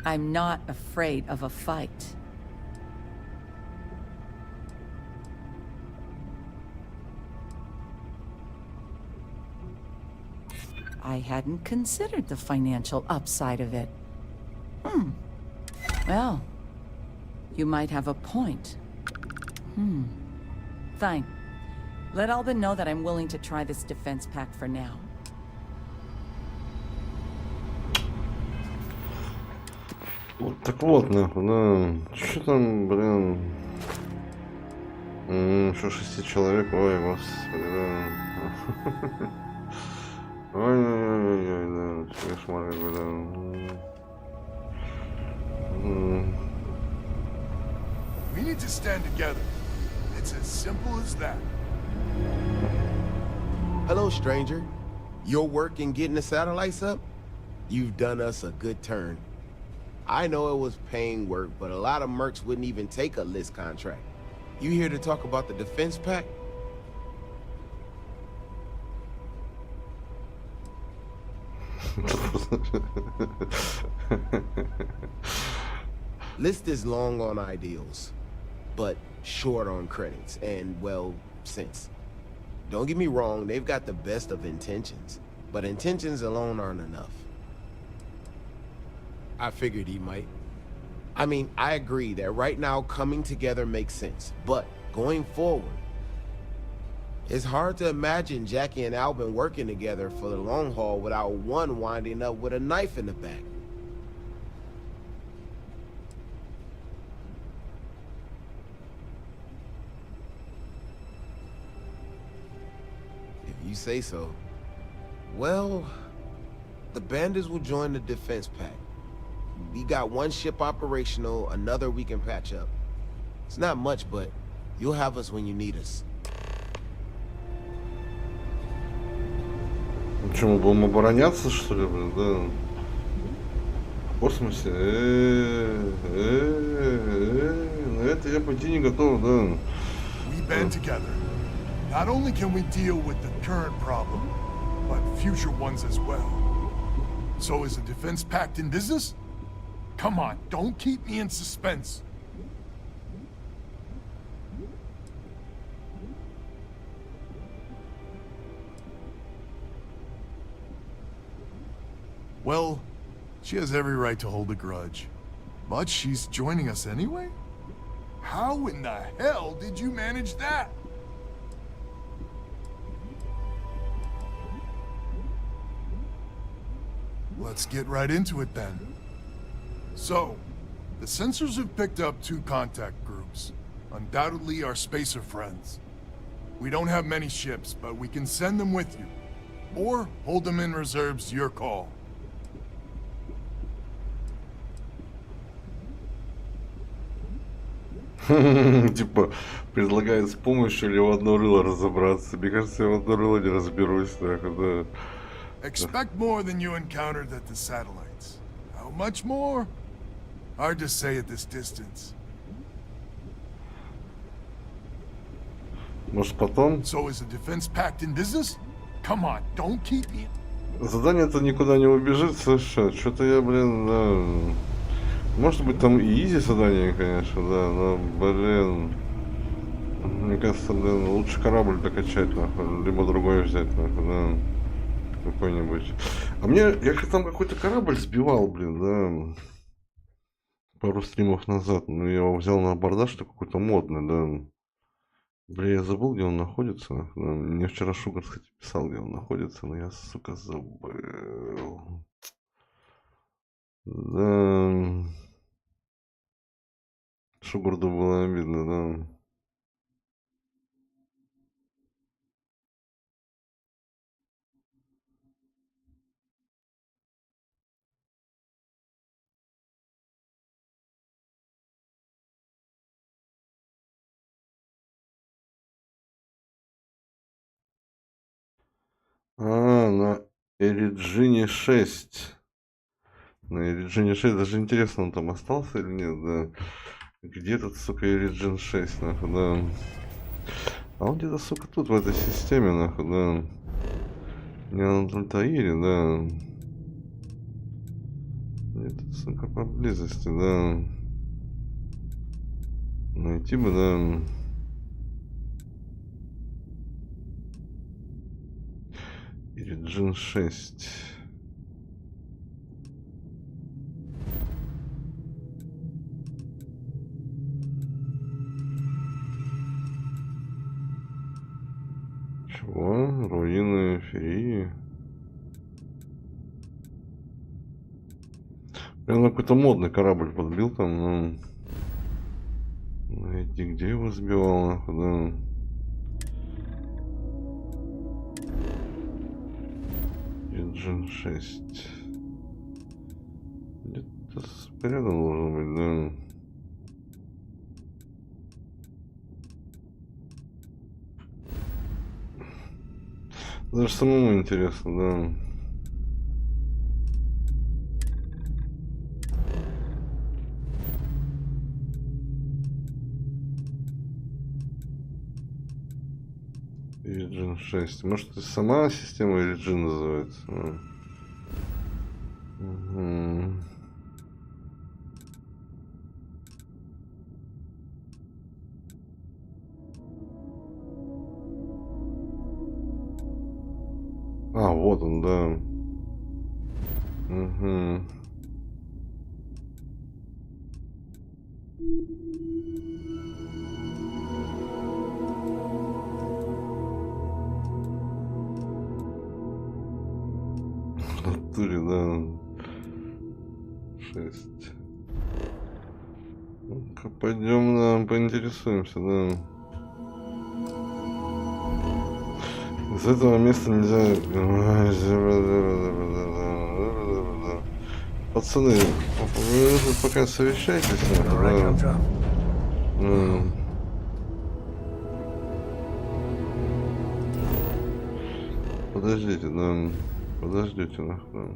I'm not afraid of a fight. I hadn't considered the financial upside of it. Well, you might have a point. Fine. Let Albin know that I'm willing to try this defense pact for now. Вот так вот, нахуй, да. Что там, блин? Еще 6 человек, ой, господи, да. Ой-ой-ой, да, кошмар, как бы, да. We need to stand together. It's as simple as that. Hello, stranger. Your work in getting the satellites up? You've done us a good turn. I know it was paying work, but a lot of mercs wouldn't even take a list contract. You here to talk about the defense pack? List is long on ideals, but short on credits and, well, sense. Don't get me wrong, they've got the best of intentions, but intentions alone aren't enough. I figured he might. I mean, I agree that right now coming together makes sense, but going forward, it's hard to imagine Jackie and Albin working together for the long haul without one winding up with a knife in the back. If you say so. Well, the bandits will join the defense pack. We got one ship operational, another we can patch up. It's not much, but you'll have us when you need us. Что, мы будем обороняться, что ли, блин, да? В космосе? На это я пойти не готов, да. We band together. Not only can we deal with the current problem, but future ones as well. So is the defense pact in business? Come on, don't keep me in suspense. Well, she has every right to hold a grudge. But she's joining us anyway? How in the hell did you manage that? Let's get right into it then. So, the sensors have picked up 2 contact groups. Undoubtedly our spacer friends. We don't have many ships, but we can send them with you. Or hold them in reserves, your call. Типа, предлагает с помощью или в одно рыло разобраться. Мне кажется, я в одно рыло не разберусь, так, да. Expect more than you encountered at the satellites. How much more? Hard to say at this distance. Может, потом? So is the defense pact in business? Come on, don't keep me. Задание-то никуда не убежит, совершенно. Что-то я, блин, да... Может быть, там и изи задание, конечно, да, но, блин... Мне кажется, блин, лучше корабль докачать, нахуй, либо другой взять, нахуй, да. Какой-нибудь. А мне... Я там какой-то корабль сбивал, блин, да. Пару стримов назад. Ну, я его взял на абордаж, что какой-то модный, да. Бля, я забыл, где он находится. Да. Мне вчера Шугар, кстати, писал, где он находится, но я, сука, забыл. Да. Шугарду было обидно, да. На Эриджине 6. На Эриджине 6. Даже интересно, он там остался или нет, да. Где этот, сука, Эриджин 6, нахуй, да. А он где-то, сука, тут, в этой системе, нахуй, да. Не на Альтаире, да. Где-то, сука, поблизости, да. Найти бы, да. Эриджин 6. Чего? Руины Ферии. Я на какой-то модный корабль подбил там, но... Найди, где его сбивал, нахуй, да. Джин 6. Где-то спрятан должен быть, да. Даже самому интересно, да. Region 6. Может, это сама система Region называется? Угу. А, вот он, да. Угу. В натуре, да. 6. Ну-ка, пойдем, да, поинтересуемся, да. С этого места нельзя... Пацаны, вы пока совещайтесь. Да. Подождите, да. Подождите, нахуй.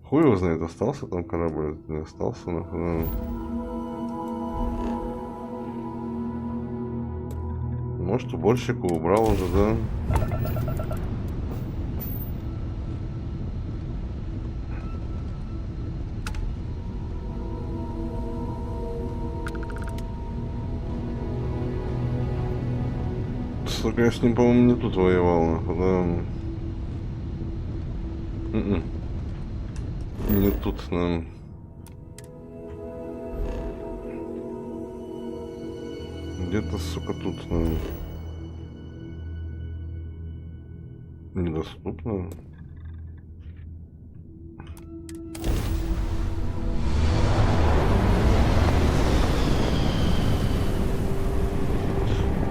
Хуй его знает, остался там корабль, не остался, нахуй. Может, уборщика убрал уже, да? Что, конечно, по-моему, не тут воевал, нахуй, да? Не тут, да. Где-то, сука, тут, да. Недоступно.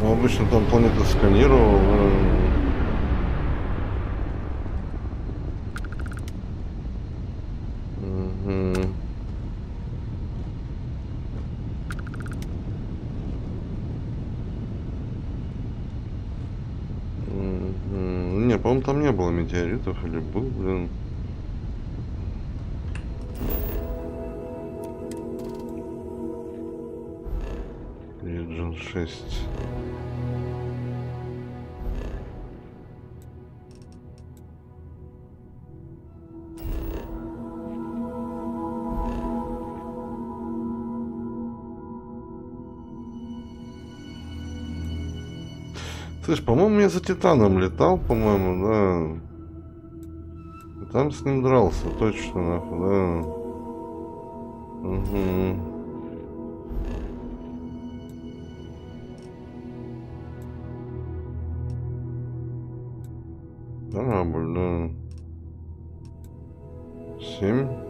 Ну, обычно там планета сканировал. Не, по-моему, там не было метеоритов или был, блин. Region 6. Слышь, по-моему, я за Титаном летал, по-моему, да. И там с ним дрался, точно, нахуй, да. Угу. Корабль, да. 7.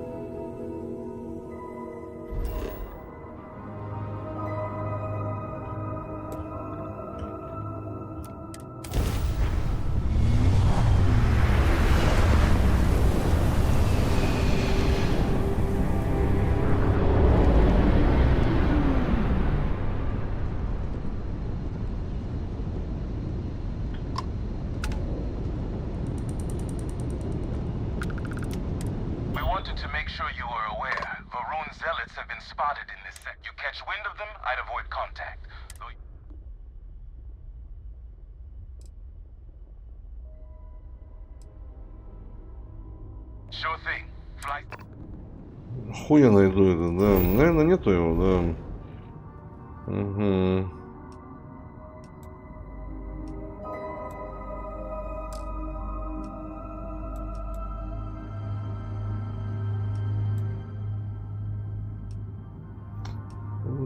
Хуй я найду это, да. Наверное, нету его, да. Угу.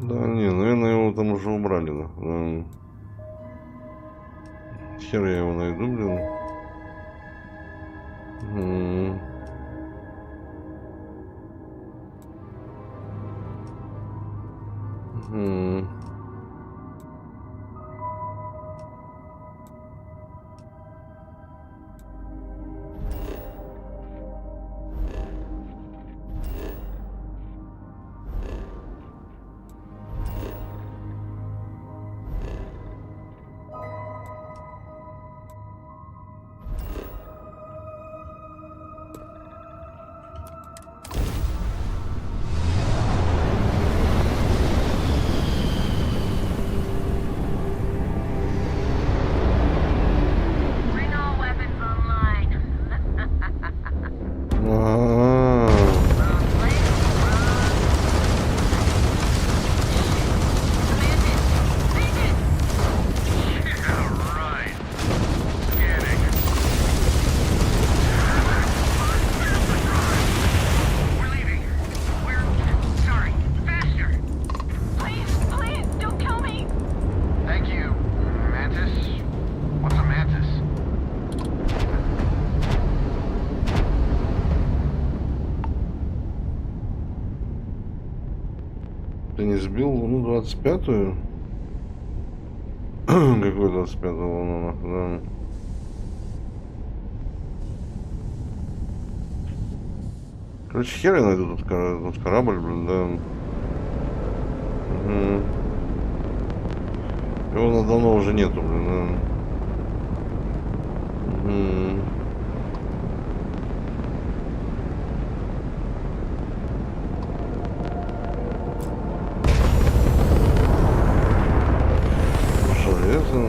Да, не, наверное, его там уже убрали, да. Хер я его найду, блин. Угу. Ты не сбил Луну 25-ю? Какой 25-ю Луну, да. Короче, хер я найду тут корабль, блин, да. Угу. Его давно уже нету, блин, да. Угу. Железо,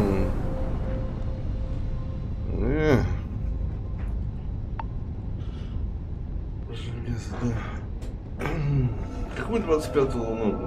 да. Какой 25-й Луну, да?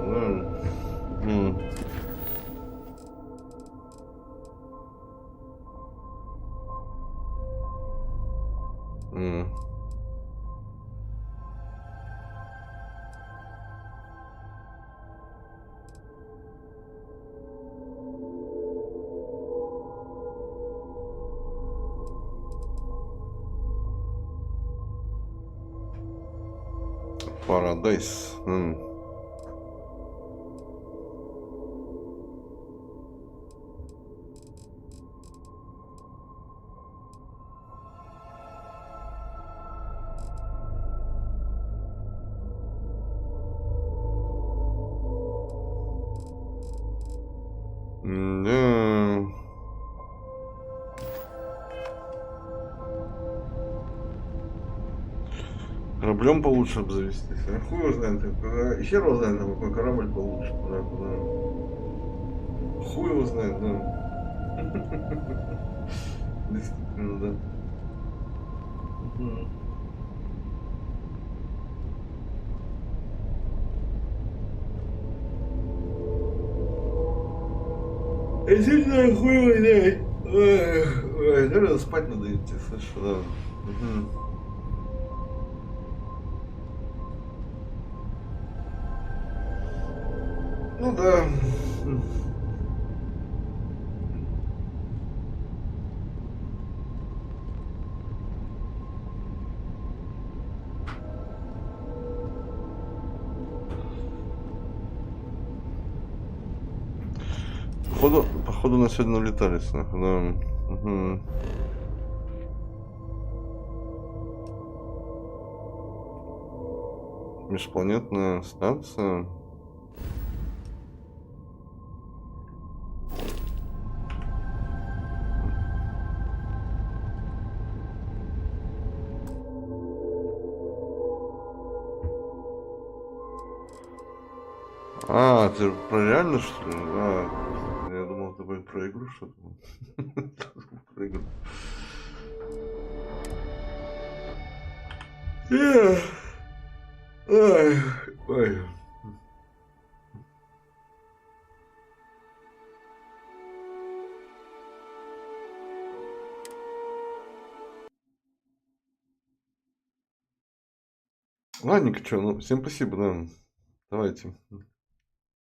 Paradise. Да. Кораблем получше обзавестись. А хуй его знает, хер его знает, какой корабль получше. Куда. Хуй его знает, да. Действительно, да. Действительно, хуй его знает. Ой, наверное, спать надо идти, слышишь, да. Ну да. Походу на сегодня улетались, нахуй, да. Угу. Межпланетная станция. А, ты про реально, что ли? А, я думал, это будет про игру что-то. Про игру. Ой, ой. Ладненько, что, ну, всем спасибо, да. Давайте.